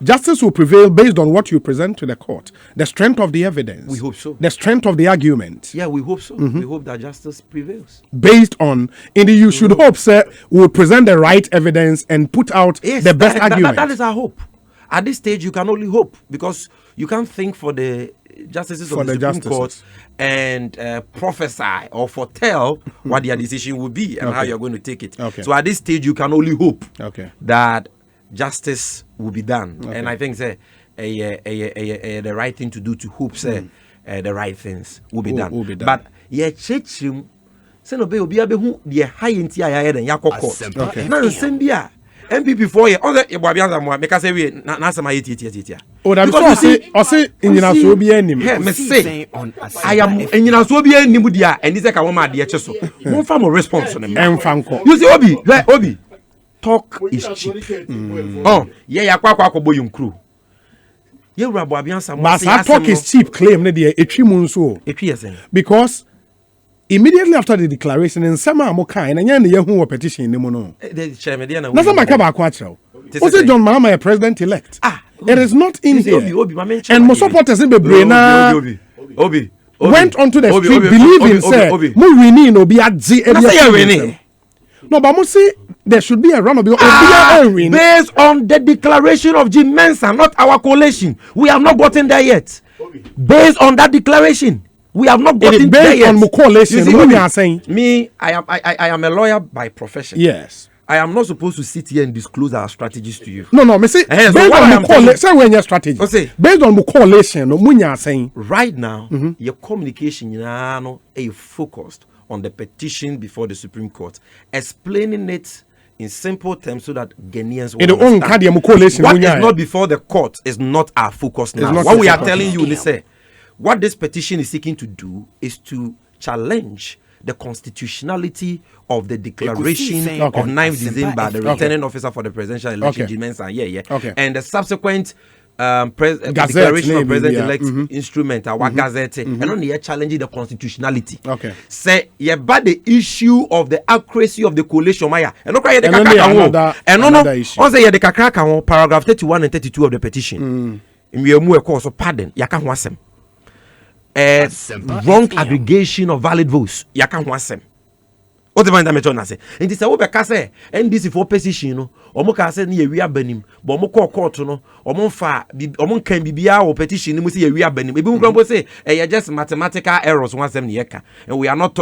[SPEAKER 1] Justice will prevail based on what you present to the court, the strength of the evidence.
[SPEAKER 4] We hope so.
[SPEAKER 1] The strength of the argument.
[SPEAKER 4] Yeah, we hope so. We hope that justice prevails.
[SPEAKER 1] Based on, you should hope, sir, we'll present the right evidence and put out the best argument.
[SPEAKER 4] That is our hope. At this stage, you can only hope because you can't think for the justices of the Supreme Court and prophesy or foretell what their decision will be and how you're going to take it. So at this stage, you can only hope that justice will be done. And I think the right thing to do to hope the right things will be done. But chechim say no be obi abehu the high entire than yakoko. MPP 4 years. Other Ibabians and make us say we na say my titia.
[SPEAKER 1] Oh, that is I say in so be anim.
[SPEAKER 4] Me say I am in so be anim dia and this ka won de che so. Won fa mo response no me.
[SPEAKER 1] Enfanko.
[SPEAKER 4] You see Obi talk is cheap. Oh, yeah akobo yum crew. Ye wura Ibabians some
[SPEAKER 1] say talk is cheap claim na de etwi mu nso.
[SPEAKER 4] Etwi yesen.
[SPEAKER 1] Because immediately after the declaration, in summer, I'm okay, and I know a petition in the mono. That's my cabacquatro. Also, John Mahama, a president elect. It is not in here. And most supporters in the brain went onto the street believing, say, Murini no be at the no, but must say there should be a run of
[SPEAKER 4] based on the declaration of Jim Mensa, not our coalition. We have not gotten there yet. Based on that declaration. We have not gotten there yet.
[SPEAKER 1] On coalition,
[SPEAKER 4] I am a lawyer by profession.
[SPEAKER 1] Yes.
[SPEAKER 4] I am not supposed to sit here and disclose our strategies to you.
[SPEAKER 1] No, me say based on coalition, when your strategy. Based on coalition,
[SPEAKER 4] right now, your communication is focused on the petition before the Supreme Court, explaining it in simple terms so that Ghanaians will understand. What is not before the court is not our focus now. What we are telling you, Nise, what this petition is seeking to do is to challenge the constitutionality of the declaration of 9th December, the returning officer for the presidential election, and the subsequent declaration of president-elect instrument, our gazette, and only challenging the constitutionality. Say, but the issue of the accuracy of the coalition, and no, paragraph 31 and 32 of the petition. We are more course of pardon. Wrong aggregation of valid votes. Yakan wasem. What the man that me say? And this we be say NDC for position no. Omo ka say na yewi abanim. But omo call court no. Omo fa omo kan bibia or petition no say yewi abanim. Ebi mo say just mathematical errors wansem ne yeka. And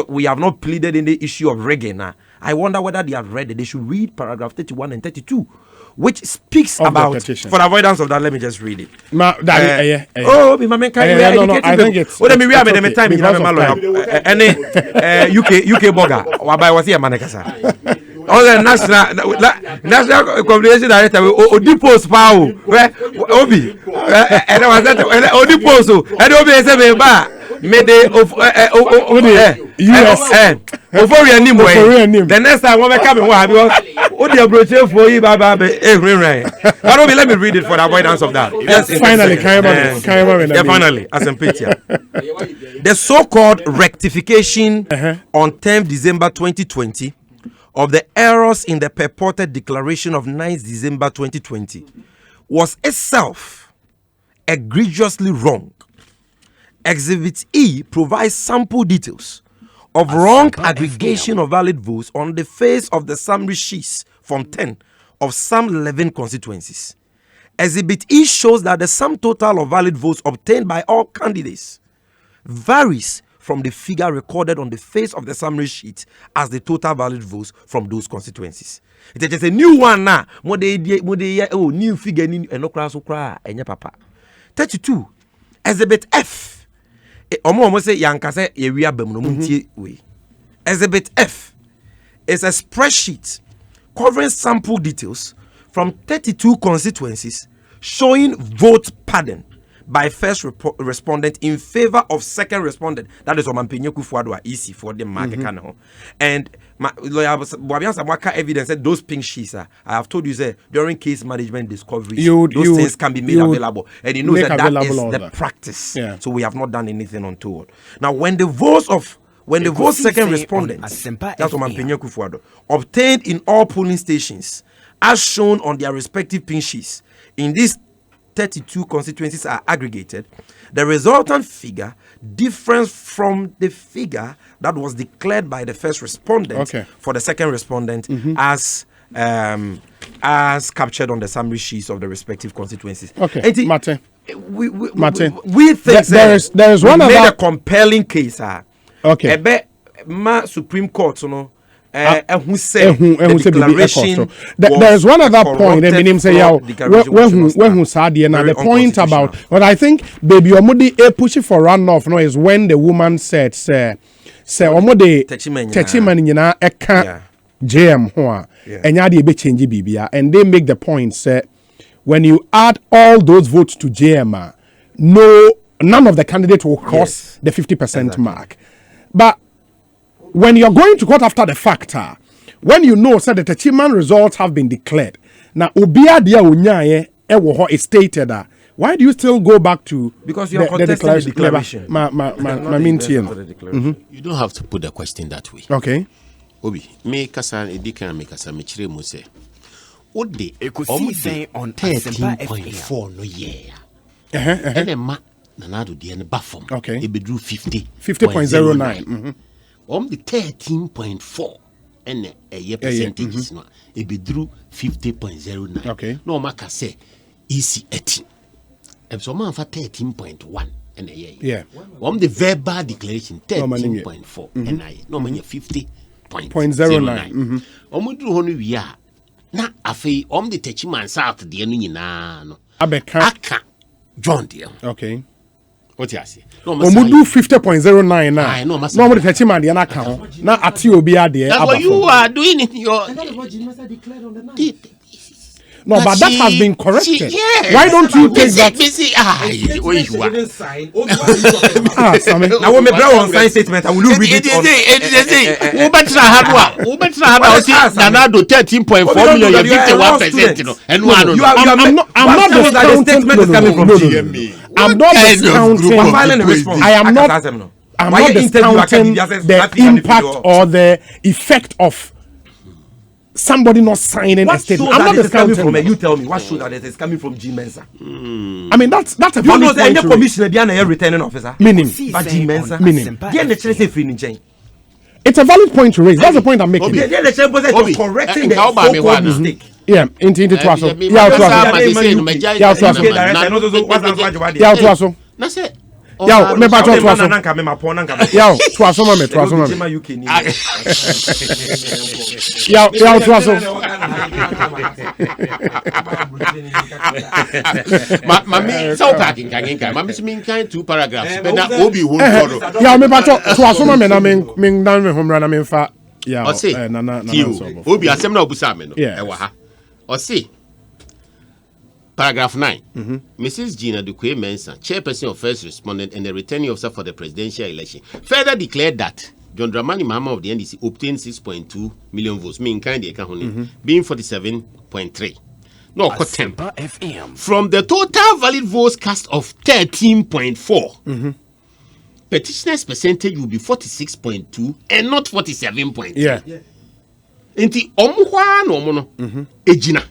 [SPEAKER 4] we have not pleaded in the issue of rigging now. I wonder whether they have read it. They should read paragraph 31 and 32. Which speaks of about, for the avoidance of that, let me just read it.
[SPEAKER 1] I think it's.
[SPEAKER 4] Let me read it. Time any UK blogger. Why was he a manekasa? All the national communication director Odipos Pau. Obi. And I was that Odipos. And Obi is a bar. Mede of US before we name the next time when we come the brochure for you let me read it for the avoidance of that. Yes,
[SPEAKER 1] finally
[SPEAKER 4] finally as in picture the so-called rectification on 10th December 2020 of the errors in the purported declaration of 9th December 2020 was itself egregiously wrong. Exhibit E provides sample details of wrong aggregation of valid votes on the face of the summary sheets from 10 of some 11 constituencies. Exhibit E shows that the sum total of valid votes obtained by all candidates varies from the figure recorded on the face of the summary sheet as the total valid votes from those constituencies. It is just a new one now. New figure and no class papa. 32. Exhibit F. Exhibit F is a spreadsheet covering sample details from 32 constituencies showing vote pardon by first respondent in favor of second respondent. That is Omampenyo Kufuadwa easy for the market and lawyer evidence that those pink sheets I have told you say during case management discoveries those things can be made available, and you know that is the practice. So we have not done anything untoward. Now when the votes of when the vote second respondents, that's what Mampenya Kufuado, obtained in all polling stations, as shown on their respective pin sheets, in these 32 constituencies are aggregated, the resultant figure differs from the figure that was declared by the first respondent for the second respondent as captured on the summary sheets of the respective constituencies.
[SPEAKER 1] Okay, Mate.
[SPEAKER 4] We think
[SPEAKER 1] there is one
[SPEAKER 4] made
[SPEAKER 1] other
[SPEAKER 4] a compelling case.
[SPEAKER 1] Okay.
[SPEAKER 4] Ma Supreme Court, you know. Who
[SPEAKER 1] said
[SPEAKER 4] the declaration
[SPEAKER 1] there's one other point. I mean, him say, when who said the point about, but I think baby Omudi push for runoff no is when the woman said, say Omudi Techiman nyina eka JM ho and yadi be change bibia, and they make the point say when you add all those votes to JM, none of the candidates will cross the 50% mark. But when you're going to court after the factor, when you know that the Techiman results have been declared, now Ubia dia unyaye ewo is stated that. Why do you still go back to
[SPEAKER 4] because you are contesting the declaration?
[SPEAKER 5] You don't have to put the question that way.
[SPEAKER 1] Okay.
[SPEAKER 5] Obi, me kasa edika me kasa me chire mu se. O de
[SPEAKER 3] Ekosiisen on
[SPEAKER 5] 13.4 no year. Ene ma nanado de ne bafom.
[SPEAKER 1] Okay.
[SPEAKER 5] E bedru
[SPEAKER 1] 50.09.
[SPEAKER 5] The 13.4 and a year percentages no e bedru 50.09.
[SPEAKER 1] Okay.
[SPEAKER 5] No maka say easy 18. And so man for 13.1 and a year.
[SPEAKER 1] Yeah.
[SPEAKER 5] The verbal declaration 13.4 and I no man 50.09. Do honu wi a na afei the Techiman South de no nyina no aka John de.
[SPEAKER 1] Okay.
[SPEAKER 5] What you say?
[SPEAKER 1] No, do 50.09 now. No, the Techiman de na ka ho. Na ati obi ade.
[SPEAKER 5] That's what you are doing in your.
[SPEAKER 1] No, but that has been corrected. Why don't you take that?
[SPEAKER 5] Where you are?
[SPEAKER 4] I want my brother on sign statement. I will read it on.
[SPEAKER 5] Nanado 13.4 million, 51%. And one.
[SPEAKER 1] I'm not discounting. I'm not discounting. I am not. I'm not discounting the impact or the effect of somebody not signing a statement. I'm not discounting
[SPEAKER 4] from it. You tell me what show that it is coming from G Mensa.
[SPEAKER 1] I mean that's a valid point.
[SPEAKER 4] You know, commissioner behind a returning officer.
[SPEAKER 1] Meaning,
[SPEAKER 4] but G Mensa.
[SPEAKER 1] Meaning,
[SPEAKER 4] it's
[SPEAKER 1] a valid point to raise. That's the point I'm making.
[SPEAKER 4] Correcting the so-called mistake.
[SPEAKER 1] Yeah, into Twaso. Yeah, Twaso.
[SPEAKER 5] That's it.
[SPEAKER 1] Yo, me ba Twaso. Yo, Twaso mame. Yo, Twaso.
[SPEAKER 5] Mami, so packing kan. Mami se min kan 2 paragraphs. Be na obi won follow.
[SPEAKER 1] Yo, me ba Twaso mame na min dan me homra na min fa. Yeah.
[SPEAKER 5] Na obi asem na obusa me no. E wa ha. O see Paragraph 9. Mrs. Gina Dukwe Mensah, chairperson of first respondent and the returning officer for the presidential election, further declared that John Dramani Mahama of the NDC obtained 6.2 million votes, being 47.3. No, FM. From the total valid votes cast of 13.4, petitioners' percentage will be 46.2 and not 47.3.
[SPEAKER 1] Yeah.
[SPEAKER 5] Inti omuhwa no mo no ejina.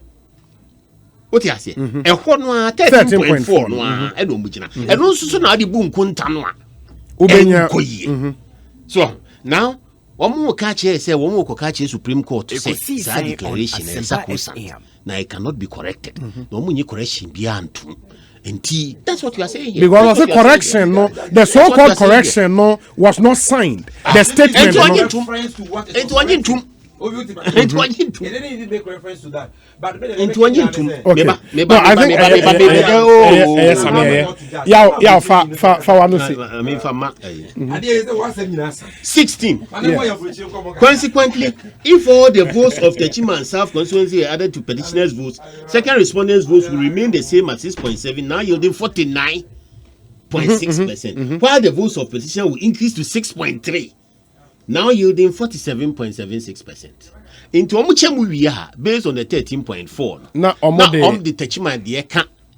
[SPEAKER 5] What you say? 13.4 no a e no mugina. E no so na ade bu nkunta no a.
[SPEAKER 1] Ubenya.
[SPEAKER 5] So, now omo ka che say omo ko ka che Supreme Court say that declaration is sacrosanct. Now it cannot be corrected. No omo nyi correction bi antum. Enti that's what you are saying here.
[SPEAKER 1] Because the correction no, the so-called correction no was not signed. The statement no.
[SPEAKER 6] He didn't even make reference to that. But
[SPEAKER 1] okay. No, I think
[SPEAKER 5] 16. Consequently, if all the votes of the Chima and South constituency are added to petitioners' votes, second respondents' votes will remain the same at 6.7, now yielding 49.6%, while the votes of petitioners will increase to 6.3. Now yielding 47.76%. Into Omuchemu we are based on the 13.4.
[SPEAKER 1] Now
[SPEAKER 5] the Techman the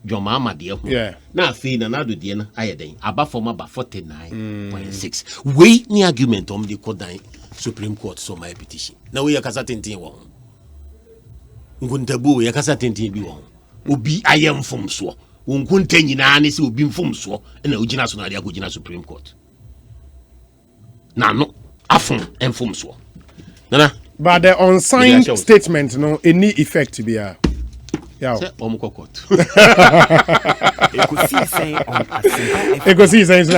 [SPEAKER 5] Jomama dear.
[SPEAKER 1] Yeah.
[SPEAKER 5] Now, Fee and Nado Diana, I then above from about 49.6. We ni argument on the court Supreme Court, so my petition. Now we are Casatin one. Nguntabu, we are Casatin be one. Ubi, I am from so. Unkunten in Anis will be from so, and the Ujina Sonaria Gujina Supreme Court. Now, no, Afon and from so. Nana.
[SPEAKER 1] But the unsigned statement, no, any effect to be a. Yeah.
[SPEAKER 3] Ekosiisen on Asempa FM.
[SPEAKER 1] Ekosiisen is